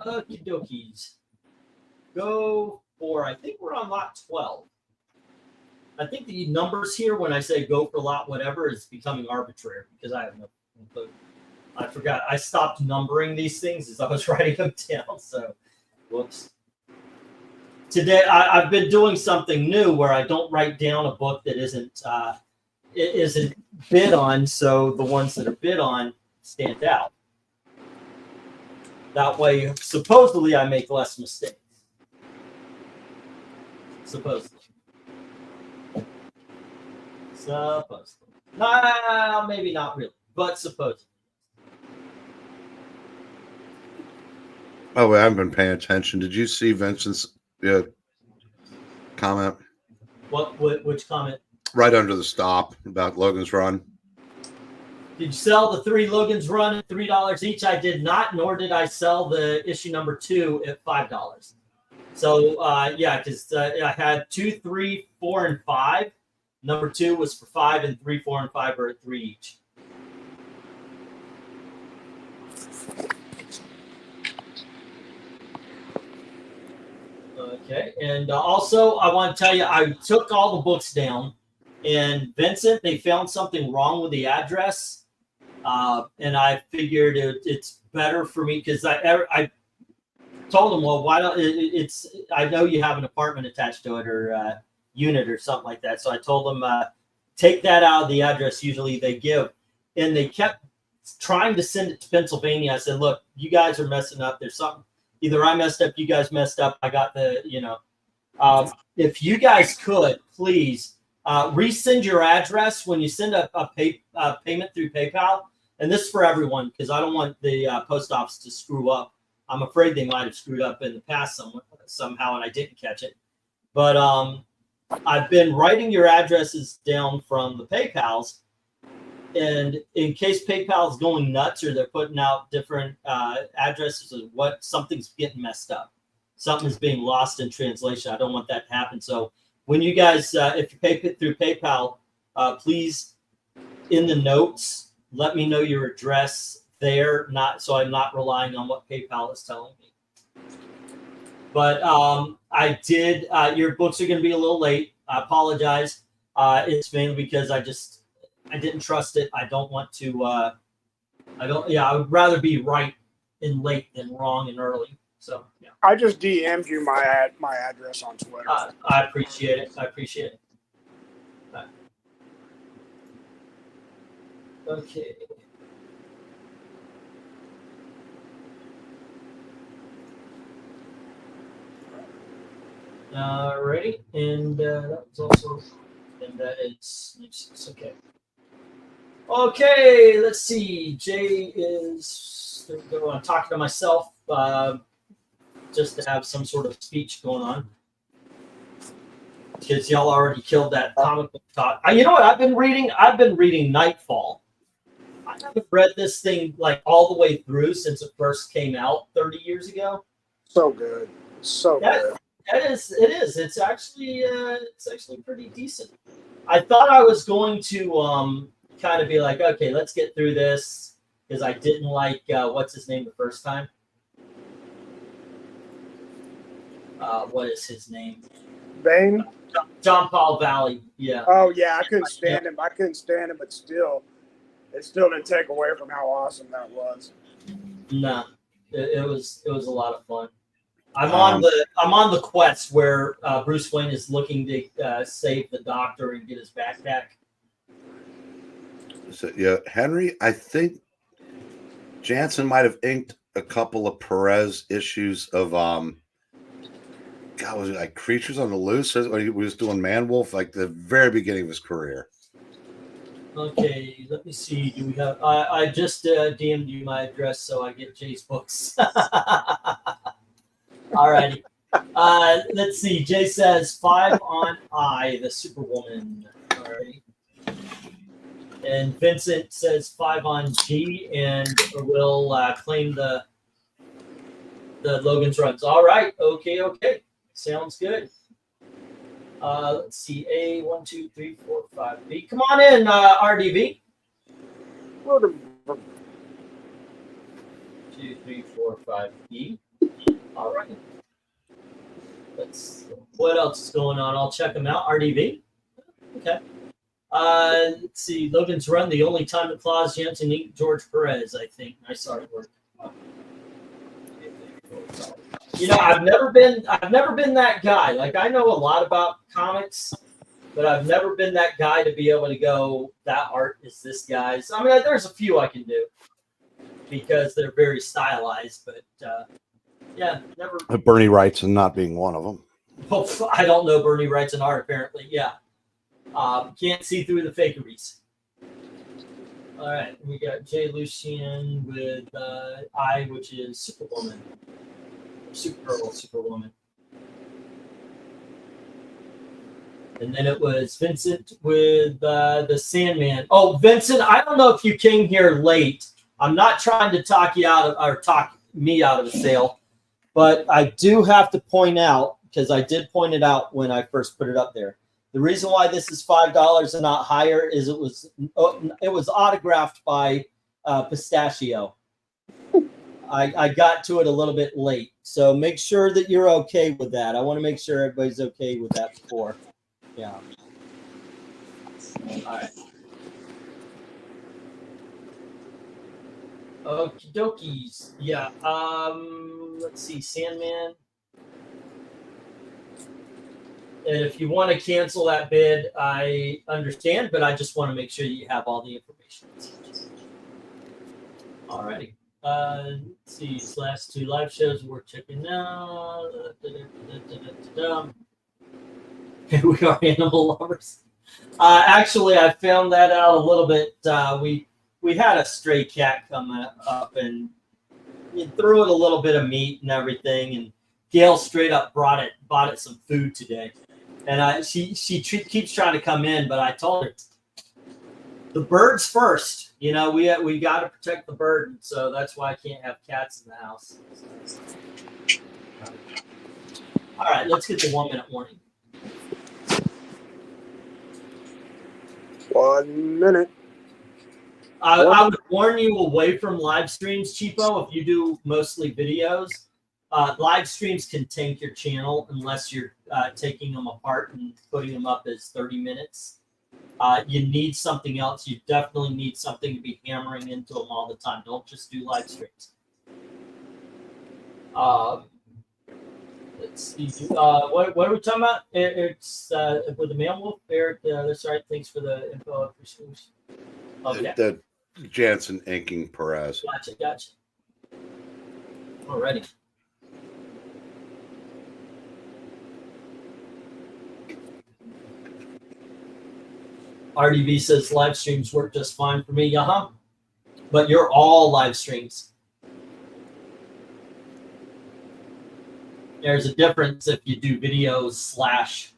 Okie dokies. Go for, I think we're on lot 12. I think the numbers here, when I say go for lot whatever, is becoming arbitrary because I have no clue. I forgot. I stopped numbering these things as I was writing them down. So, whoops. Today, I've been doing something new where I don't write down a book that isn't bid on, so the ones that are bid on stand out. That way, supposedly, I make less mistakes. Supposedly. No, maybe not really, but supposedly. Oh, wait, I haven't been paying attention. Did you see Vincent's comment? Which comment? Right under the stop about Logan's Run. Did you sell the 3 Logan's Run at $3 each? I did not, nor did I sell the issue number 2 at $5. So, yeah, because I had 2, 3, 4, and 5. Number 2 was for $5, and 3, 4, and 5 are at $3 each. Okay, and also I want to tell you, I took all the books down, and Vincent, they found something wrong with the address, and I figured it's better for me because I told them, well, why don't I know you have an apartment attached to it or unit or something like that, so I told them take that out of the address usually they give, and they kept trying to send it to Pennsylvania. I said, look, you guys are messing up. There's something. Either I messed up, you guys messed up. I got the, if you guys could, please resend your address when you send a payment through PayPal. And this is for everyone because I don't want the post office to screw up. I'm afraid they might have screwed up in the past somehow, and I didn't catch it. But I've been writing your addresses down from the PayPals. And in case PayPal is going nuts or they're putting out different addresses of what something's getting messed up, something's being lost in translation. I don't want that to happen. So when you guys, if you pay through PayPal, please in the notes let me know your address there. So I'm not relying on what PayPal is telling me. But I did. Your books are going to be a little late. I apologize. It's mainly because I didn't trust it. I don't want to. I would rather be right and late than wrong and early. So yeah. I just DM'd you my address on Twitter. I appreciate it. Right. Okay. Alrighty, and that was also, and that is okay. Okay, let's see. Jay is I'm talking to myself just to have some sort of speech going on because y'all already killed that comic book talk. You know what? I've been reading Nightfall. I haven't read this thing like all the way through since it first came out 30 years ago. So good, good. It is. It's actually pretty decent. I thought I was going to kind of be like, okay, let's get through this, because I didn't like what's his name the first time. What is his name? Bane? John Paul Valley. Yeah. Oh yeah, I couldn't stand him. I couldn't stand him, but still, it still didn't take away from how awesome that was. No, it was a lot of fun. I'm on the quest where Bruce Wayne is looking to save the Doctor and get his backpack. So, yeah, Henry, I think Jansen might have inked a couple of Perez issues of God, was it like Creatures on the Loose? Or he was doing Man Wolf, like the very beginning of his career. Okay, let me see. Do we have? I just DM'd you my address, so I get Jay's books. All righty. Let's see. Jay says 5 on I, the Superwoman. All right. And Vincent says 5 on G, and we'll claim the Logan's runs. All right. Okay. Sounds good. Let's see. A 1, 2, 3, 4, 5. B. Come on in, RDV. 2, 3, 4, 5. B. All right. What else is going on? I'll check them out. RDV. Okay. Let's see. Logan's Run. The only time that Claus Jansen inked George Perez, I think. Nice artwork. You know, I've never been that guy. Like, I know a lot about comics, but I've never been that guy to be able to go, that art is this guy's. I mean, there's a few I can do because they're very stylized, but yeah, never. Bernie Wrightson not being one of them. Oh, I don't know Bernie Wrightson art, apparently. Yeah. Can't see through the fakeries. All right, we got Jay Lucien with I, which is Superwoman. Supergirl, Superwoman. And then it was Vincent with the Sandman. Oh, Vincent, I don't know if you came here late. I'm not trying to talk you out of, or talk me out of the sale, but I do have to point out, because I did point it out when I first put it up there. The reason why this is $5 and not higher is it was autographed by Pistachio. I got to it a little bit late, so make sure that you're okay with that. I want to make sure everybody's okay with that before. Yeah. All right. Okie dokies. Yeah. Let's see. Sandman. And if you want to cancel that bid, I understand, but I just want to make sure you have all the information. All righty. Let's see, these last 2 live shows we're checking out. Here we are, animal lovers. Actually, I found that out a little bit. We had a stray cat come up and threw it a little bit of meat and everything, and Gail straight up bought it some food today. And she keeps trying to come in, but I told her the birds first. You know, we got to protect the bird, so that's why I can't have cats in the house. All right, let's get the 1 minute warning. 1 minute. I would warn you away from live streams, Cheapo. If you do mostly videos, live streams can tank your channel unless you're taking them apart and putting them up as 30 minutes. You need something else. You definitely need something to be hammering into them all the time. Don't just do live streams. Let's see. What are we talking about? It's with the Man Wolf. Eric, that's right. Thanks for the info. Okay. The Jansen inking Perez. Gotcha. Alrighty. RDV says live streams work just fine for me. But you're all live streams. There's a difference if you do videos slash.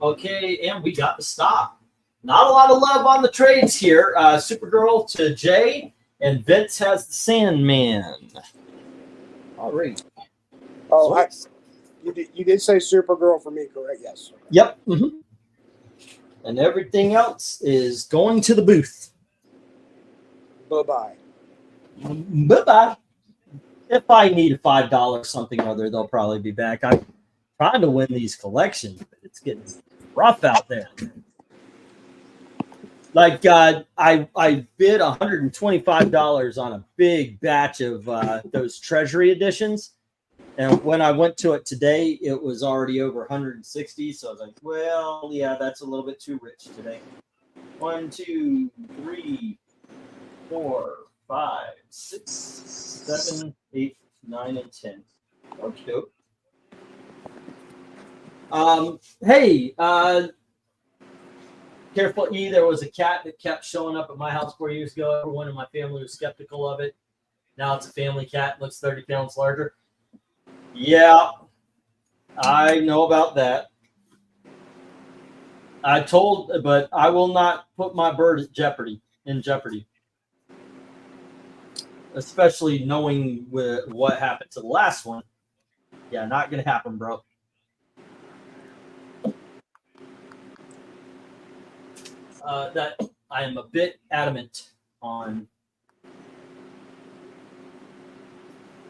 Okay, and we got the stop. Not a lot of love on the trades here. Supergirl to Jay And Vince has the Sandman. All right. Oh, you did say Supergirl for me, correct? Yes. Okay. Yep. And everything else is going to the booth. Bye-bye. Bye-bye. If I need a $5 something or other, they'll probably be back. I'm trying to win these collections, but it's getting rough out there. Like, I bid $125 on a big batch of those Treasury editions. And when I went to it today, it was already over 160. So I was like, well, yeah, that's a little bit too rich today. 1, 2, 3, 4, 5, 6, 7, 8, 9, and 10. Okay. Hey, careful, E. There was a cat that kept showing up at my house 4 years ago. Everyone in my family was skeptical of it. Now it's a family cat. Looks 30 pounds larger. Yeah, I know about that. But I will not put my bird in jeopardy. Especially knowing what happened to the last one. Yeah, not going to happen, bro. That I am a bit adamant on.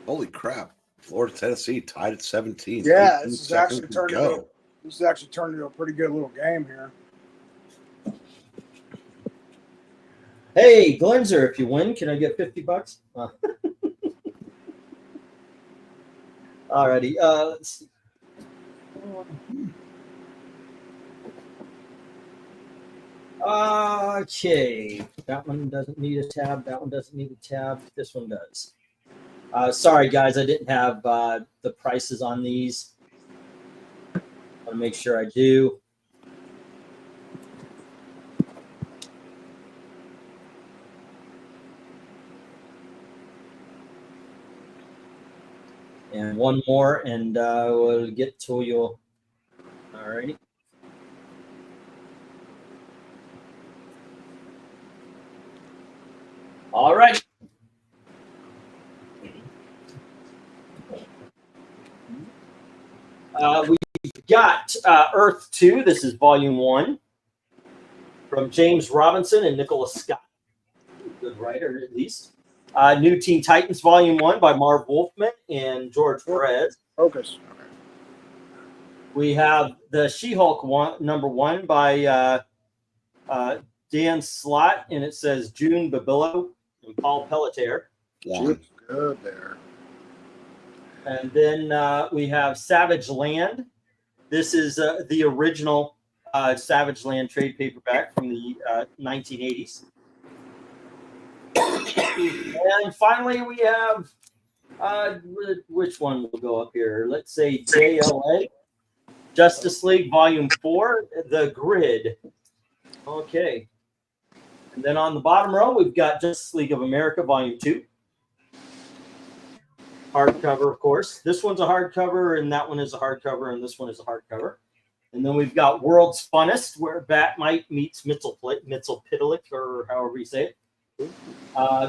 Holy crap. Florida, Tennessee tied at 17. Yeah, this is actually turned into a pretty good little game here. Hey, Glenzer, if you win, can I get $50? Alrighty, let's see. Okay, that one doesn't need a tab. That one doesn't need a tab. This one does. Sorry, guys, I didn't have the prices on these. I want to make sure I do. And one more, and we'll get to you. All righty. All right. We've got Earth 2. This is Volume 1 from James Robinson and Nicholas Scott. Good writer, at least. New Teen Titans Volume 1 by Marv Wolfman and George Perez. Focus. Okay. We have the She-Hulk #1 by Dan Slott, and it says June Babillo and Paul Pelletier. Good there. And then we have Savage Land. This is the original Savage Land trade paperback from the 1980s. And finally, we have which one will go up here? Let's say JLA, Justice League Volume 4, The Grid. Okay. And then on the bottom row, we've got Justice League of America Volume 2. Hardcover, of course. This one's a hardcover, and that one is a hardcover, and this one is a hardcover. And then we've got World's Funnest, where Batmite meets Mxyzptlk, or however you say it.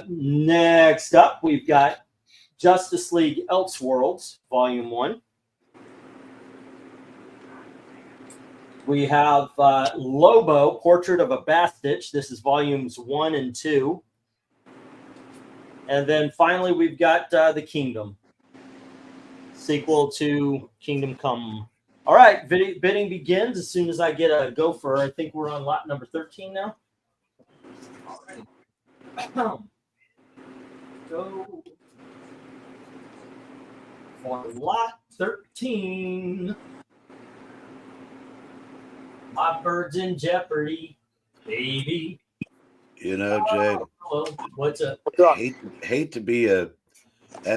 Next up, we've got Justice League Elseworlds, Volume 1. We have Lobo, Portrait of a Bastich. This is Volumes 1 and 2. And then finally, we've got The Kingdom, sequel to Kingdom Come. All right, bidding begins as soon as I get a go for. I think we're on lot number 13 now. All right. Go for lot 13. My bird's in jeopardy, baby. You know, Jay, what's up? Hate to be a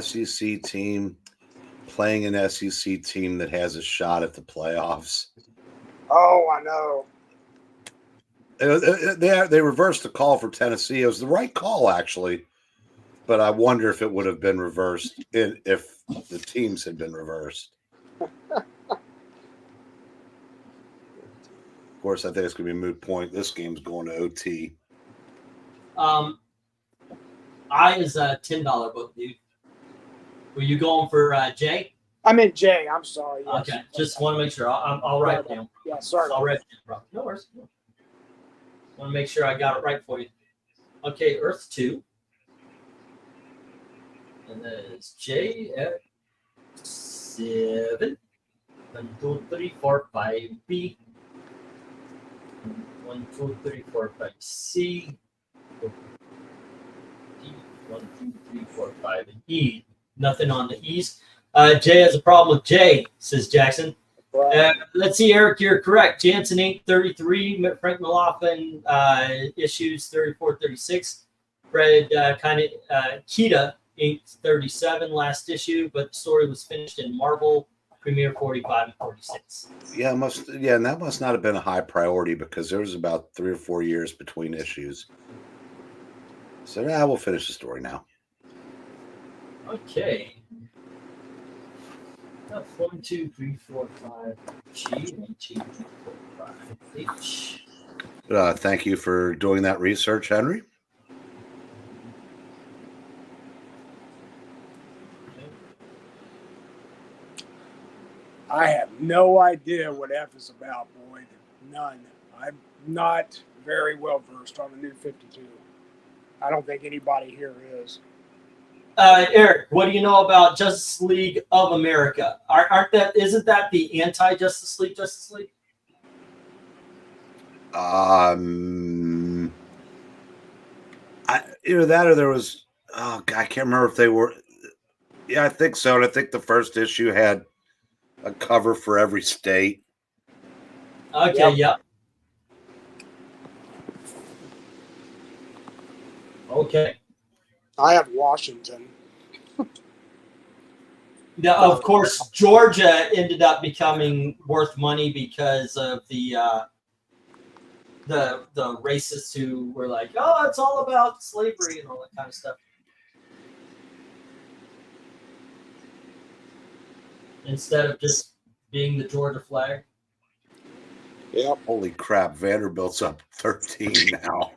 SEC team playing an SEC team that has a shot at the playoffs. Oh, I know. They reversed the call for Tennessee. It was the right call, actually, but I wonder if it would have been reversed if the teams had been reversed. Of course, I think it's going to be a moot point. This game's going to OT. I is a $10 book, dude. Were you going for J? I meant J. I'm sorry. Yes. Okay, just want to make sure. I'll write it down. Yeah, sorry. I'll write it down, bro. No worries. Want to make sure I got it right for you. Okay, Earth 2. And then it's J at 7. 1, 2, 3, 4, 5, B. 1, 2, 3, 4, 5, C. D. 1, 2, 3, 4, 5, and E. Nothing on the E's. Jay has a problem with J, says Jackson. Let's see, Eric, you're correct. Jansen Inc. 33, Frank Malofin issues 34, 36. Fred Kita Inc. 37 last issue, but the story was finished in Marvel Premiere 45 and 46. Yeah, and that must not have been a high priority because there was about 3 or 4 years between issues. So yeah, we'll finish the story now. Okay. 1, 2, 3, 4, 5. G, 1, 2, 3, 4, 5. H. Thank you for doing that research, Henry. I have no idea what F is about, Boyd. None. I'm not very well versed on the New 52. I don't think anybody here is. Eric, what do you know about Justice League of America? Isn't that the anti-Justice League Justice League? Either that or there was. Oh, God, I can't remember if they were. Yeah, I think so. And I think the first issue had a cover for every state. Okay, yep. Okay. I have Washington. Now, of course, Georgia ended up becoming worth money because of the racists who were like, "Oh, it's all about slavery and all that kind of stuff." Instead of just being the Georgia flag. Yep. Holy crap! Vanderbilt's up 13 now.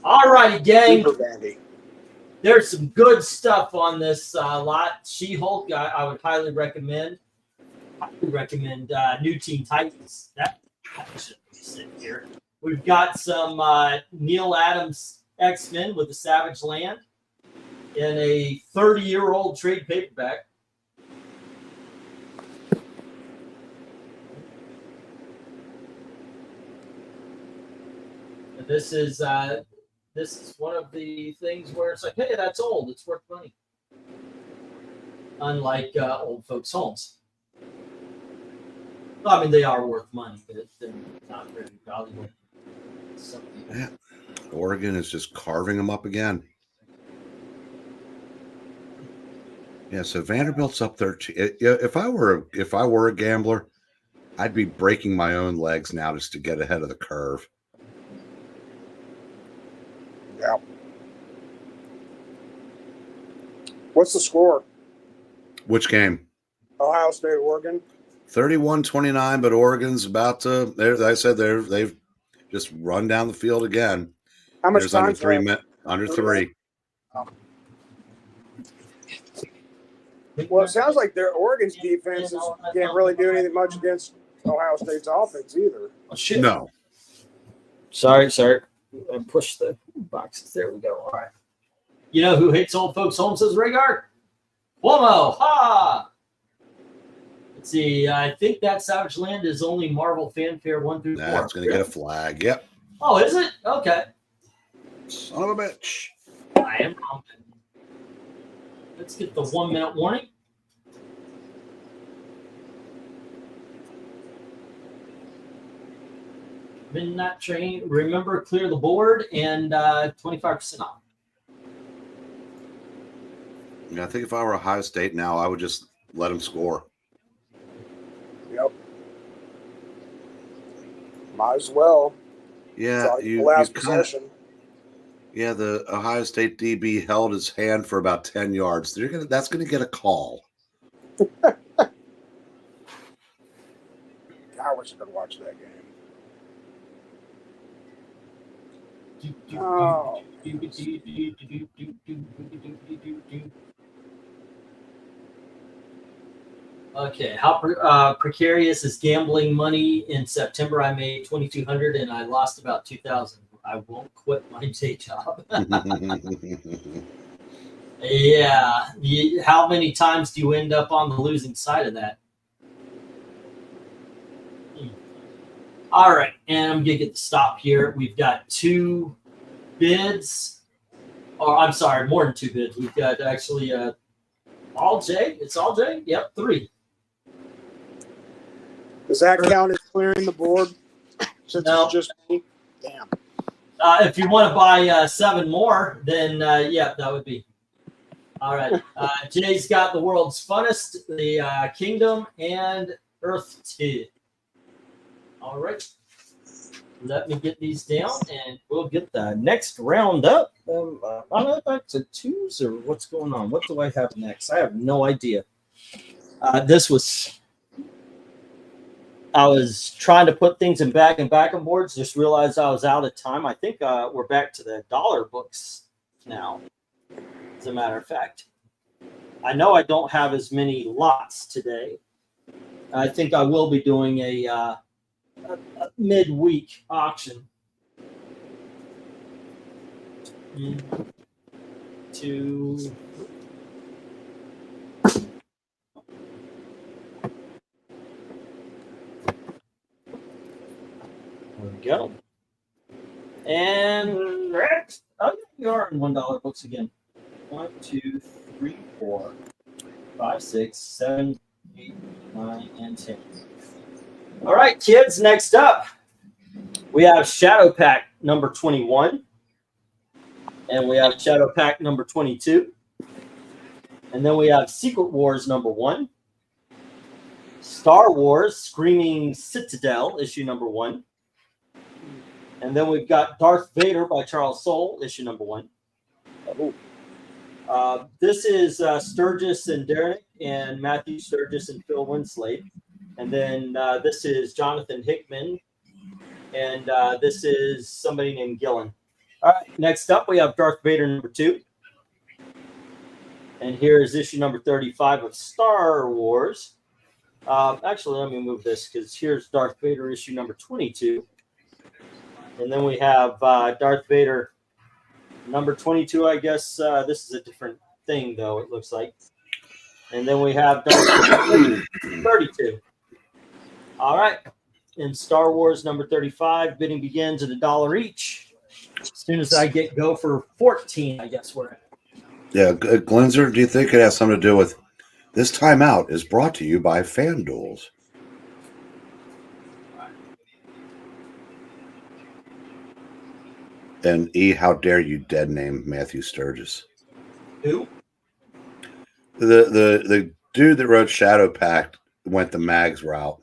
All right, gang. Super Bandy. There's some good stuff on this lot. She-Hulk, I would highly recommend. New Teen Titans. That should be sitting here. We've got some Neil Adams X-Men with the Savage Land in a 30-year-old trade paperback. And this is one of the things where it's like, hey, that's old. It's worth money. Unlike old folks' homes. Well, I mean, they are worth money, but they're not very valuable. Yeah. Oregon is just carving them up again. Yeah, so Vanderbilt's up 13. If I were a gambler, I'd be breaking my own legs now just to get ahead of the curve. Yeah. What's the score? Which game? Ohio State, Oregon. 31-29, but Oregon's about to. I said they've just run down the field again. How much There's time? under 3 minutes. Under 3. Oh. Well, it sounds like their Oregon's defense can't really do anything much against Ohio State's offense either. Oh, shit. No. Sorry. Push the boxes. There we go. All right. You know who hates old folks' homes, says Rhaegar? Cuomo. Ha! Let's see. I think that Savage Land is only Marvel Fanfare 1 through 4. That's going to get a flag. Yep. Oh, is it? Okay. Son of a bitch. I am wrong. Let's get the 1-minute warning. Midnight Train. Remember, clear the board and 25% off. Yeah, I think if I were Ohio State now, I would just let them score. Yep. Might as well. Yeah, last possession. Yeah, the Ohio State DB held his hand for about 10 yards. That's gonna get a call. I wish I could watch that game. Oh. Okay, how precarious is gambling money? In September, I made 2,200 and I lost about 2,000. I won't quit my day job. Yeah. How many times do you end up on the losing side of that? All right, and I'm gonna get the stop here. We've got 2 bids, or I'm sorry, more than 2 bids. We've got actually all J. It's all J. Yep, 3. Does that count as clearing the board? Since No. it's just me? Damn. If you want to buy 7 more, then yeah, that would be. All right. Jay's got the world's funnest, the Kingdom, and Earth 2. All right. Let me get these down, and we'll get the next round up. I don't know if that's a 2s or what's going on. What do I have next? I have no idea. I was trying to put things in back and boards, just realized I was out of time. I think we're back to the dollar books now, as a matter of fact. I know I don't have as many lots today. I think I will be doing a midweek auction. 2. There we go. And next, oh, you are in $1 books again. 1, 2, 3, 4, 5, 6, 7, 8, 9, and 10. All right, kids, next up, we have Shadow Pack number 21. And we have Shadow Pack number 22. And then we have Secret Wars number 1. Star Wars Screaming Citadel, issue number 1. And then we've got Darth Vader by Charles Soule, issue number 1. This is Sturgis and Derenick and Matthew Sturgis and Phil Winslade. And then this is Jonathan Hickman. And this is somebody named Gillen. All right, next up we have Darth Vader number 2. And here is issue number 35 of Star Wars. Actually, let me move this because here's Darth Vader issue number 22. And then we have Darth Vader number 22, I guess. This is a different thing, though, it looks like. And then we have Darth Vader 32. All right. In Star Wars number 35, bidding begins at $1 each. As soon as I get go for 14, I guess we're at. Yeah, Glenzer, do you think it has something to do with this timeout is brought to you by FanDuels? And E, how dare you dead name Matthew Sturgis? Who? The dude that wrote Shadow Pact went the Mags route.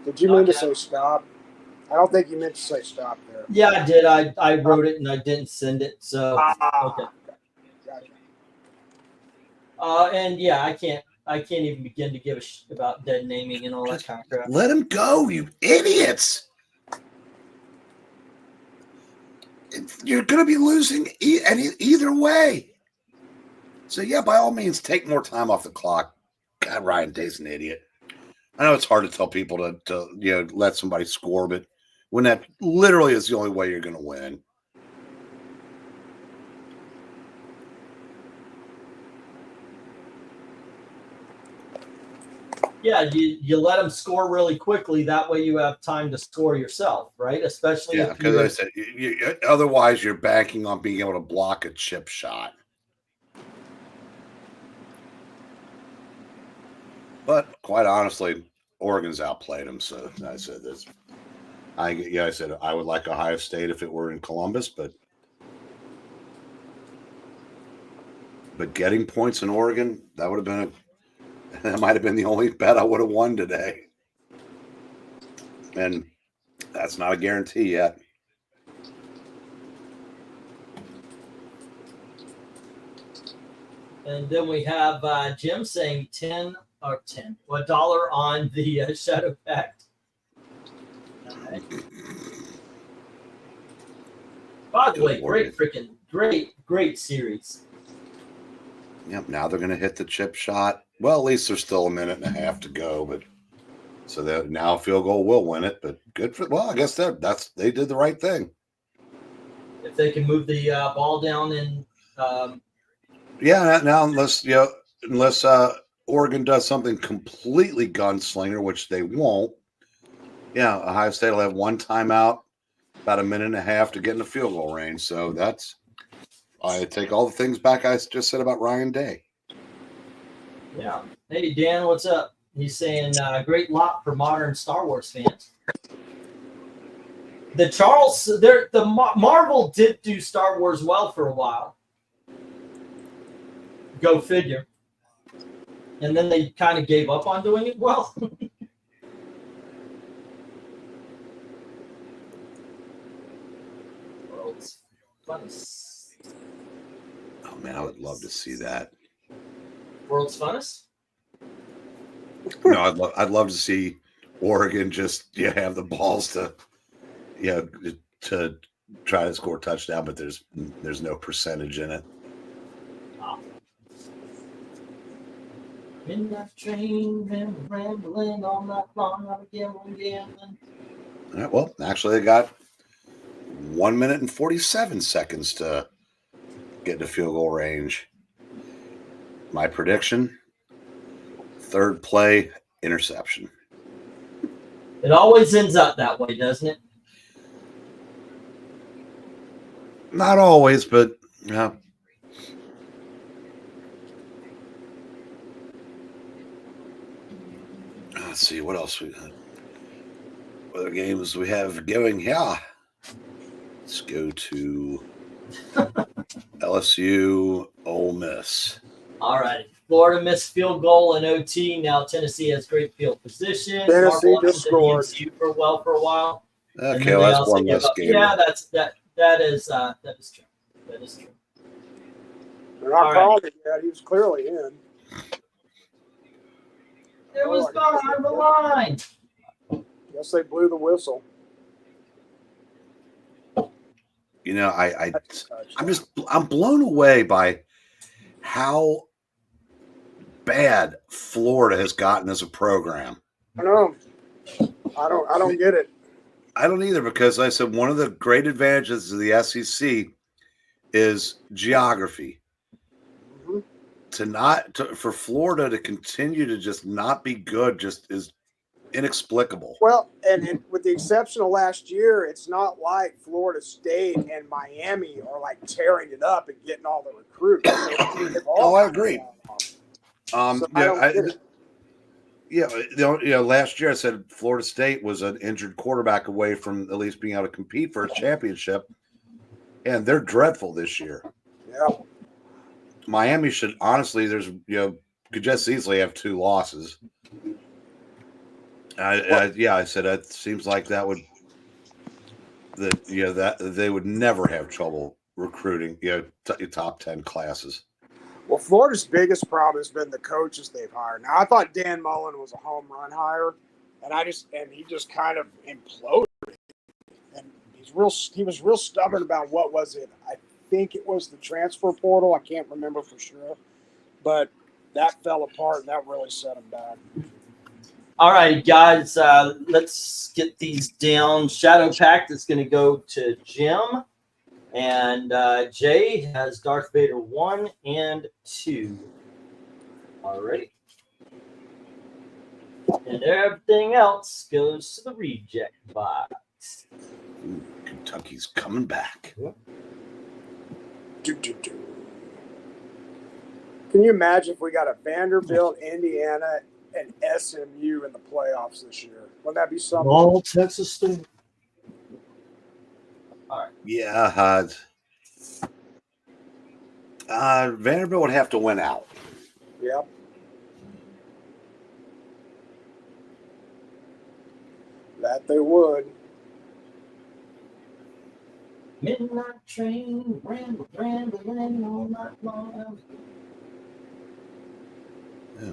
Did you mean to say stop? I don't think you meant to say stop there. Yeah, I did. I wrote it and I didn't send it. So okay. Gotcha. And yeah, I can't even begin to give a shit about dead naming and all that kind of crap. Let him go, you idiots! You're going to be losing either way. So yeah, by all means, take more time off the clock. God, Ryan Day's an idiot. I know it's hard to tell people to let somebody score, but when that literally is the only way you're going to win. Yeah, you let them score really quickly. That way you have time to score yourself, right? Especially because I said otherwise you're banking on being able to block a chip shot. But quite honestly, Oregon's outplayed them. So I said this. I said I would like Ohio State if it were in Columbus, but getting points in Oregon, that would have been that might have been the only bet I would have won today. And that's not a guarantee yet. And then we have Jim saying $1 on the Shadow Pact. All right. By the way, great series. Yep. Now they're going to hit the chip shot. Well, at least there's still a minute and a half to go, but so that now a field goal will win it. But good for I guess they did the right thing. If they can move the ball down and yeah, now unless Oregon does something completely gunslinger, which they won't. Yeah, Ohio State will have one timeout, about a minute and a half to get in the field goal range. So I take all the things back I just said about Ryan Day. Yeah. Hey, Dan, what's up? He's saying great lot for modern Star Wars fans. Marvel did do Star Wars well for a while. Go figure. And then they kind of gave up on doing it well. World's funnest. Oh man, I would love to see that. World's funnest? No, I'd love to see Oregon just have the balls to to try to score a touchdown, but there's no percentage in it. Midnight train, rambling all night long, I'm gambling. All right, well, actually, they got 1 minute and 47 seconds to get into field goal range. My prediction: third play, interception. It always ends up that way, doesn't it? Not always, but yeah. Let's see what else we got. What other games we have going here? Let's go to LSU Ole Miss. All right. Florida missed field goal in OT. Now Tennessee has great field position. Tennessee just scored super well for a while. Okay, well, that's one less game. Yeah, that is true. That is true. They're not calling it yet. He was clearly in. It was behind the line. Guess they blew the whistle. You know, I'm blown away by how bad Florida has gotten as a program. I know. I don't get it. I don't either, because I said one of the great advantages of the SEC is geography. Mm-hmm. For Florida to continue to just not be good just is inexplicable. Well, and with the exception of last year, it's not like Florida State and Miami are like tearing it up and getting all the recruits. I agree. Last year I said Florida State was an injured quarterback away from at least being able to compete for a championship, and they're dreadful this year. Yeah. Miami should honestly, could just easily have 2 losses. I said that seems like that they would never have trouble recruiting top 10 classes. Well, Florida's biggest problem has been the coaches they've hired. Now, I thought Dan Mullen was a home run hire, and he just kind of imploded. And he was real stubborn about what was it. I think it was the transfer portal. I can't remember for sure, but that fell apart, and that really set him back. All right, guys, let's get these down. Shadow Pact is going to go to Jim. And Jay has Darth Vader 1 and 2. All right. And everything else goes to the reject box. Ooh, Kentucky's coming back. Can you imagine if we got a Vanderbilt, Indiana, and SMU in the playoffs this year? Wouldn't that be something? All Texas State. All right. Yeah. Vanderbilt would have to win out. Yep. That they would. Midnight train, rambling all night long.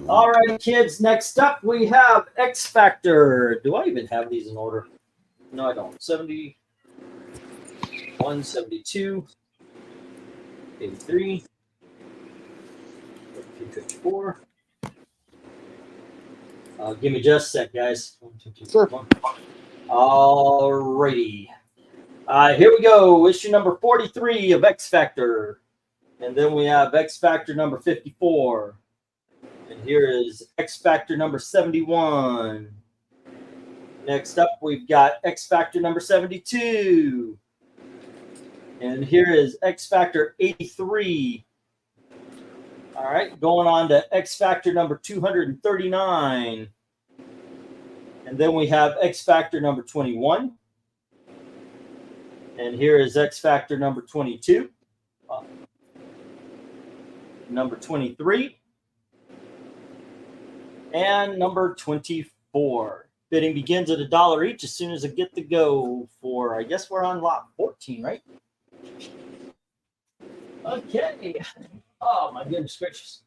All right, kids. Next up, we have X Factor. Do I even have these in order? No, I don't. 70. 71, 72, 83, 54. Give me just a sec, guys. 1, 2, 3, Sure. 1. Alrighty. Here we go. Issue number 43 of X Factor. And then we have X Factor number 54. And here is X Factor number 71. Next up, we've got X Factor number 72. And here is X Factor 83. All right, going on to X Factor number 239. And then we have X Factor number 21. And here is X Factor number 22. Number 23. And number 24. Bidding begins at $1 each as soon as I get the go for, I guess we're on lot 14, right? Okay. Oh, my goodness gracious.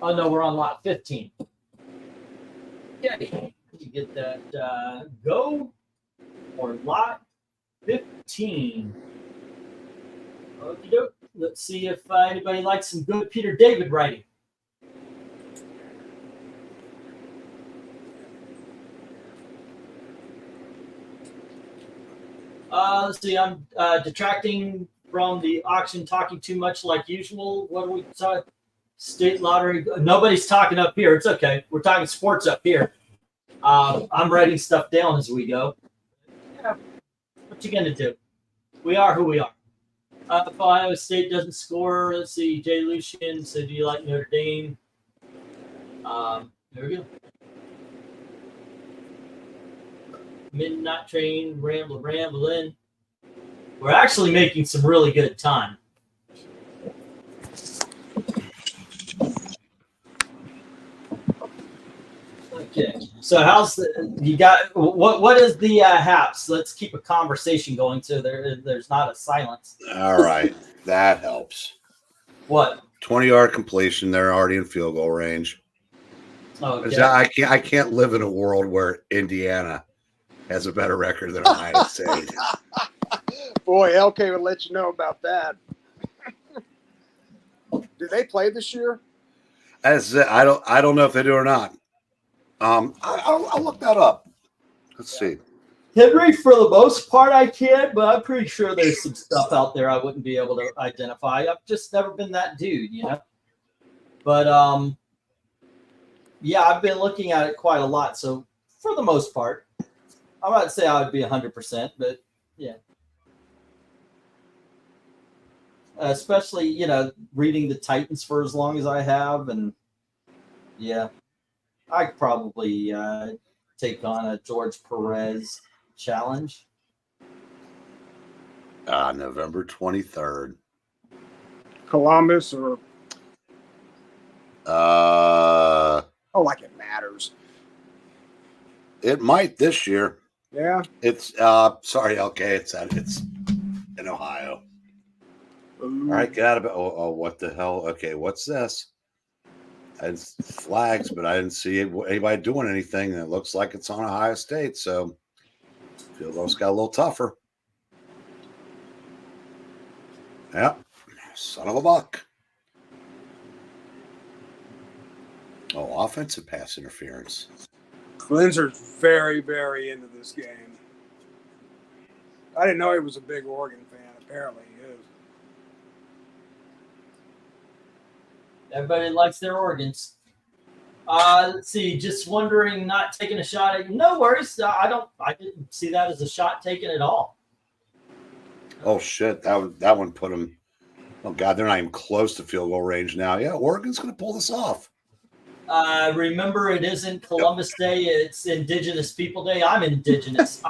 Oh, no, we're on lot 15. Okay. You get that go for lot 15. Okie doke. Let's see if anybody likes some good Peter David writing. Let's see. I'm detracting from the auction, talking too much like usual. What are we talking? State lottery. Nobody's talking up here. It's okay. We're talking sports up here. I'm writing stuff down as we go. Yeah. What you gonna do? We are who we are. If Ohio State doesn't score, let's see. Jay Lucian said, "Do you like Notre Dame?" There we go. Midnight Train, rambling. We're actually making some really good time. Okay, so how's the, you got, what is the haps? Let's keep a conversation going so there's not a silence. All right, that helps. What? 20-yard completion. They're already in field goal range. Okay. I can't live in a world where Indiana has a better record than Ohio State. Boy, LK would let you know about that. Did they play this year? As I don't know if they do or not. I'll look that up. Let's see. Henry, for the most part, I can, but I'm pretty sure there's some stuff out there I wouldn't be able to identify. I've just never been that dude, you know. But yeah, I've been looking at it quite a lot. So for the most part, I'm not say I would be 100%, but yeah. Especially, you know, reading the Titans for as long as I have, and yeah, I'd probably take on a George Perez challenge. November 23rd. Columbus or oh, like it matters. It might this year. Yeah. It's sorry, okay, it's in Ohio. Ooh. All right, get out of it. Oh, what the hell? Okay, what's this? It's flags, but I didn't see anybody doing anything. And it looks like it's on Ohio State, so field goals got a little tougher. Yep, son of a buck. Oh, offensive pass interference. Cleanser's very, very into this game. I didn't know he was a big Oregon fan. Apparently he is. Everybody likes their organs. Let's see. Just wondering, not taking a shot at. No worries. I didn't see that as a shot taken at all. Oh shit! That one put them. Oh god, they're not even close to field goal range now. Yeah, Oregon's going to pull this off. Remember, it isn't Columbus Day; it's Indigenous People Day. I'm Indigenous.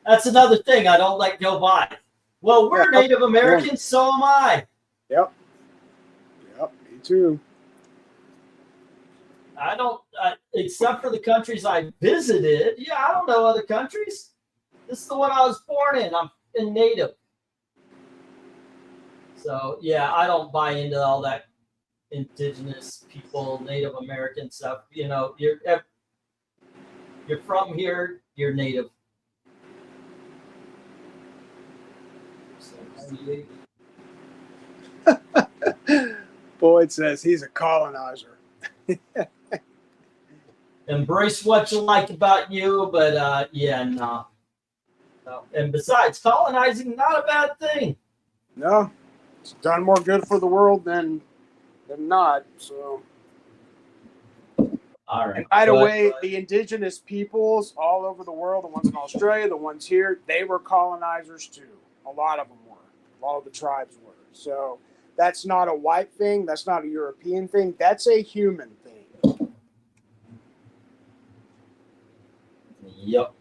That's another thing I don't let go by. Well, we're Native Americans, so am I. Yep. Yep. Me too. I don't, except for the countries I visited. Yeah, I don't know other countries. This is the one I was born in. I'm a native. So, yeah, I don't buy into all that Indigenous people, Native American stuff. You know, you're from here, you're native. Boyd says he's a colonizer. Embrace what you like about you, but yeah, no. And besides, colonizing not a bad thing. No, it's done more good for the world than not. So, all right. And by the way, the indigenous peoples all over the world, the ones in Australia, the ones here, they were colonizers too. A lot of them were. A lot of the tribes were. So that's not a white thing. That's not a European thing. That's a human thing. Yep.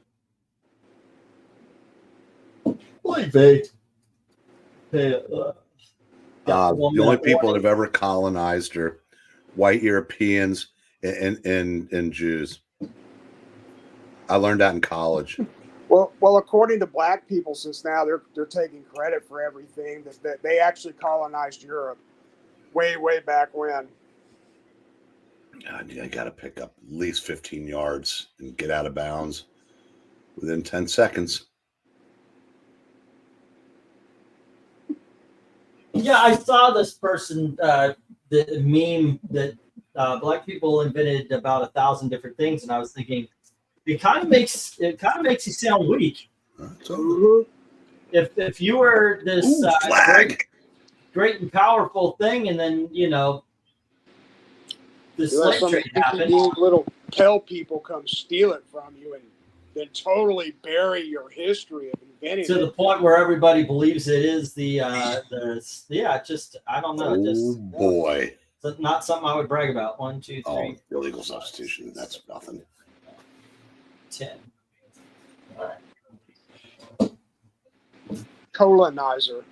Leave it. The only people that have ever colonized are white Europeans and Jews. I learned that in college. Well, according to black people, since now they're taking credit for everything, that they actually colonized Europe way back when. God, I got to pick up at least 15 yards and get out of bounds within 10 seconds. Yeah, I saw this person, the meme that black people invented about 1,000 different things, and I was thinking, it kind of makes you sound weak. If you were this great and powerful thing, and then the slave trade happened, little pale people come steal it from you and then totally bury your history of inventing to the point where everybody believes it is just I don't know. Oh boy, it's not something I would brag about. 1, 2, 3. Illegal substitution. That's nothing. 10. All right. Colonizer.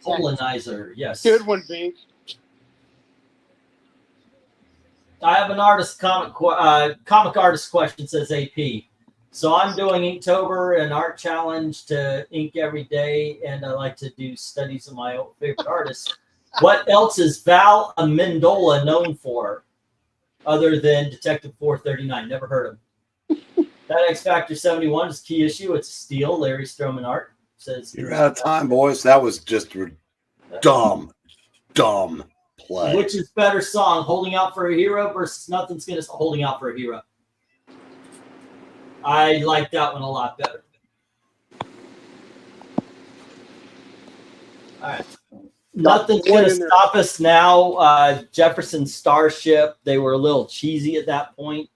Colonizer, yes. Good one, Vink. I have an comic artist question, says AP. So I'm doing Inktober, an art challenge to ink every day, and I like to do studies of my old favorite artists. What else is Val Amendola known for, other than Detective 439? Never heard of him. That X Factor 71 is key issue. It's steel. Larry Stroman art says. You're out of time, boys. That was just dumb play. Which is better song, Holding Out for a Hero versus Nothing's Gonna Holding Out for a Hero? I like that one a lot better. All right. Nothing's going to stop us now. Jefferson Starship, they were a little cheesy at that point.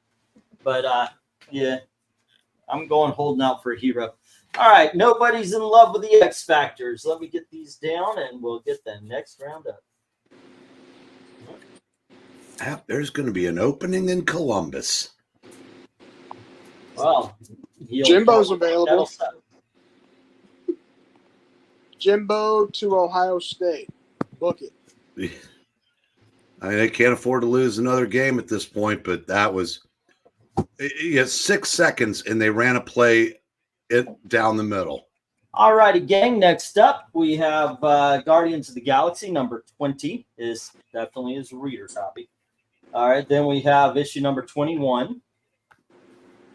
But, yeah, I'm going Holding Out for a Hero. All right, nobody's in love with the X Factors. Let me get these down, and we'll get the next round up. There's going to be an opening in Columbus. Well, Jimbo's available. Jimbo to Ohio State. Book it. I mean, they can't afford to lose another game at this point, but that was 6 seconds, and they ran a play down the middle. All righty, gang. Next up, we have Guardians of the Galaxy number 20. Is definitely his reader copy. All right, then we have issue number 21.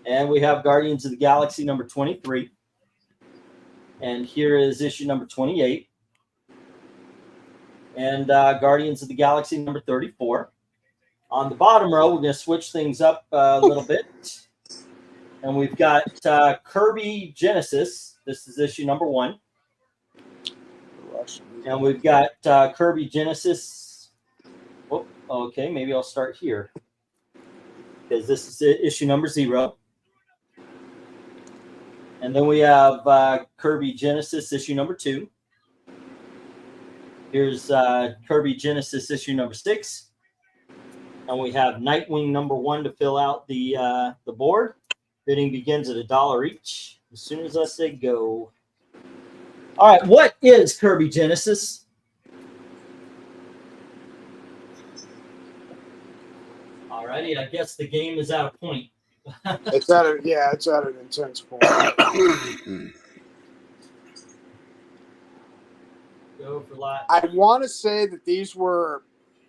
And we have Guardians of the Galaxy number 23. And here is issue number 28. And Guardians of the Galaxy number 34. On the bottom row, we're going to switch things up a little bit. And we've got Kirby Genesis. This is issue number 1. And we've got Kirby Genesis. Oh, okay, maybe I'll start here, because this is issue number 0. And then we have Kirby Genesis issue number 2. Here's Kirby Genesis issue number 6. And we have Nightwing number 1 to fill out the board. Bidding begins at $1 each as soon as I say go. All right, what is Kirby Genesis? All righty, I guess the game is at a point. It's at an intense point. Go for lot. I want to say that these were,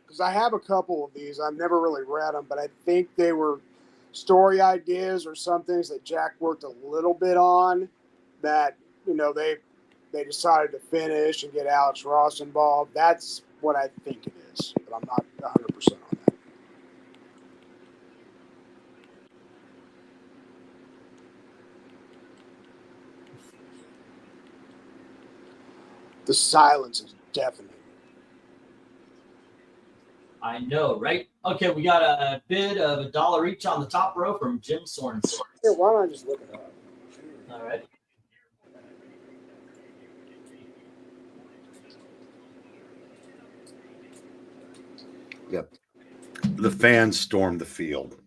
because I have a couple of these. I've never really read them, but I think they were story ideas or some things that Jack worked a little bit on that, they they decided to finish and get Alex Ross involved. That's what I think it is, but I'm not 100% on that. The silence is deafening. I know, right? Okay, we got a bid of $1 each on the top row from Jim Sorenson. Here, why don't I just look it up? All right. Yep. The fans stormed the field.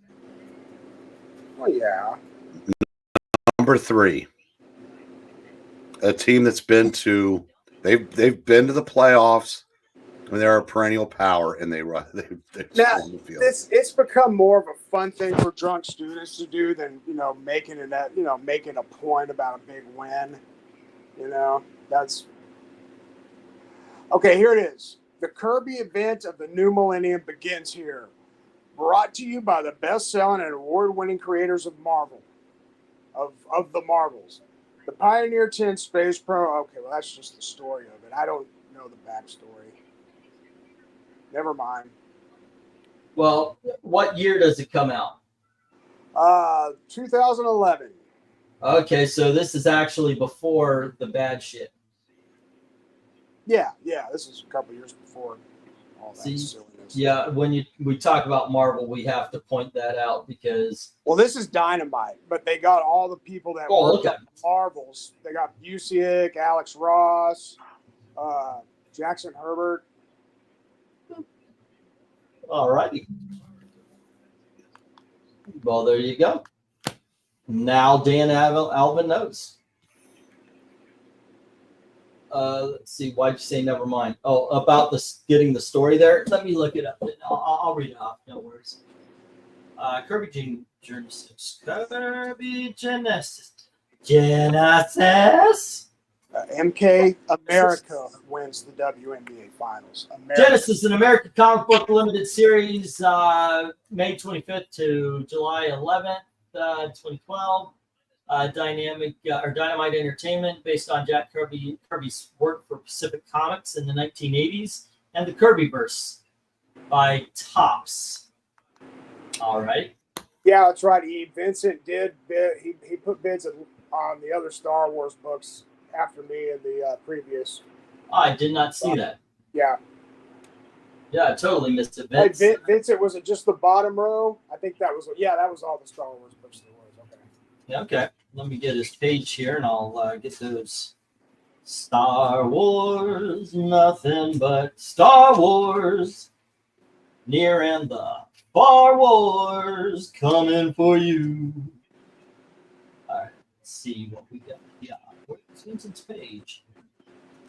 Oh, yeah. Number 3. A team that's been to they've been to the playoffs when they're a perennial power, and they stormed the field. It's become more of a fun thing for drunk students to do than making a point about a big win. That's okay. Here it is. The Kirby event of the new millennium begins here. Brought to you by the best-selling and award-winning creators of Marvel, of the Marvels. The Pioneer 10 Space Pro. Okay, well, that's just the story of it. I don't know the backstory. Never mind. Well, what year does it come out? 2011. Okay, so this is actually before the bad shit. Yeah, this is a couple years before all that silliness. Yeah, when we talk about Marvel, we have to point that out because... Well, this is Dynamite, but they got all the people that worked on Marvels. They got Busiek, Alex Ross, Jackson Herbert. All righty. Well, there you go. Now Dan Alvin knows. Let's see. Why'd you say never mind? Oh, about getting the story there. Let me look it up. I'll read it off. No worries. Kirby Genesis. Kirby Genesis. MK America wins the WNBA Finals. Genesis, an American comic book limited series, May 25th to July 11th, 2012. Dynamite Entertainment, based on Jack Kirby's work for Pacific Comics in the 1980s, and the Kirbyverse by Topps. All right. Yeah, that's right. Vincent did bid. He put bids on the other Star Wars books after me in the previous. I did not see that. Yeah. Yeah, I totally missed it. Vincent, was it just the bottom row? I think that was. Yeah, that was all the Star Wars books there was. Okay. Yeah, okay. Let me get his page here, and I'll get those. Star Wars, nothing but Star Wars. Near and the far wars coming for you. All right, let's see what we got. Yeah, where's Vincent's page?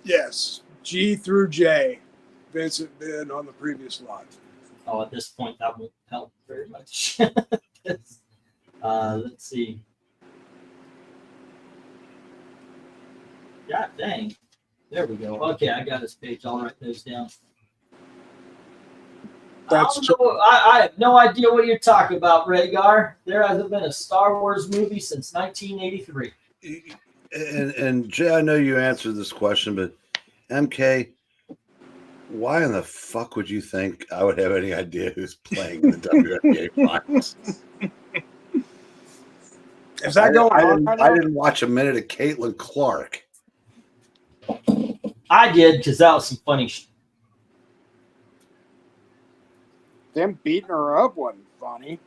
Yes, G through J. Vincent bid on the previous lot. Oh, at this point, that won't help very much. Let's see. God dang. There we go. Okay, I got his page. I'll write those down. I have no idea what you're talking about, Rhaegar. There hasn't been a Star Wars movie since 1983. And Jay, I know you answered this question, but MK, why in the fuck would you think I would have any idea who's playing in the WNBA Finals? Is that going on? I didn't watch a minute of Caitlin Clark. I did, because that was some funny shit. Them beating her up wasn't funny,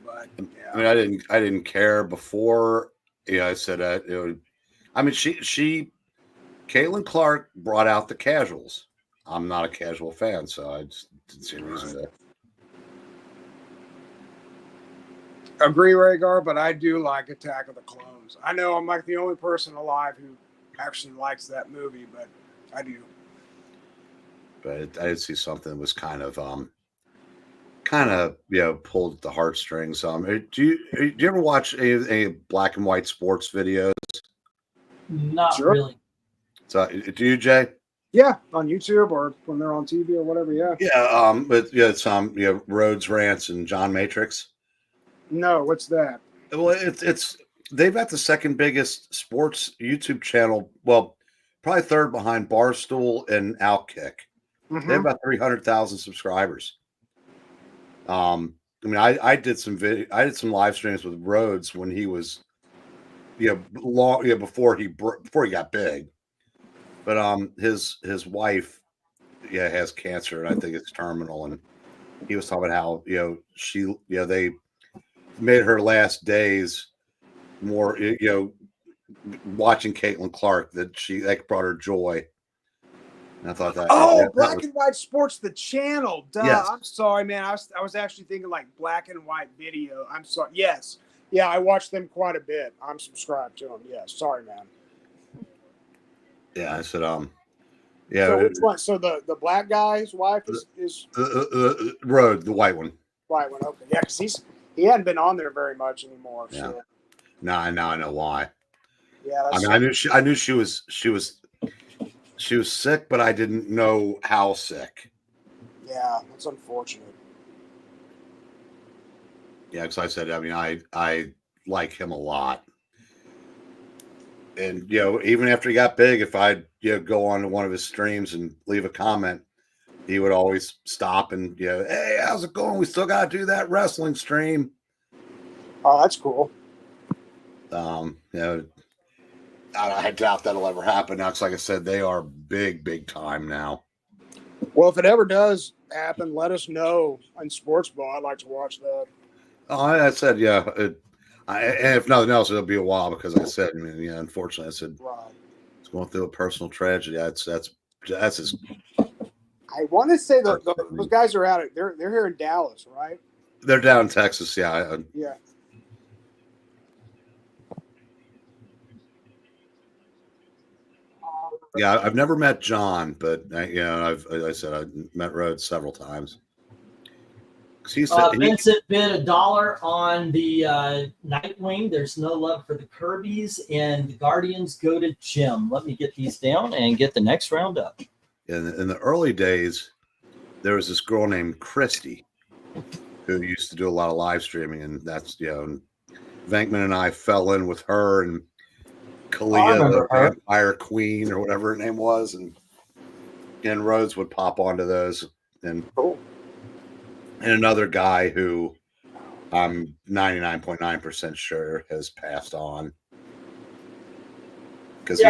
but yeah. I mean, I didn't care before. Yeah, I said that. I mean, Caitlin Clark brought out the casuals. I'm not a casual fan, so I just didn't see a reason to. Agree, Rhaegar, but I do like Attack of the Clones. I know I'm like the only person alive who actually likes that movie, but I do. But I did see something that was kind of pulled at the heartstrings. Do you ever watch any black and white sports videos? Not really. So, do you, Jay? Yeah, on YouTube or when they're on TV or whatever. Yeah. Yeah. But yeah, it's Rhodes Rants and John Matrix. No, what's that? Well, it's they've got the second biggest sports YouTube channel. Well, probably third behind Barstool and Outkick. Mhm. They have about 300,000 subscribers. I mean, I did some live streams with Rhodes when he was, before he got big. But his wife, has cancer, and I think it's terminal. And he was talking about how they made her last days more, watching Caitlin Clark, that brought her joy. And I thought that. Black and White Sports, the channel. Duh. Yes. I'm sorry, man. I was actually thinking like Black and White Video. I'm sorry. Yes. Yeah, I watch them quite a bit. I'm subscribed to them. Yeah. Sorry, man. Yeah, I said, So which one? So the black guy's wife is Road, the white one. white one. Okay. Yeah, because he hadn't been on there very much anymore. Yeah. So. Now I know why. Yeah. I mean, I knew she was sick, but I didn't know how sick. Yeah, that's unfortunate. Yeah, because I said, I mean, I like him a lot. And, even after he got big, if I'd, go on to one of his streams and leave a comment, he would always stop and, hey, how's it going? We still got to do that wrestling stream. Oh, that's cool. I doubt that'll ever happen now. Because like I said, they are big time now. Well, if it ever does happen, let us know on Sports Ball. I'd like to watch that. Oh, I said, yeah. And if nothing else, it'll be a while because, like I said, unfortunately, I said it's going through a personal tragedy. That's his. I want to say those guys are out. They're here in Dallas, right? They're down in Texas. Yeah. Yeah. Yeah, I've never met John, but I've met Rhodes several times. Vincent bid $1 on the Nightwing. There's no love for the Kirby's, and the Guardians go to Jim. Let me get these down and get the next round up. In the early days, there was this girl named Christy who used to do a lot of live streaming, and that's and Venkman and I fell in with her and Kalia, the Vampire Queen, or whatever her name was, and Rhodes would pop onto those. And another guy who I'm 99.9% sure has passed on. Because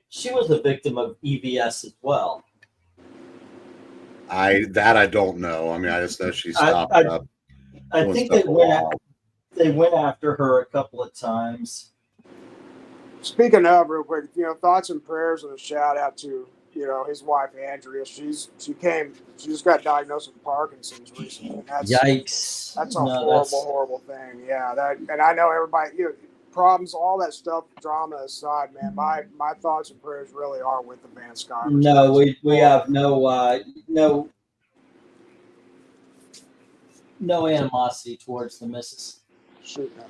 she was a victim of EVS as well. I don't know. I mean, I just know she stopped up. I think they went after her a couple of times. Speaking of, real quick, thoughts and prayers and a shout out to his wife Andrea. She just got diagnosed with Parkinson's recently. And Yikes! That's a horrible thing. Yeah, and I know everybody. Problems, all that stuff, drama aside, man. My thoughts and prayers really are with the Van Skymers. No, we have no animosity towards the missus. Shoot no.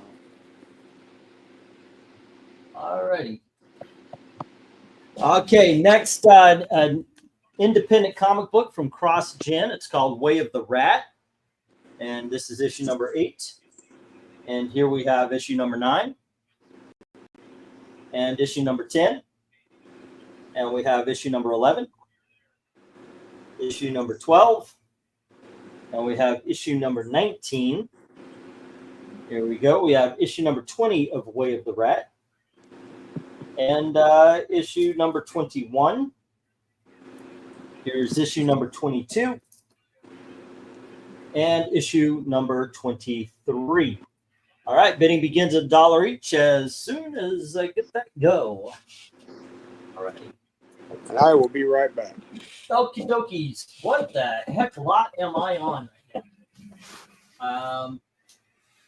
Alrighty. Okay, next an independent comic book from Cross Gen. It's called Way of the Rat, and this is issue number 8. And here we have issue number 9, and issue number 10, and we have issue number 11, issue number 12, and we have issue number 19. Here we go. We have issue number 20 of Way of the Rat. And issue number 21. Here's issue number 22. And issue number 23. All right, bidding begins at $1 each as soon as I get that go. All right. And I will be right back. Okie dokies. What the heck lot am I on right now?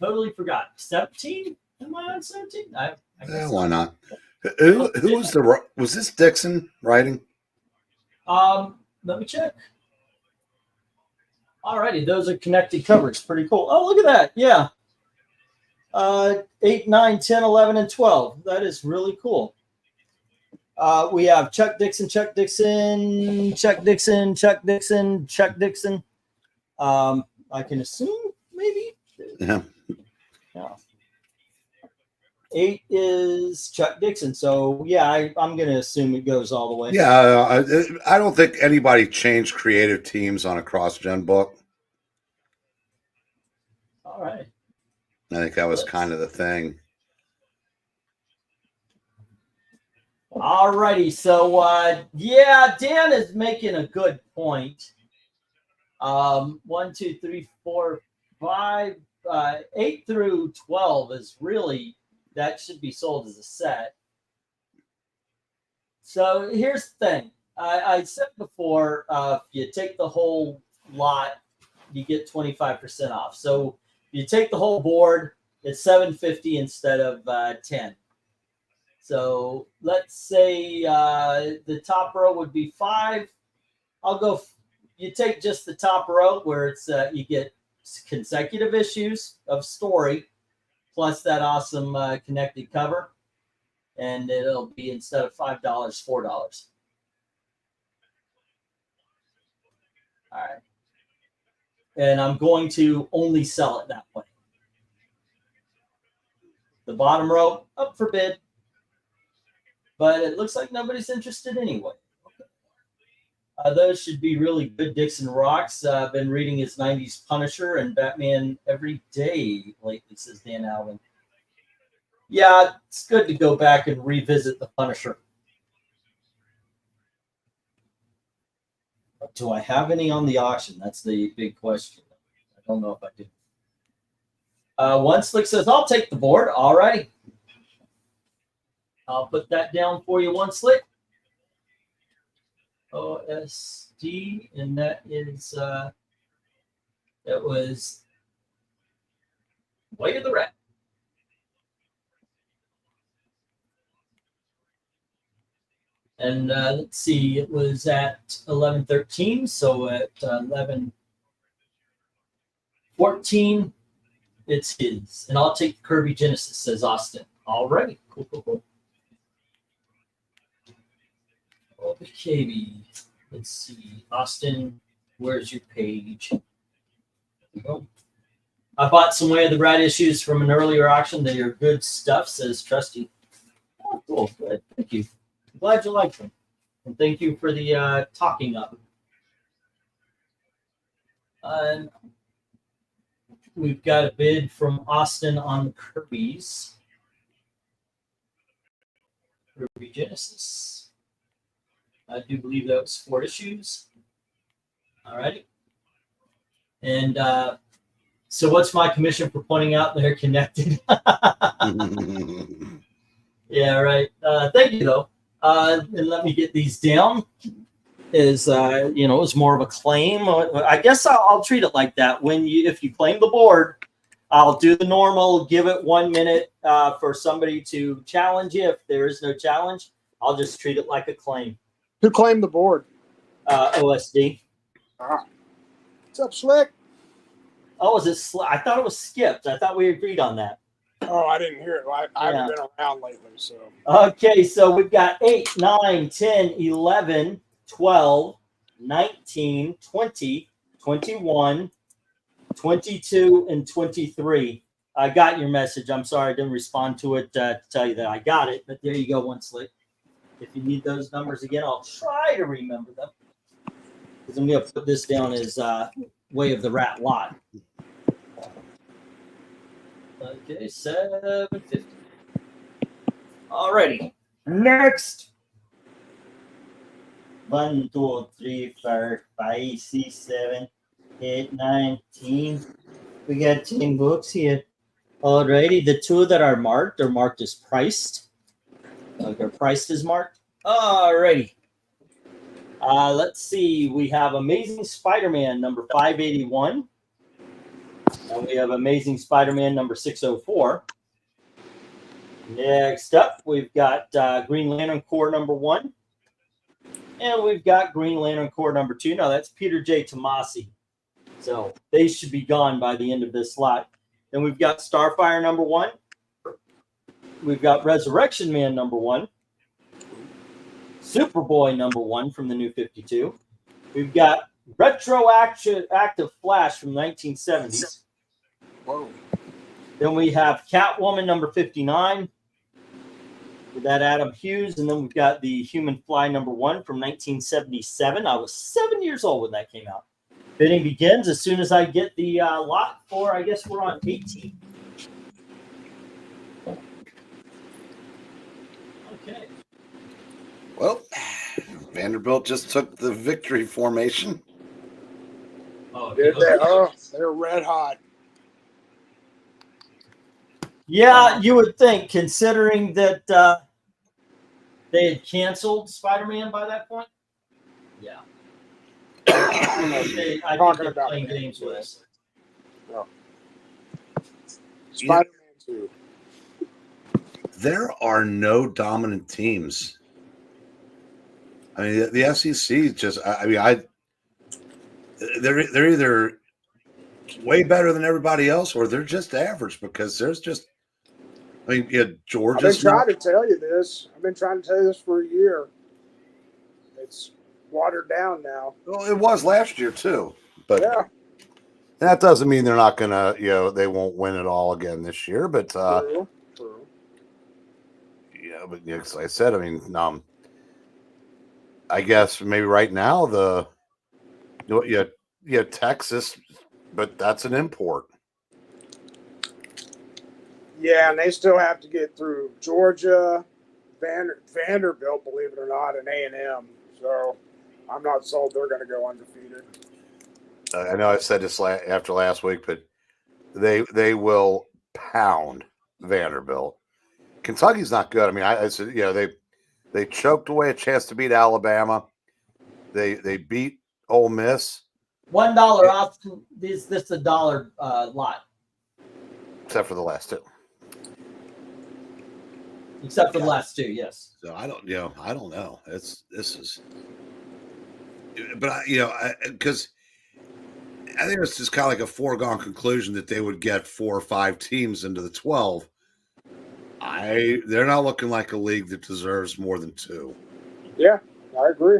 Totally forgot. 17? Am I on 17? I guess why not? Who was this Dixon writing? Let me check. Alrighty, those are connected covers. Pretty cool. Oh, look at that. Yeah. 8, 9, 10, 11, and 12. That is really cool. We have Chuck Dixon, Chuck Dixon, Chuck Dixon, Chuck Dixon, Chuck Dixon. I can assume maybe. Yeah. 8 is Chuck Dixon. So yeah, I'm going to assume it goes all the way. Yeah, I don't think anybody changed creative teams on a cross-gen book. All right. I think that was kind of the thing. All righty. So yeah, Dan is making a good point. 1, 2, 3, 4, 5, 8 through 12 is really, that should be sold as a set. So here's the thing. I said before, if you take the whole lot, you get 25% off. So if you take the whole board, it's $7.50 instead of 10. So let's say the top row would be 5. I'll go. You take just the top row where it's you get consecutive issues of story, plus that awesome connected cover, and it'll be instead of $5, $4. All right. And I'm going to only sell it that way. The bottom row up for bid, but it looks like nobody's interested anyway. Those should be really good Dixon rocks. I've been reading his 90s Punisher and Batman every day lately, says Dan Alvin. Yeah, it's good to go back and revisit the Punisher. Do I have any on the auction? That's the big question. I don't know if I do. One Slick says, I'll take the board. All right. I'll put that down for you, One Slick. OSD, and that is that was Way of the Rat. And let's see, it was at 11:13, so at 11:14, it's his. And I'll take Kirby Genesis, says Austin. All right, cool, cool, cool. Okay, let's see. Austin, where's your page? There we go. I bought some Way of the Rat issues from an earlier auction. They are good stuff, says Trusty. Oh, cool. Good. Thank you. I'm glad you like them. And thank you for the talking up. We've got a bid from Austin on the Kirby's. Kirby Genesis. I do believe that was 4 issues. All righty. And so what's my commission for pointing out they're connected? Yeah, right. Thank you, though. And let me get these down. Is it's more of a claim. I guess I'll treat it like that. If you claim the board, I'll do the normal, give it 1 minute for somebody to challenge you. If there is no challenge, I'll just treat it like a claim. Who claimed the board? OSD. What's up, Slick? Oh, is it? I thought it was skipped. I thought we agreed on that. Oh, I didn't hear it. I haven't been around lately, so. Okay, so we've got 8, 9, 10, 11, 12, 19, 20, 21, 22, and 23. I got your message. I'm sorry I didn't respond to it to tell you that I got it, but there you go, One Slick. If you need those numbers again, I'll try to remember them. Because I'm going to put this down as Way of the Rat lot. Okay, 750. Alrighty. Next. 1, 2, 3, 4, 5, 6, 7, 8, 9, 10. We got 10 books here. Alrighty, the 2 that are marked as priced. They're priced as marked. Alrighty. Let's see. We have Amazing Spider-Man number 581. And we have Amazing Spider-Man number 604. Next up, we've got Green Lantern Corps number 1. And we've got Green Lantern Corps number 2. Now, that's Peter J. Tomasi. So they should be gone by the end of this lot. Then we've got Starfire number 1. We've got Resurrection Man number 1. Superboy number 1 from the New 52. We've got Retroactive Flash from 1970s. Whoa. Then we have Catwoman number 59. with that Adam Hughes. And then we've got the Human Fly #1 from 1977. I was 7 years old when that came out. Bidding begins as soon as I get the lot for, I guess we're on 18. Okay. Well, Vanderbilt just took the victory formation. Oh, Did they? Oh, they're red hot. Yeah, you would think, considering that they had canceled Spider-Man by that point. Yeah. I think they're playing games with us. No. Spider-Man 2. There are no dominant teams. I mean, the SEC just, they're either way better than everybody else or they're just average because there's just, I mean, Georgia. I've been trying to tell you this. I've been trying to tell you this for a year. It's watered down now. Well, it was last year too, but yeah. That doesn't mean they're not gonna, they won't win it all again this year. But True. Yeah, but like I said, I mean, I guess maybe right now Texas, but that's an import. Yeah, and they still have to get through Georgia, Vanderbilt, believe it or not, and A&M. So I'm not sold they're going to go undefeated. I know I said this after last week, but they will pound Vanderbilt. Kentucky's not good. I mean, I said, they choked away a chance to beat Alabama. They beat Ole Miss. $1 off. This a dollar lot. Except for the last two. Except for the last two, yes. So I don't know. Because I think it's just kind of like a foregone conclusion that they would get 4 or 5 teams into the 12. They're not looking like a league that deserves more than 2. Yeah, I agree.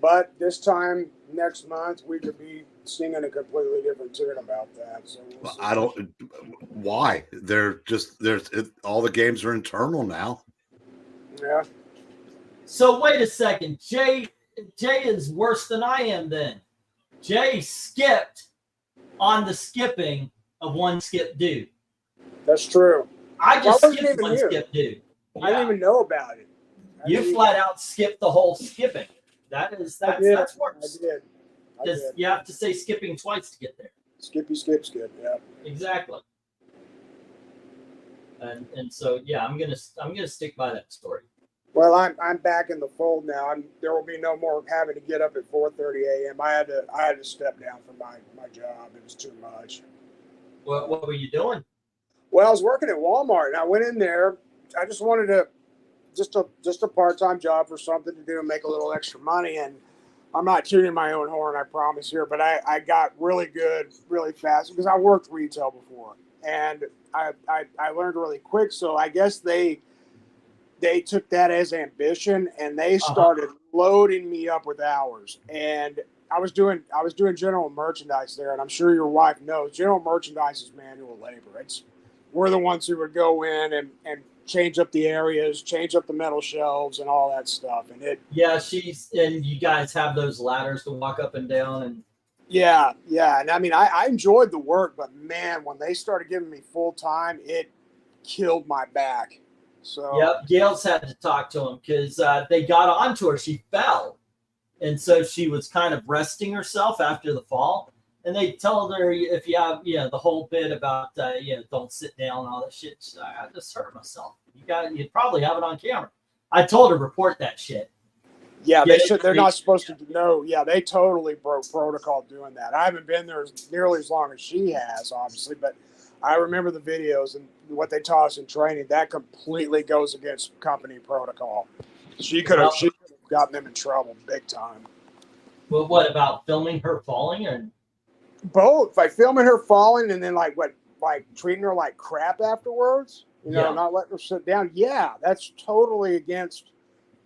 But this time next month, we could be singing a completely different tune about that. So I don't. Why? All the games are internal now. Yeah. So wait a second. Jay is worse than I am then. Jay skipped on the skipping of one skip dude. That's true. I just skipped one skip dude. Yeah. I didn't even know about it. You flat out skipped the whole skipping. That's worse. I did. Because you have to say skipping twice to get there. Skippy, skip, yeah. Exactly. And so yeah, I'm gonna stick by that story. Well, I'm back in the fold now. There will be no more having to get up at 4:30 a.m. I had to step down from my job. It was too much. What were you doing? Well, I was working at Walmart, and I went in there. I just wanted just a part-time job for something to do and make a little extra money. And I'm not tooting my own horn, I promise here, but I got really good really fast because I worked retail before, and I learned really quick. So I guess they took that as ambition, and they started loading me up with hours. And I was doing general merchandise there, and I'm sure your wife knows general merchandise is manual labor. We're the ones who would go in and change up the areas, change up the metal shelves, and all that stuff. And and you guys have those ladders to walk up and down, and yeah. And I mean, I enjoyed the work, but man, when they started giving me full time, it killed my back. So yep, Gail's had to talk to him because they got onto her. She fell, and so she was kind of resting herself after the fall. And they told her if you have the whole bit about don't sit down and all that shit. I just hurt myself. You'd probably have it on camera. I told her report that shit. Yeah, they should. They're not supposed to know. Yeah, they totally broke protocol doing that. I haven't been there nearly as long as she has, obviously, but I remember the videos and what they taught us in training. That completely goes against company protocol. She could have gotten them in trouble big time. Well, what about filming her falling and? Both, by filming her falling and then like treating her like crap afterwards, not letting her sit down. Yeah, that's totally against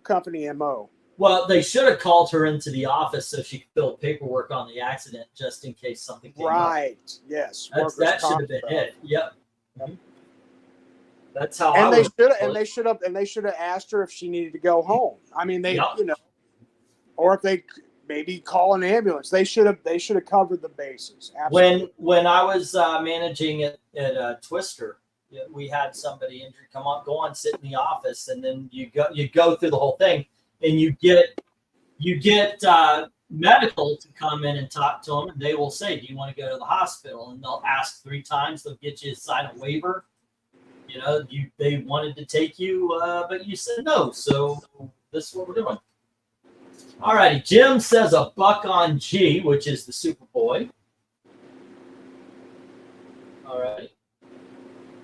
company MO. Well, they should have called her into the office so she could fill paperwork on the accident just in case something came up. Yes. That should have been it. Yep. That's how And I they would should handle it. and they should have asked her if she needed to go home. I mean, they Yep. you know, or if they maybe call an ambulance. They should have covered the bases. Absolutely. When I was managing at Twister, we had somebody injured come on, go on, sit in the office, and then you go through the whole thing, and you get medical to come in and talk to them, and they will say, "Do you want to go to the hospital?" And they'll ask 3 times. They'll get you to sign a waiver. You know, they wanted to take you, but you said no. So this is what we're doing. All righty. Jim says a buck on G, which is the Superboy. All right.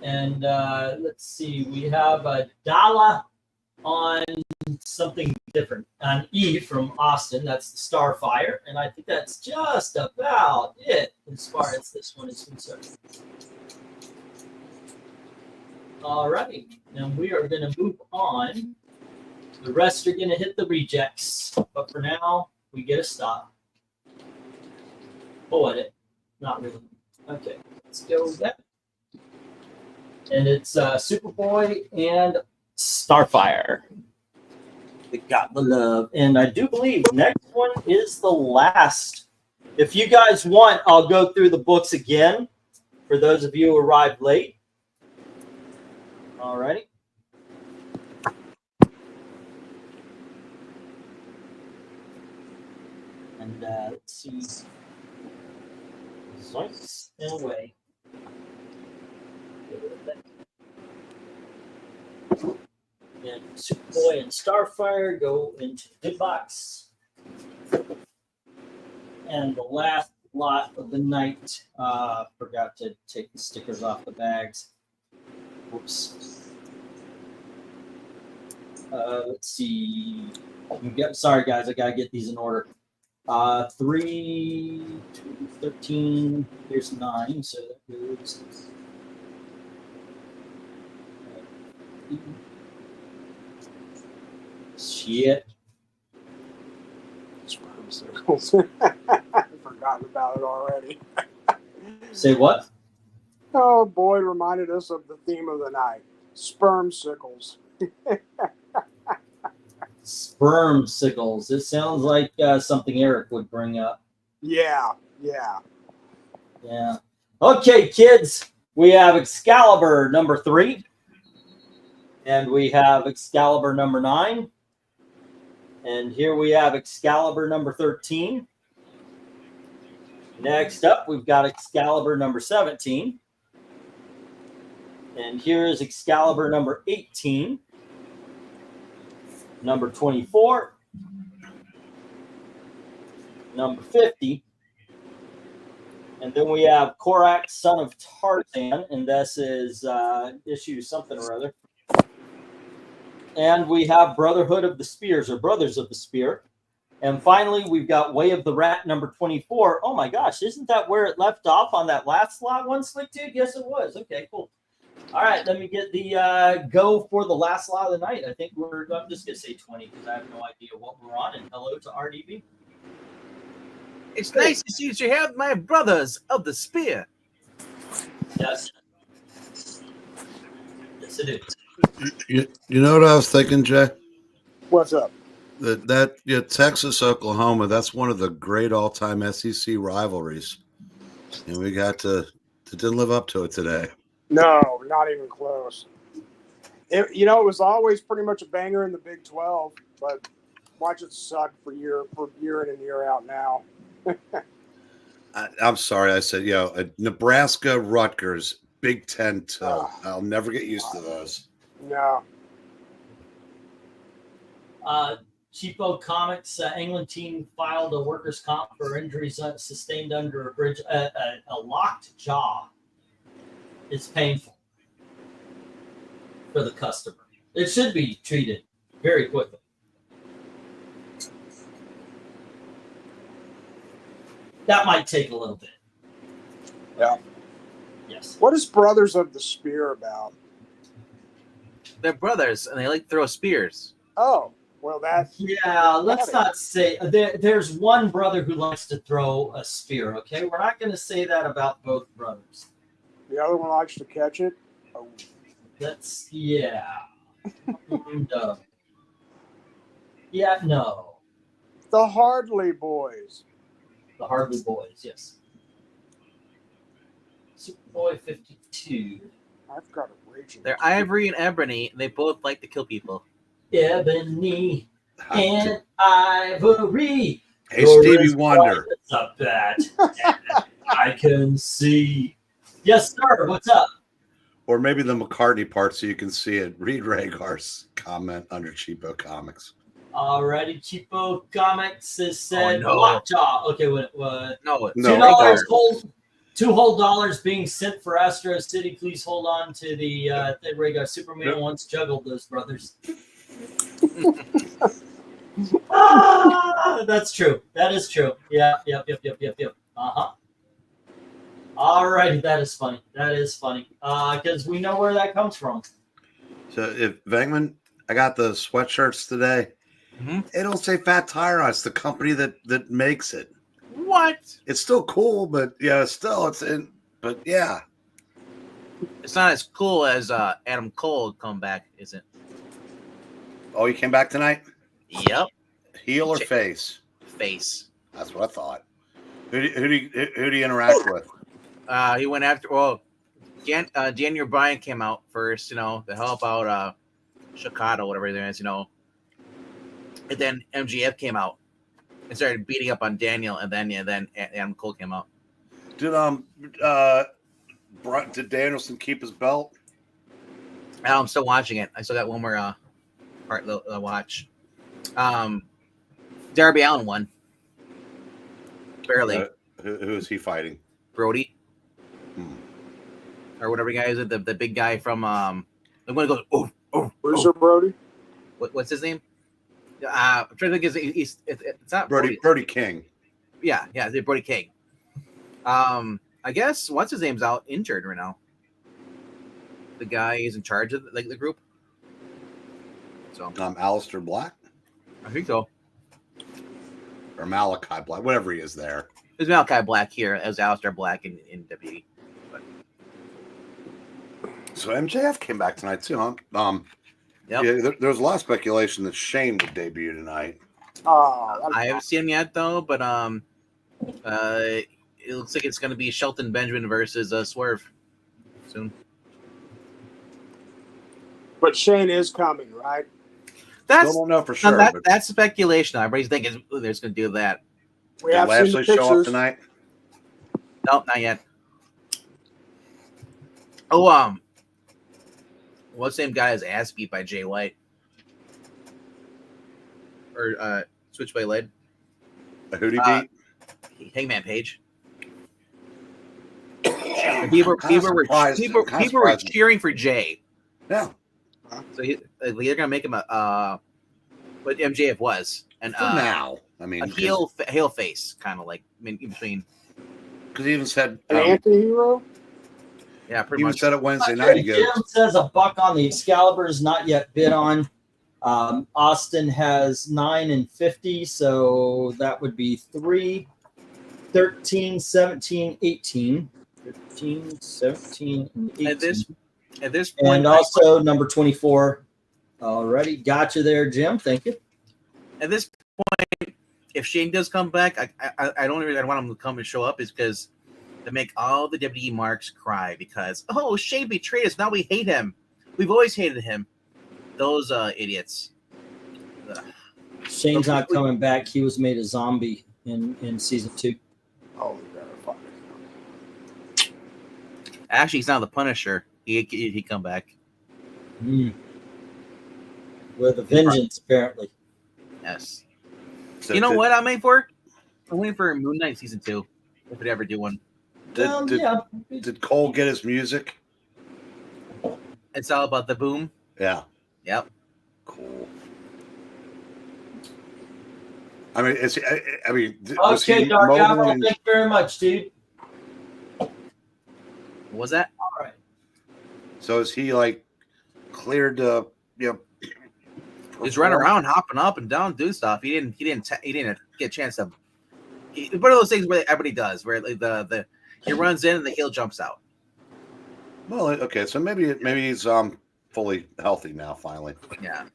And let's see. We have a dollar on something different. On E from Austin. That's the Starfire. And I think that's just about it as far as this one is concerned. All right. Now we are going to move on. The rest are going to hit the rejects. But for now, we get a stop. Oh, edit. Not really. Okay. Let's go with that. And it's Superboy and Starfire. They got the love. And I do believe next one is the last. If you guys want, I'll go through the books again for those of you who arrived late. All righty. And let's see. Zoinks and away. And Superboy and Starfire go into the big box. And the last lot of the night, forgot to take the stickers off the bags. Whoops. Let's see. Sorry, guys, I gotta get these in order. 3, 2, 13. Here's 9, so that goes. Shit. Sperm sickles. I've forgotten about it already. Say what? Oh, Boyd reminded us of the theme of the night. Sperm sickles. Sperm sickles. It sounds like something Eric would bring up. Yeah. Yeah. Okay, kids. We have Excalibur number 3. And we have Excalibur number 9. And here we have Excalibur number 13. Next up, we've got Excalibur number 17. And here is Excalibur number 18. Number 24. Number 50. And then we have Korak, son of Tarzan. And this is issue something or other. And we have Brotherhood of the Spears, or Brothers of the Spear. And finally, we've got Way of the Rat, number 24. Oh, my gosh. Isn't that where it left off on that last slot one, Slick Dude? Yes, it was. Okay, cool. All right, let me get the go for the last slot of the night. I think I'm just going to say 20 because I have no idea what we're on. And hello to RDB. It's nice to see that you have my Brothers of the Spear. Yes. Yes, it is. You know what I was thinking, Jay? What's up? That Texas, Oklahoma, that's one of the great all-time SEC rivalries. And we didn't live up to it today. No, not even close. It was always pretty much a banger in the Big 12, but watch it suck for year in and year out now. I'm sorry, I said, Nebraska, Rutgers, Big 10 toe. I'll never get used to those. No. Cheapo Comics, England team filed a workers' comp for injuries sustained under a bridge. A locked jaw is painful for the customer. It should be treated very quickly. That might take a little bit. Yeah. Yes. What is Brothers of the Spear about? They're brothers, and they like to throw spears. Oh, well, that. Yeah, let's not say there's one brother who likes to throw a spear. Okay, we're not going to say that about both brothers. The other one likes to catch it. Oh. That's yeah. No. Yeah, no. The Hardley Boys. The Hardly Boys, yes. Superboy 52. I've got a raging. They're Ivory and Ebony, and they both like to kill people. Ebony and Ivory. Hey, Stevie Wonder. What's up, that? I can see. Yes, sir. What's up? Or maybe the McCartney part so you can see it. Read Rhaegar's comment under Cheapo Comics. Alrighty, Cheapo Comics has said, no. Lockjaw. Okay, what? No, $2 hold. $2 whole being sent for Astro City. Please hold on to the Rhaegar. Superman once juggled those brothers. That's true. That is true. Yeah. Yep. Uh-huh. All right. That is funny. That is funny. Because we know where that comes from. So if VENKMAN, I got the sweatshirts today. Mm-hmm. It don't say Fat Tire on it. It's the company that makes it. What? It's still cool, but yeah, still it's in. But yeah, It's not as cool as Adam Cole comeback, is it? oh, you came back tonight? Yep. Heel or face? Face. That's what I thought. Who do you interact with? He went after. Well, Daniel Bryan came out first, to help out Chicago, whatever it is, And then MGF came out and started beating up on Daniel, and then Adam Cole came out. Did Danielson keep his belt? I'm still watching it. I still got one more part to watch. Darby Allin won. Barely. Who is he fighting? Brody. Or whatever guy is it, the big guy from the one that goes Bruiser Brody. What's his name? I'm trying to think. It's not Brody King. Yeah, it's Brody King. I guess what's his name's out injured right now. The guy is in charge of the group. So Alistair Black I think so. or Malachi Black, whatever he is there. There's Malachi Black here. It was Alistair Black in WWE. So MJF came back tonight too, huh? Yep. Yeah, there was a lot of speculation that Shane would debut tonight. I haven't seen him yet though, but it looks like it's going to be Shelton Benjamin versus Swerve soon. But Shane is coming, right? Still don't know for sure. But That's speculation. Everybody's thinking they're just going to do that. We did have seen the Lashley show up pictures. tonight? Nope, not yet. Oh, what same guy is ass beat by Jay White or Switchblade Lead? Who'd he beat? Hangman Page. People were cheering for Jay. Yeah. So they're gonna make him a what MJF was, and For now, I mean, a heel face, kind of like in between. Because he even said An anti-hero? Yeah, pretty he even much. said it Wednesday night. He goes, Jim says a buck on the Excalibur is not yet bid on. Austin has 9 and 50, so that would be 3, 13, 17, 18. 15, 17, and 18. At this point, And also number 24. Alrighty, got you there, Jim. Thank you. at this point, if Shane does come back, I don't really want him to come and show up, is because to make all the WWE marks cry because Shane betrayed us. Now we hate him. We've always hated him. Those idiots. Ugh. Shane's not coming back. He was made a zombie in season 2. Oh, God. Actually, he's not the Punisher. He come back. With a vengeance, apparently. Yes. so You know what I'm waiting for? I'm waiting for Moon Knight season 2. If we ever do one. Did Cole get his music? It's all about the boom. Yeah. Yep. Cool. I mean, was Okay, he Dark mobile Apple, and- thank you very much, dude. What was that? All right. So is he like cleared to Just run around, hopping up and down, do stuff. He didn't get a chance to. One of those things where everybody does, where he runs in and the heel jumps out. Well, okay, so maybe he's fully healthy now. Finally, Yeah,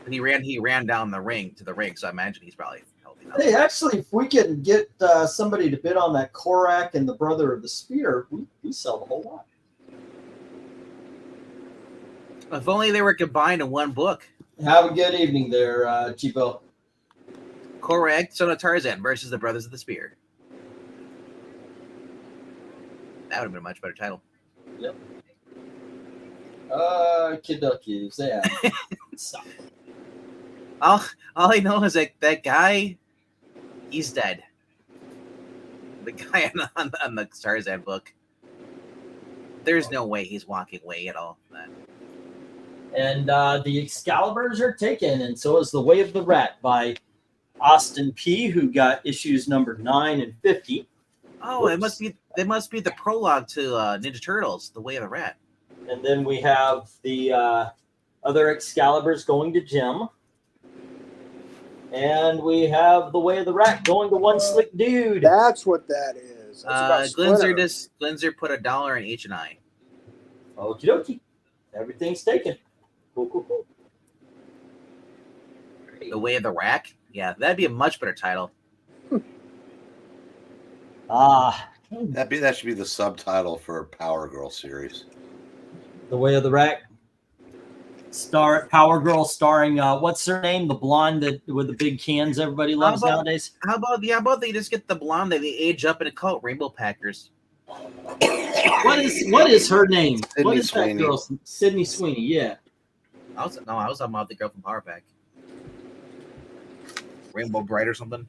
and he ran down the ring to the ring, so I imagine he's probably healthy now. Hey, actually, if we can get somebody to bid on that Korak and the Brother of the Spear, we sell the whole lot. If only they were combined in one book. Have a good evening there, Chipo. Correct. Son of Tarzan versus the Brothers of the Spear. That would have been a much better title. Yep. Kidduckies, yeah. Stop. All I know is that guy, he's dead. The guy on the Tarzan book. There's no way he's walking away at all from that. And the Excaliburs are taken, and so is The Way of the Rat by Austin P., who got issues number 9 and 50. Oh, it must be the prologue to Ninja Turtles, The Way of the Rat. And then we have the other Excaliburs going to Jim. And we have The Way of the Rat going to One Slick Dude. That's what that is. That's Glinzer put $1 in H&I. Okie dokie. Everything's taken. Cool. The Way of the Rack? Yeah, that'd be a much better title. that should be the subtitle for a Power Girl series. The Way of the Rack. Power Girl starring what's her name? The blonde with the big cans everybody loves nowadays. How about they just get the blonde that they age up and they call it Rainbow Packers? What is her name? Sydney What is Sweeney. that girl? Sydney Sweeney, yeah. I was talking about the girl from Power Pack. Rainbow Bright or something.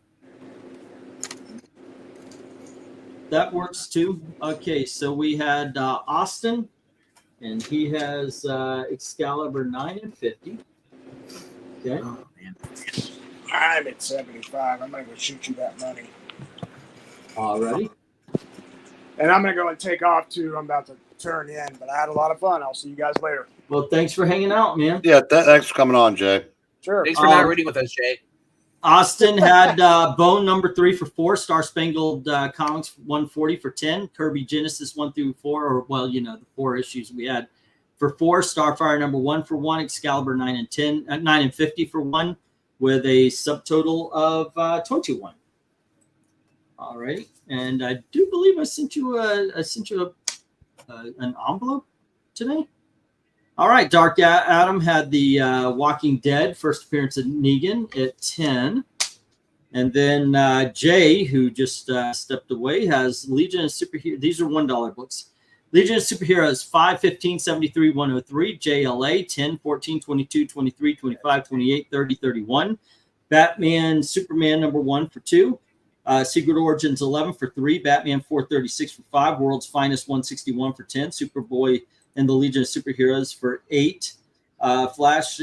That works too. Okay, so we had Austin, and he has Excalibur 9 and 50. Okay. Oh man. I'm at 75. I'm gonna go shoot you that money. Alrighty. And I'm gonna go and take off too. I'm about to turn in, but I had a lot of fun. I'll see you guys later. Well, thanks for hanging out, man. Yeah, thanks for coming on, Jay. Sure. Thanks for not reading with us, Jay. Austin had Bone number 3 for 4, Star Spangled Comics 140 for 10, Kirby Genesis 1 through 4, or the 4 issues we had for 4, Starfire number 1 for 1, Excalibur 9 and 10, 9 and 50 for 1, with a subtotal of 21. All right, and I do believe I sent you an envelope today. All right, Dark Adam had the Walking Dead first appearance of Negan at 10. And then Jay, who just stepped away, has Legion of Superheroes. These are $1 books. Legion of Superheroes 5, 15, 73, 103. JLA 10, 14, 22, 23, 25, 28, 30, 31. Batman, Superman number 1 for 2. Secret Origins 11 for 3. Batman 436 for 5. World's Finest 161 for 10. Superboy and the Legion of Superheroes for 8. Flash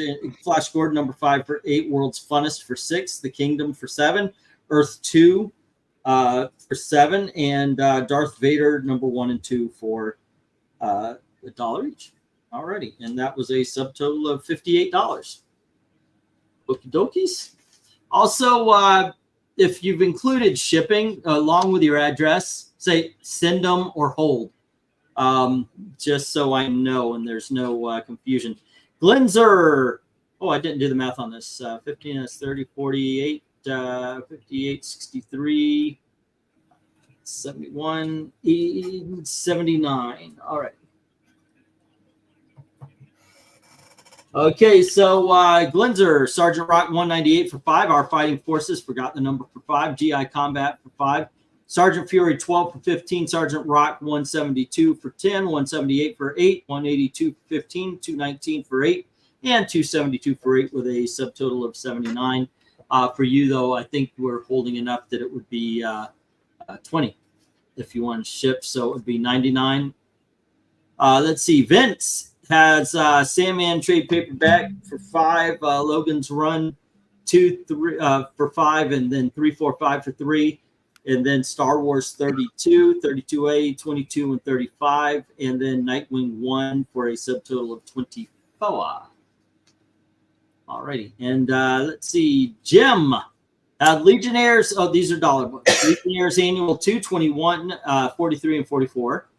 Gordon number 5 for 8. World's Funnest for 6. The Kingdom for 7. Earth 2 for 7. And Darth Vader number 1 and 2 for $1 each. Alrighty. And that was a subtotal of $58. Okie dokies. Also, if you've included shipping along with your address, say send them or hold. Just so I know and there's no confusion. Glenzer. Oh, I didn't do the math on this. 15 is 30, 48, 58, 63, 71, 79. All right. Okay, so Glenzer, Sergeant Rock 198 for 5. Our Fighting Forces, forgot the number for 5. GI Combat for 5. Sergeant Fury 12 for 15. Sergeant Rock 172 for 10. 178 for 8. 182 for 15. 219 for 8. And 272 for 8 with a subtotal of 79. For you, though, I think we're holding enough that it would be 20 if you want to ship. So it would be 99. Let's see. Vince has Sandman trade paperback for 5. Logan's Run 2, 3 for 5, and then 3, 4, 5 for 3. And then Star Wars 32, 32A, 22, and 35. And then Nightwing 1 for a subtotal of 24. Alrighty. And let's see. Jim. Legionnaires. Oh, these are dollar books. Legionnaires Annual 2, 21, 43, and 44.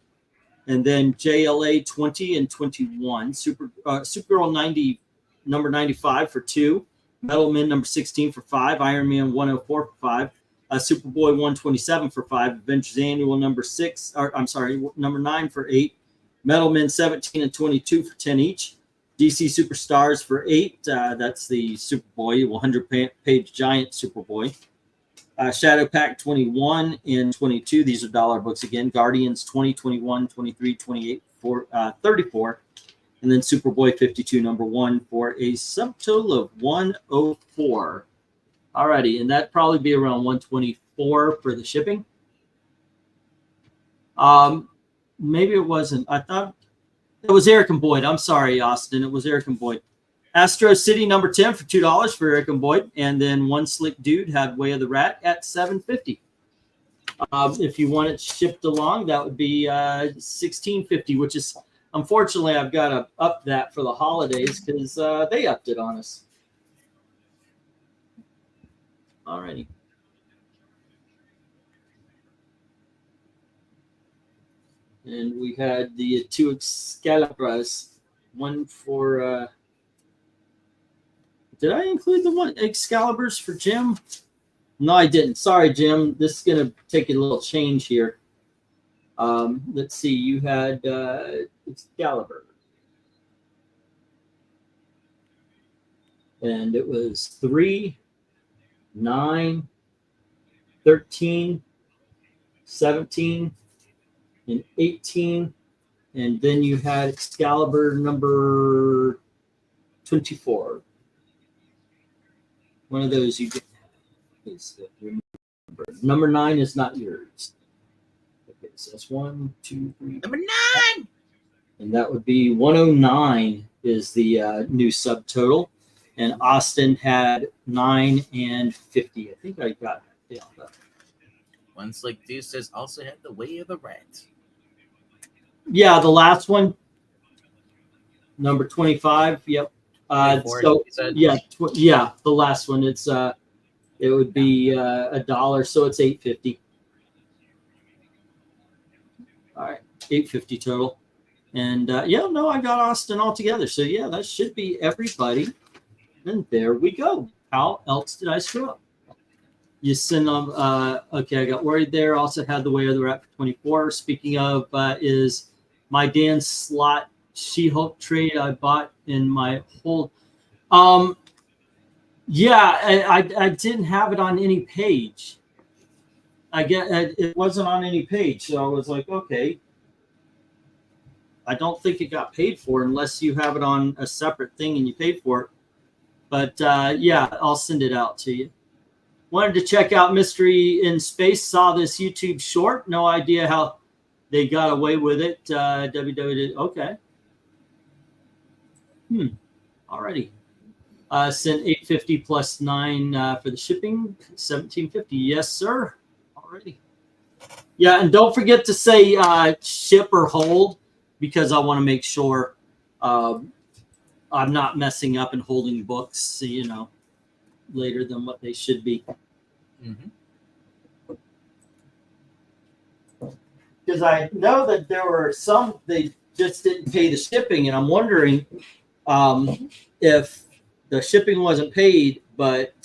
And then JLA 20 and 21. Supergirl 90, number 95 for 2. Metalman number 16 for 5. Iron Man 104 for 5. Superboy 127 for 5. Avengers Annual number 6. Or I'm sorry, number 9 for 8. Metalman 17 and 22 for 10 each. DC Superstars for 8. That's the Superboy, 100-page giant Superboy. Shadow Pack 21 and 22. These are dollar books again. Guardians 20, 21, 23, 28, 34. And then Superboy 52, number 1 for a subtotal of 104. Alrighty, and that'd probably be around 124 for the shipping. Maybe it wasn't. I thought it was Eric and Boyd. I'm sorry, Austin. It was Eric and Boyd. Astro City number 10 for $2 for Eric and Boyd. And then One Slick Dude had Way of the Rat at $7.50. If you want it shipped along, that would be $16.50, which is, unfortunately, I've got to up that for the holidays because they upped it on us. Alrighty. And we had the 2 Excaliburs. One for... did I include the one Excaliburs for Jim? No, I didn't. Sorry, Jim. This is going to take a little change here. Let's see. You had Excalibur. And it was 3, 9, 13, 17, and 18. And then you had Excalibur number 24. One of those you didn't have. Number 9 is not yours. Okay, so that's 1, 2, 3. Number 9! And that would be 109 is the new subtotal. And Austin had 9 and 50. I think I got it. Yeah. One Slick Dude says also had the Way of the Rat. Yeah, the last one. Number 25. Yep. So yeah, the last one. It's it would be $1, so it's $8.50. All right, $8.50 total. And yeah, no, I got Austin all together. So yeah, that should be everybody. And there we go. How else did I screw up? You send them. Okay, I got worried there. Also had the Way of the Rat for 24. Speaking of, is my Dan Slott She-Hulk trade I bought in my hold. Yeah, I didn't have it on any page. It wasn't on any page, so I was like, okay. I don't think it got paid for unless you have it on a separate thing and you paid for it. But yeah, I'll send it out to you. Wanted to check out Mystery in Space. Saw this YouTube short. No idea how they got away with it. WW. Okay. Alrighty. Sent $8.50 plus 9 for the shipping. $17.50. Yes, sir. Alrighty. Yeah, and don't forget to say ship or hold because I want to make sure I'm not messing up and holding books, you know, later than what they should be. Because I know that there were some they just didn't pay the shipping, and I'm wondering if the shipping wasn't paid, but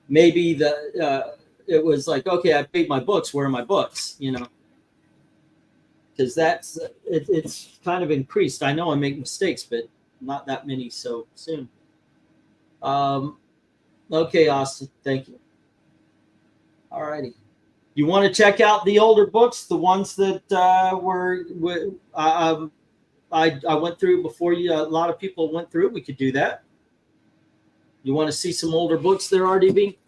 maybe it was like, okay, I paid my books. Where are my books? You know, because that's it's kind of increased. I know I make mistakes, but not that many so soon. Okay, Austin, thank you. All righty. You want to check out the older books, the ones that I went through before you. A lot of people went through. We could do that. You want to see some older books there, RDB?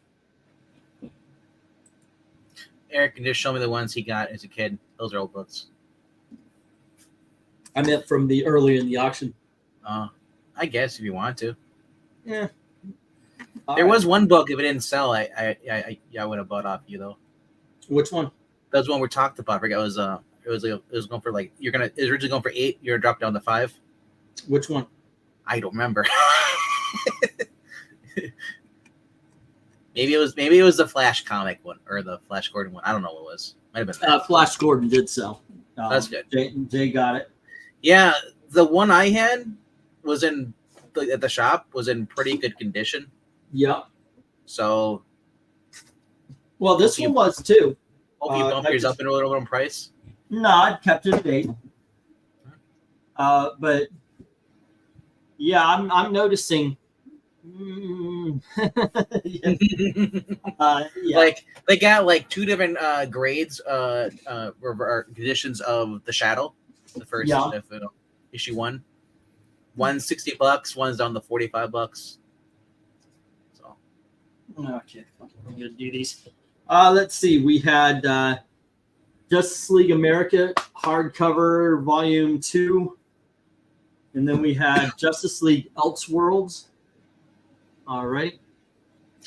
Eric can just show me the ones he got as a kid. Those are old books. I meant from the earlier in the auction. I guess if you want to. Yeah. There was one book. If it didn't sell, I would have bought off you though. Which one? That was one we talked about. I forgot it was going for like it was originally going for 8. You're dropped down to 5. Which one? I don't remember. Maybe it was the Flash comic one or the Flash Gordon one. I don't know what it was. Might have been that. Flash Gordon did sell. That's good. Jay got it. Yeah, the one I had was at the shop was in pretty good condition. Yep. So, well, this one was too. Hope you bump yours up in a little bit in price. No, I kept it at 8. But yeah, I'm noticing. Yeah. Like they got like 2 different grades, or conditions of the Shadow. The first issue 1. One's $60, one's down to $45. So okay, I'm gonna do these. Let's see. We had Justice League America hardcover volume 2, and then we had Justice League Elseworlds. All right.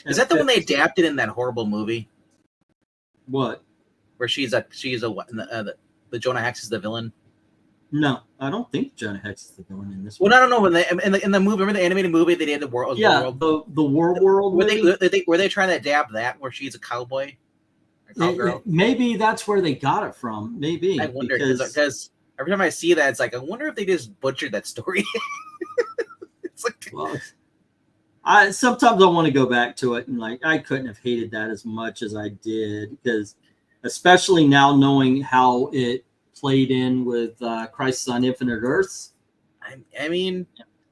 Is that the one they adapted in that horrible movie? What? Where the Jonah Hex is the villain? No, I don't think Jonah Hex is the villain in this one. Well, I don't know. In the movie, remember the animated movie they did the world? Yeah, the War World. Were they trying to adapt that where she's a cowboy? Maybe that's where they got it from. Maybe. I wonder because every time I see that, it's like I wonder if they just butchered that story. It's like, well, sometimes I want to go back to it and like I couldn't have hated that as much as I did, because especially now knowing how it played in with Crisis on Infinite Earths. I mean,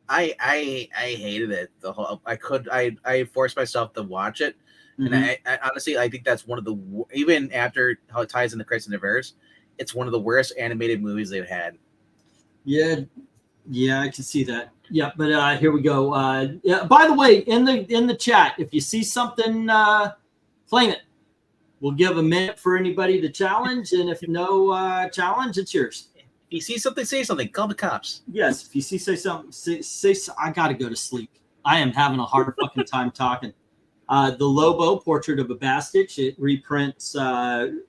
I hated it. I forced myself to watch it. And I honestly, I think that's one of the, even after how it ties into Crisis on Infinite Earths, it's one of the worst animated movies they've had. Yeah, I can see that. Yeah, but here we go. Yeah. By the way, in the chat, if you see something, claim it. We'll give a minute for anybody to challenge, and if no challenge, it's yours. If you see something, say something. Call the cops. Yes, if you say something, say I gotta go to sleep. I am having a hard fucking time talking. The Lobo Portrait of a Bastich. It reprints the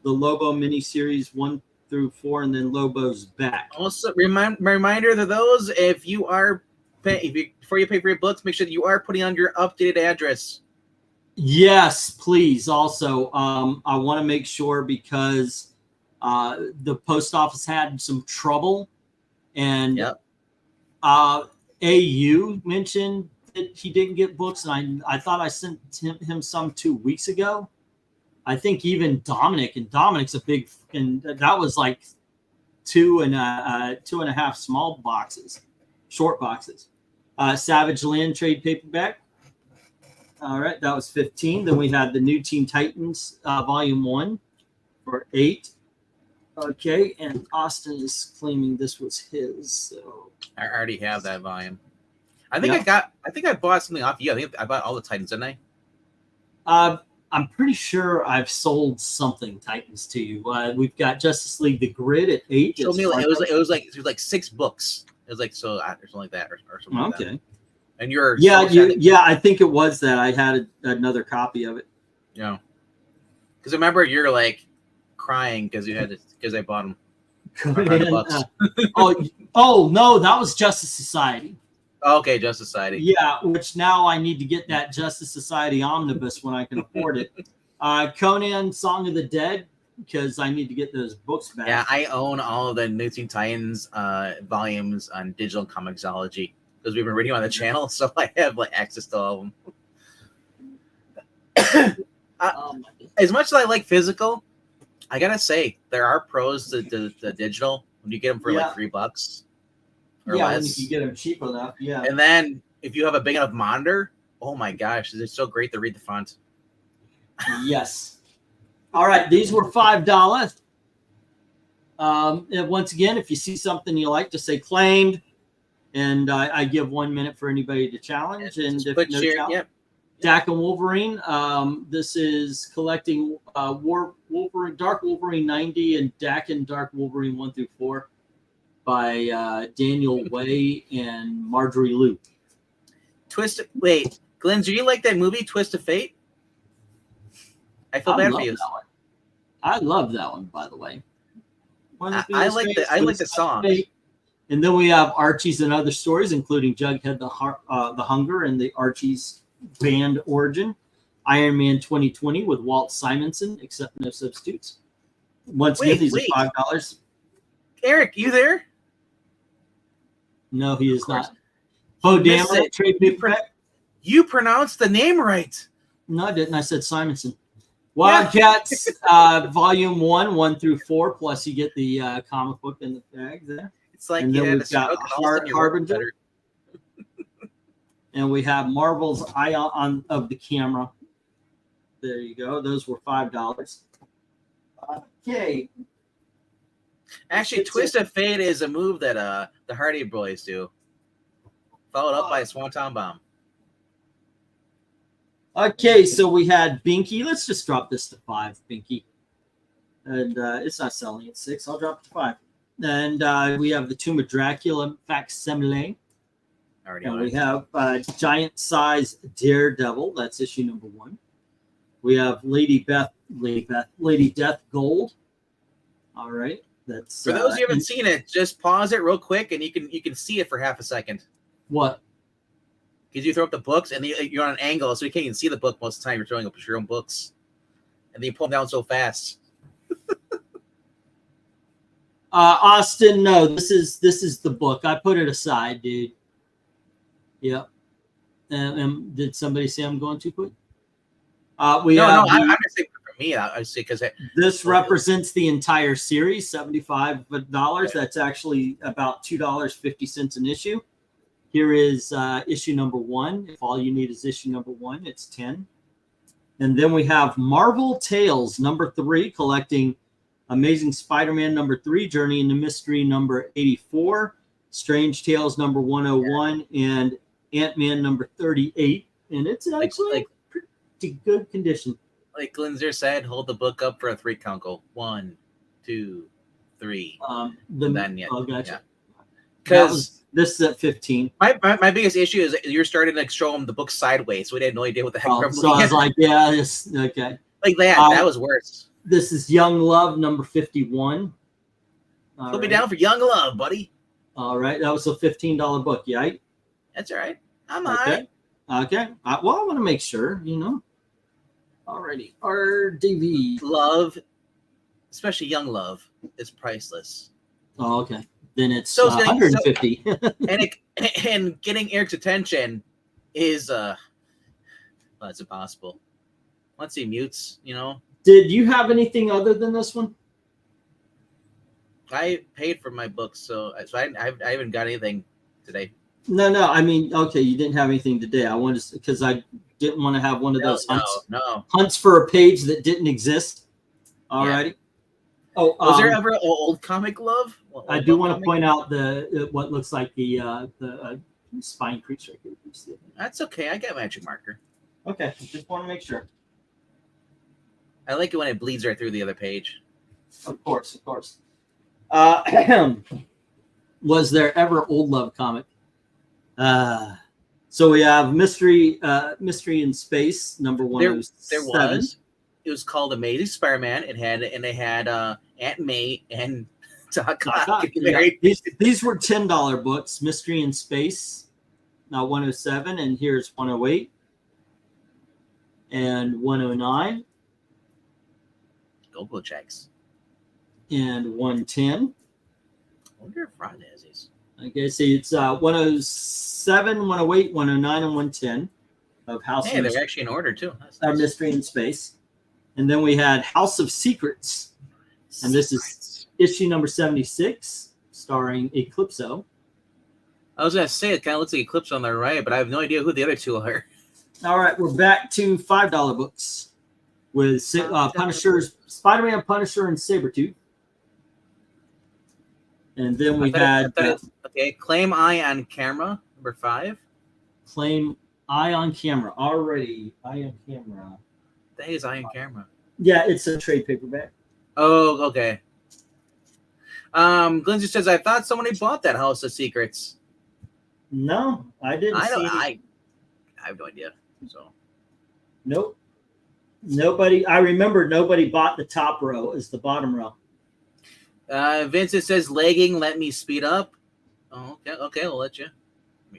Lobo miniseries 1 through 4, and then Lobo's back. Also, reminder to those: if you are before you pay for your books, make sure that you are putting on your updated address. Yes, please. Also, I want to make sure because the post office had some trouble, and AU mentioned that he didn't get books, and I thought I sent him some 2 weeks ago. I think even Dominic's a big, and that was like 2.5 small boxes, short boxes. Savage Land trade paperback. All right, that was 15. Then we had the New Teen Titans volume 1 for 8. Okay, and Austin is claiming this was his. So I already have that volume. I think I bought something off you. I think I bought all the Titans, didn't I? I'm pretty sure I've sold something Titans to you. We've got Justice League The Grid at 8. It was like 6 books. It was like or something like that, or something like that. And you're I think it was that I had another copy of it. Yeah, because remember you're like crying because I bought them. Oh no, that was Justice Society. Okay, Justice Society. Yeah, which now I need to get that Justice Society omnibus when I can afford it. Conan Song of the Dead, because I need to get those books back. Yeah, I own all of the New Teen Titans volumes on digital comiXology because we've been reading on the channel, so I have like access to all of them. As much as I like physical, I gotta say there are pros to the digital when you get them for like $3 or less. When you get them cheap enough. Yeah, and then if you have a big enough monitor, oh my gosh, it's so great to read the font. Yes. All right, these were $5. And once again, if you see something you like, just say claimed, and I give 1 minute for anybody to challenge. And if no challenge, Dak and Wolverine. This is collecting Wolverine, Dark Wolverine 90 and Dak and Dark Wolverine 1 through 4 by Daniel Way and Marjorie Liu. Wait, Glenn, do you like that movie Twist of Fate? I feel bad for you. I love that one, by the way. I like the song. And then we have Archie's and Other Stories, including Jughead the Hunger and the Archie's Band Origin. Iron Man 2020 with Walt Simonson, except no substitutes. Once again, these are $5. Eric, you there? No, he is not. Oh, damn it. Trade paperback. You pronounced the name right. No, I didn't. I said Simonson. Wildcats, Volume 1, 1 through 4, plus you get the comic book in the bag there. It's like, and then we've got Harbinger. And we have Marvel's Eye of the Camera. There you go. Those were $5. Okay. Actually, Twist of Fate is a move that the Hardy Boys do. Followed up by a Swanton Bomb. Okay, so we had Binky. Let's just drop this to 5, Binky. And it's not selling at 6. I'll drop it to 5. And we have the Tomb of Dracula facsimile. And we have giant size Daredevil. That's issue number 1. We have Lady Death Gold. All right. That's for those who haven't seen it, just pause it real quick and you can see it for half a second. What? Because you throw up the books and you're on an angle, so you can't even see the book most of the time. You're throwing up your own books, and then you pull them down so fast. Austin, no, this is the book. I put it aside, dude. Yep. Did somebody say I'm going too quick? I'm just saying for me. I say because this represents the entire series, $75. Yeah. That's actually about $2.50 an issue. Here is issue number 1. If all you need is issue number 1, it's 10. And then we have Marvel Tales number 3, collecting Amazing Spider-Man number 3, Journey into Mystery number 84, Strange Tales number 101, and Ant-Man number 38. And it's actually pretty good condition. Like Glinzer said, hold the book up for a 3 count. Go 1, 2, 3. Gotcha. Because this is at 15. My biggest issue is you're starting to show them the book sideways, so we had no idea what the heck. So I was like, yeah, okay. Like that was worse. This is Young Love number 51. Put me down for Young Love, buddy. All right, that was a $15 book, yeah. That's all right. I'm okay. All right. Okay. Well, I want to make sure, Alrighty. RDV. Love, especially Young Love, is priceless. Oh, okay. Then it's 150. and getting Eric's attention is it's impossible. Once he mutes, Did you have anything other than this one? I paid for my books, so I haven't got anything today. No. I mean, okay, you didn't have anything today. I wanted because I didn't want to have one of those hunts for a page that didn't exist. Alrighty. Yeah. Oh, was there ever an old comic love? I do want to point out what looks like the spine creature. That's okay. I got magic marker. Okay, just want to make sure. I like it when it bleeds right through the other page. Of course. Was there ever old love comic? So we have Mystery in Space number 107. There was. It was called Amazing Spider-Man. They had Aunt May and Doc Ock getting married. These were $10 books. Mystery in Space, now 107, and here's 108 and 109. Go checks. And 110. I wonder if Ron has these. Okay, see, it's 107, 108, 109, and 110 of House. Hey, they're actually in order too. Nice. Mystery in Space. And then we had House of Secrets. And this is issue number 76, starring Eclipso. I was going to say, it kind of looks like Eclipso on the right, but I have no idea who the other two are. All right, we're back to $5 books with Punisher's, Spider-Man, Punisher, and Sabretooth. And then we had... Claim Eye on Camera, number 5. Claim Eye on Camera. Already, Eye on Camera. That is Eye on Camera. Yeah, it's a trade paperback. Oh, okay. Glinzy says, I thought somebody bought that House of Secrets. No, I didn't I have no idea. So, nope. Nobody. I remember nobody bought the top row. It's the bottom row. Vincent says, lagging, let me speed up. Oh, okay, we'll let you.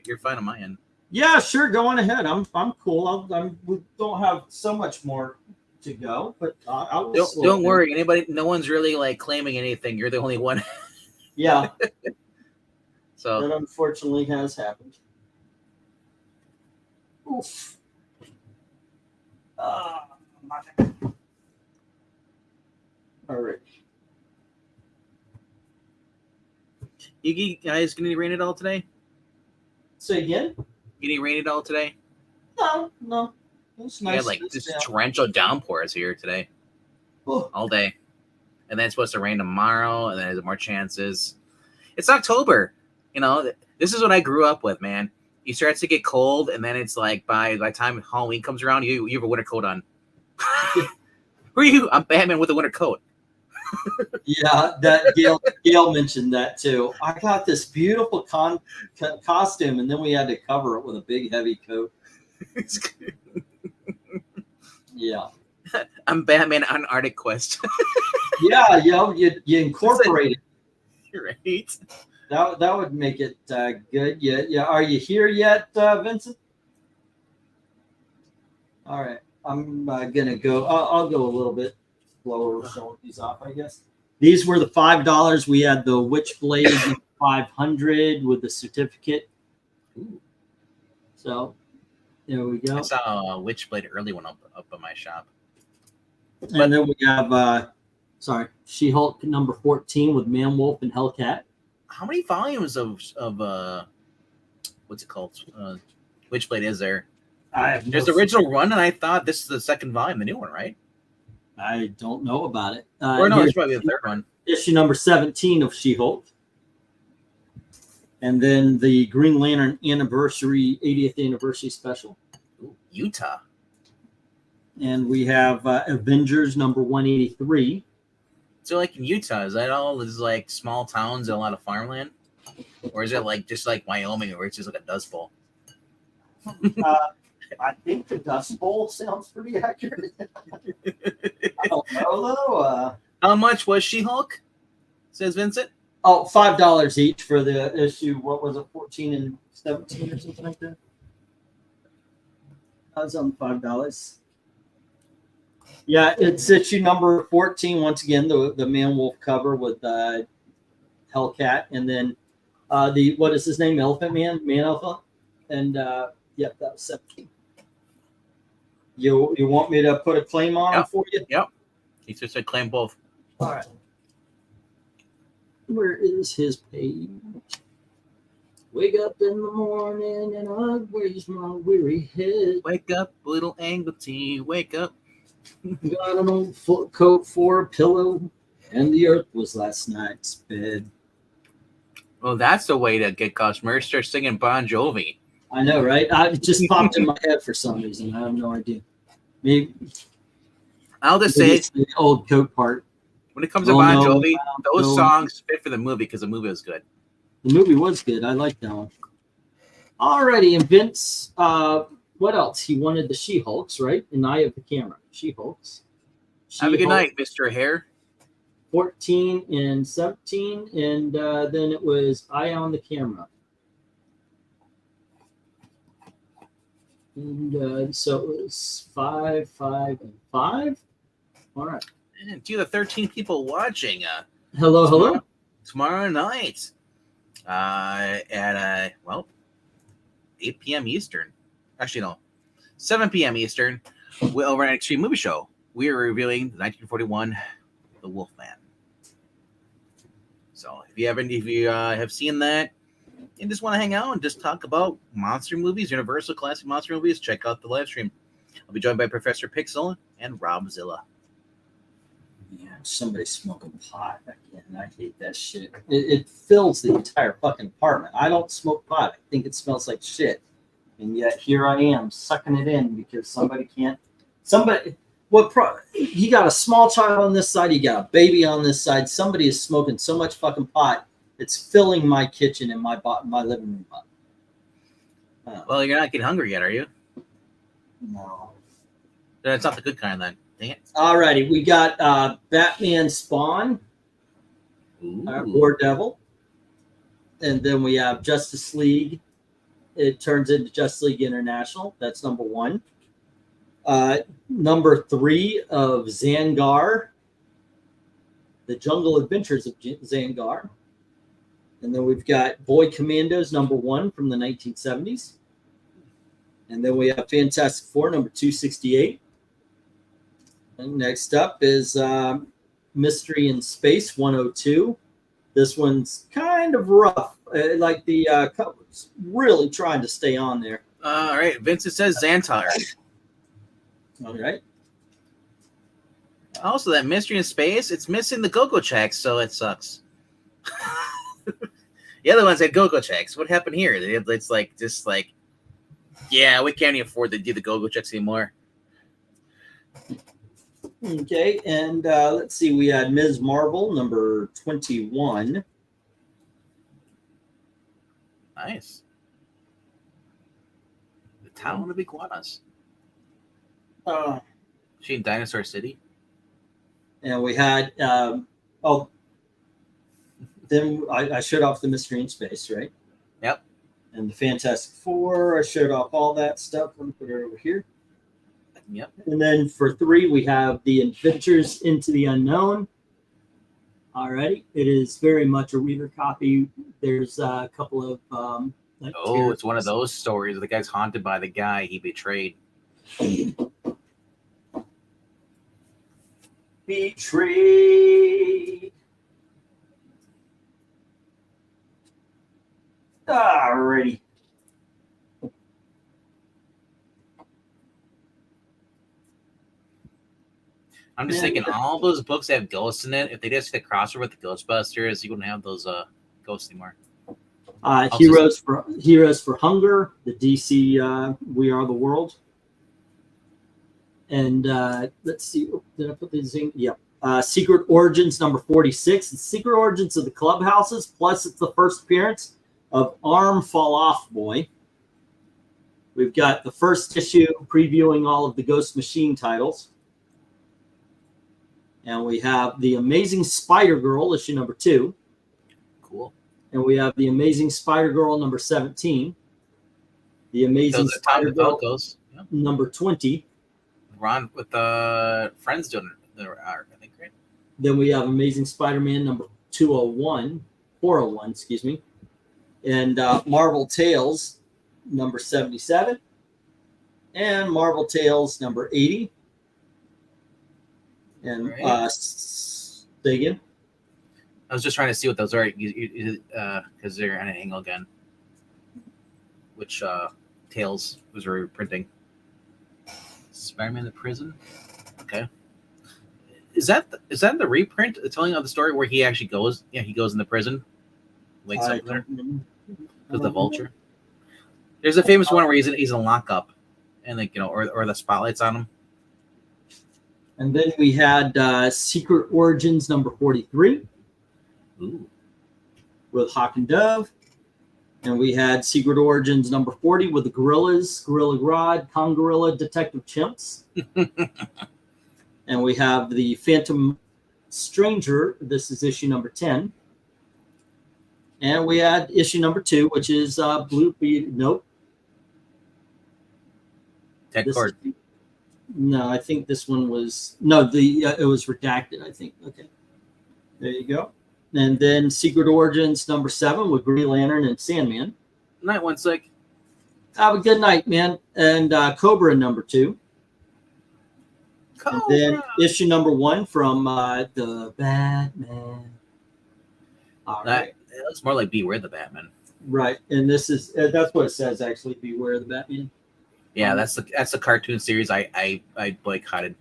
You're fine on my end. Yeah, sure. Go on ahead. I'm cool. We don't have so much more to go, but I will Don't worry. Anybody, no one's really like claiming anything. You're the only one. Yeah. So that unfortunately has happened. Oof. All right. You guys gonna rain it all today? Say again? Getting rain it all today? No. It's nice. We had like this torrential downpours here today. Oh. All day. And then it's supposed to rain tomorrow, and then there's more chances. It's October. You know, this is what I grew up with, man. You start to get cold, and then it's like by the time Halloween comes around, you have a winter coat on. Who are you? I'm Batman with a winter coat. Yeah, that Gail mentioned that too. I got this beautiful costume, and then we had to cover it with a big heavy coat. Yeah. I'm Batman on Arctic Quest. Yeah, you incorporate it. Right. That would make it good. Yeah. Are you here yet, Vincent? All right. I'm gonna go. I'll go a little bit slower showing these off, I guess. These were the $5. We had the Witchblade 500 with the certificate. Ooh. So there we go. I saw a Witchblade early one up in my shop. And then we have She-Hulk number 14 with Man-Wolf and Hellcat. How many volumes of what's it called? Witchblade is there? There's the original run, and I thought this is the second volume, the new one, right? I don't know about it. Or no, it's probably the third one. Issue number 17 of She-Hulk. And then the Green Lantern 80th anniversary special. Ooh, Utah. And we have Avengers number 183. So, like in Utah, is that all? Is like small towns and a lot of farmland, or is it like just like Wyoming, where it's just like a dust bowl? I think the Dust Bowl sounds pretty accurate. I don't know though. How much was She-Hulk? Says Vincent. Oh, $5 each for the issue. What was it, 14 and 17 or something like that? I was on $5. Yeah, it's issue number 14. Once again, the Man-Wolf cover with Hellcat, and then what is his name? Elephant Man, Elephant, and yep, that was 17. You want me to put a claim on it for you? Yep. He just said claim both. All right. Where is his page? Wake up in the morning and I raise my weary head. Wake up, little Anglety, wake up. Got an old foot coat for a pillow, and the earth was last night's bed. Well, that's the way to get customers. Start singing Bon Jovi. I know, right? It just popped in my head for some reason. I have no idea. Maybe I'll just say it's the old coat part. When it comes to Bon Jovi, those songs fit for the movie because the movie was good. The movie was good. I like that one. Alrighty, and Vince, what else? He wanted the She-Hulks, right? In Eye of the Camera. She-Hulks. Have a good night, Mr. Hare. 14 and 17, and then it was Eye on the Camera. And so it was 5, 5, and 5. All right. And to the 13 people watching, hello. Tomorrow night, at 8 p.m. Eastern. Actually, no, 7 p.m. Eastern. We're over at Extreme Movie Show. We are reviewing the 1941, The Wolfman. So if you have seen that and just want to hang out and just talk about monster movies, Universal classic monster movies, check out the live stream. I'll be joined by Professor Pixel and Robzilla. Yeah, somebody's smoking pot again. I hate that shit. It fills the entire fucking apartment. I don't smoke pot. I think it smells like shit. And yet here I am sucking it in because you got a small child on this side, you got a baby on this side. Somebody is smoking so much fucking pot, it's filling my kitchen and my living room up. Well, you're not getting hungry yet, are you? No. That's not the good kind then. Dang it. Alrighty, we got Batman Spawn, War Devil, and then we have Justice League. It turns into Justice League International. That's number 1. Number 3 of Zangar, The Jungle Adventures of Zangar. And then we've got Boy Commandos number 1 from the 1970s. And then we have Fantastic Four number 268. And next up is Mystery in Space 102. This one's kind of rough. Like the cover's really trying to stay on there. All right, Vincent says Xantar. All right. Also, that Mystery in Space, it's missing the Go-Go checks, so it sucks. The other ones had Go-Go checks. What happened here? It's like, just like, yeah, we can't even afford to do the Go-Go checks anymore. Okay, and let's see. We had Ms. Marvel, number 21. Nice. The Town of Iguanas. She in Dinosaur City. And we had, then I showed off the Mystery in Space, right? Yep. And the Fantastic Four, I showed off all that stuff. Let me put it over here. Yep. And then for 3, we have The Adventures into the Unknown. Alrighty. It is very much a reader copy. There's a couple of it's one of those stories. The guy's haunted by the guy he betrayed. Betrayed. Alrighty. I'm just thinking all those books that have ghosts in it, if they just hit crossover with the Ghostbusters, you wouldn't have those ghosts anymore. Heroes for Hunger, the DC We Are the World. And let's see, did I put these in? Yeah. Secret Origins number 46. It's Secret Origins of the Clubhouses, plus it's the first appearance of Arm Fall Off Boy. We've got the first issue previewing all of the Ghost Machine titles. And we have The Amazing Spider-Girl, issue number 2. Cool. And we have The Amazing Spider-Girl number 17. The Amazing Spider-Girl number 20. Ron with the Friends doing their art, I think, right? Then we have Amazing Spider-Man number 401, excuse me. And Marvel Tales number 77. And Marvel Tales number 80. And say again. I was just trying to see what those are, because they're on an angle again. Which Tales was reprinting? Spider-Man in the Prison. Okay. Is that the reprint telling of the story where he actually goes? Yeah, he goes in the prison. Wakes up there with the Vulture. There's a famous one where he's in lockup, and or the spotlight's on him. And then we had Secret Origins number 43. Ooh. With Hawk and Dove. And we had Secret Origins number 40 with the Gorillas, Gorilla Grodd, Kong Gorilla, Detective Chimps. And we have the Phantom Stranger. This is issue number 10. And we had issue number 2, which is Blue Beetle. Nope. Ted Cord. No, I think this one was it was redacted, I think. Okay. There you go. And then Secret Origins number 7 with Green Lantern and Sandman. Night one, Sick. Have a good night, man. And Cobra number 2. Cobra. And then issue number 1 from the Batman. All right. It's more like Beware the Batman. Right. And this is that's what it says actually. Beware the Batman. Yeah, that's the cartoon series I boycotted,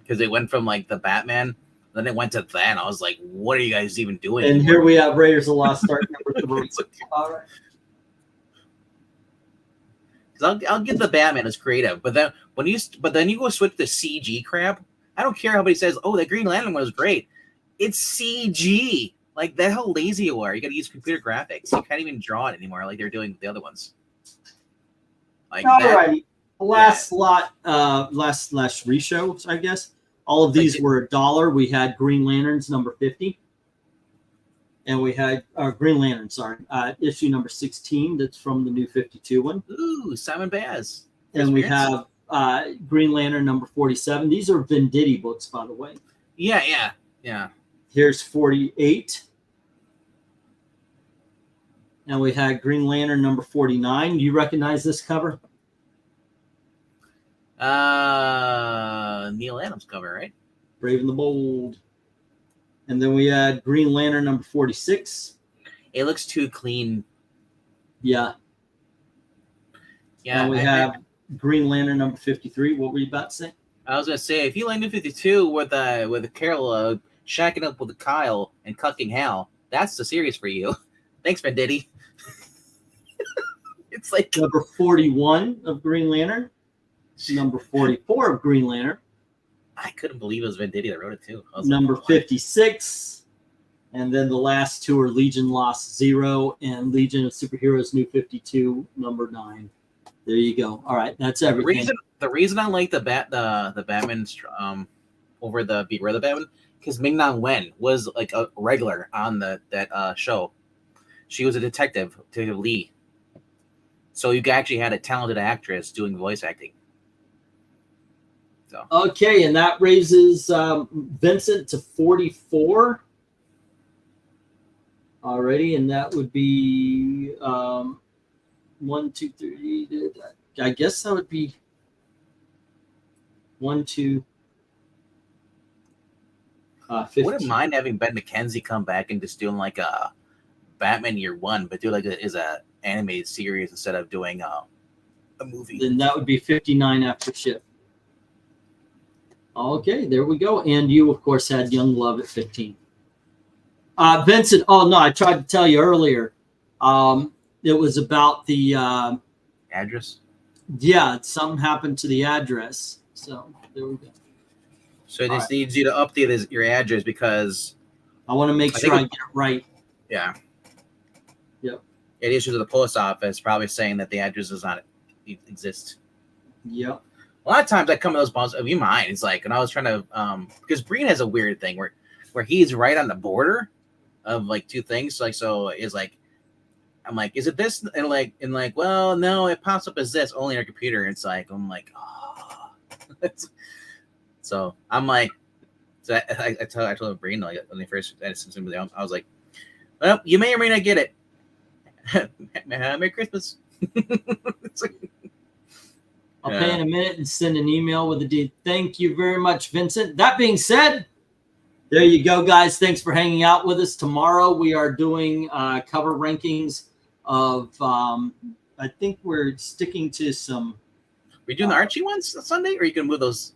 because it went from like the Batman, then it went to that, and I was like, what are you guys even doing? And here we have Raiders of the Lost Ark number 3. All right. I'll give the Batman as creative, but then you go switch to CG crap. I don't care how many says, oh, that Green Lantern was great. It's CG. Like, that's how lazy you are. You got to use computer graphics. You can't even draw it anymore like they're doing with the other ones. Like, all righty. Last reshows, I guess. All of these were $1. We had Green Lanterns number 50. And we had Green Lantern, issue number 16. That's from the new 52 one. Ooh, Simon Baz. And we have Green Lantern number 47. These are Venditti books, by the way. Yeah. Here's 48. And we had Green Lantern number 49. Do you recognize this cover? Neil Adams cover, right? Brave and the Bold. And then we had Green Lantern number 46. It looks too clean. Yeah. Yeah. And we have Green Lantern number 53. What were you about to say? I was gonna say, if you landed 52 with Carol shacking up with Kyle and cucking Hal, that's the series for you. Thanks, Venditti. It's like Number 41 of Green Lantern. Number 44 of Green Lantern. I couldn't believe it was Venditti that wrote it too. I was Number like, 56. And then the last two are Legion Lost 0 and Legion of Superheroes New 52, number 9. There you go. All right, that's everything. The reason I like the Batman over the Beware the Batman, because Ming-Na Wen was like a regular on that show. She was a detective to Lee. So you actually had a talented actress doing voice acting. So Okay, and that raises Vincent to 44. Alrighty, and that would be 1, 2, 3. I guess that would be 1, 2. 15. I wouldn't mind having Ben McKenzie come back and just doing like a Batman Year One, but do like a animated series instead of doing a movie. Then that would be 59 after shift. Okay, there we go. And you, of course, had Young Love at 15. Vincent, oh no, I tried to tell you earlier. It was about the Address. Yeah, something happened to the address. So there we go. So it just needs you to update your address because I want to make sure I get it right. Yeah. Yep. It issues to the post office probably saying that the address does not exist. Yep. A lot of times I come to those balls of you mind. It's like, and I was trying to because Breen has a weird thing where he's right on the border of like two things. Like, so it's like, I'm like, is it this? And like, well, no, it pops up as this only on your computer. And it's like, I'm like, oh. So I'm like, so I told Breen like when they first sent me I was like, well, you may or may not get it. Merry Christmas. It's like, I'll pay in a minute and send an email with the deed. Thank you very much, Vincent. That being said, there you go, guys. Thanks for hanging out with us. Tomorrow we are doing cover rankings of, I think we're sticking to some. Are you doing the Archie ones on Sunday, or are you going to move those?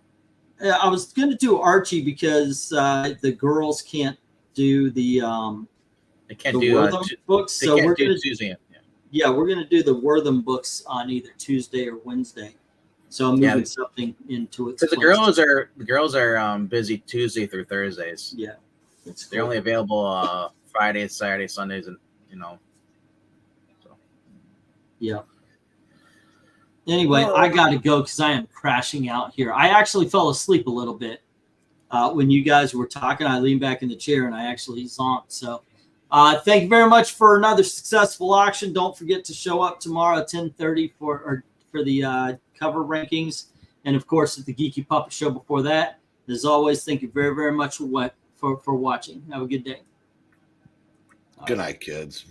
I was going to do Archie because the girls can't do the They can't do Wortham books. So we're going to Tuesday. Yeah, we're going to do the Wortham books on either Tuesday or Wednesday. So I'm moving something into it. Because the girls are busy Tuesday through Thursdays. Yeah, they're only available Fridays, Saturdays, Sundays, and So. Yeah. Anyway, I got to go because I am crashing out here. I actually fell asleep a little bit when you guys were talking. I leaned back in the chair and I actually zonked. So thank you very much for another successful auction. Don't forget to show up tomorrow at 10:30 for the cover rankings. And, of course, at the Geeky Puppet Show before that. As always, thank you very, very much for watching. Have a good day. Good night, kids.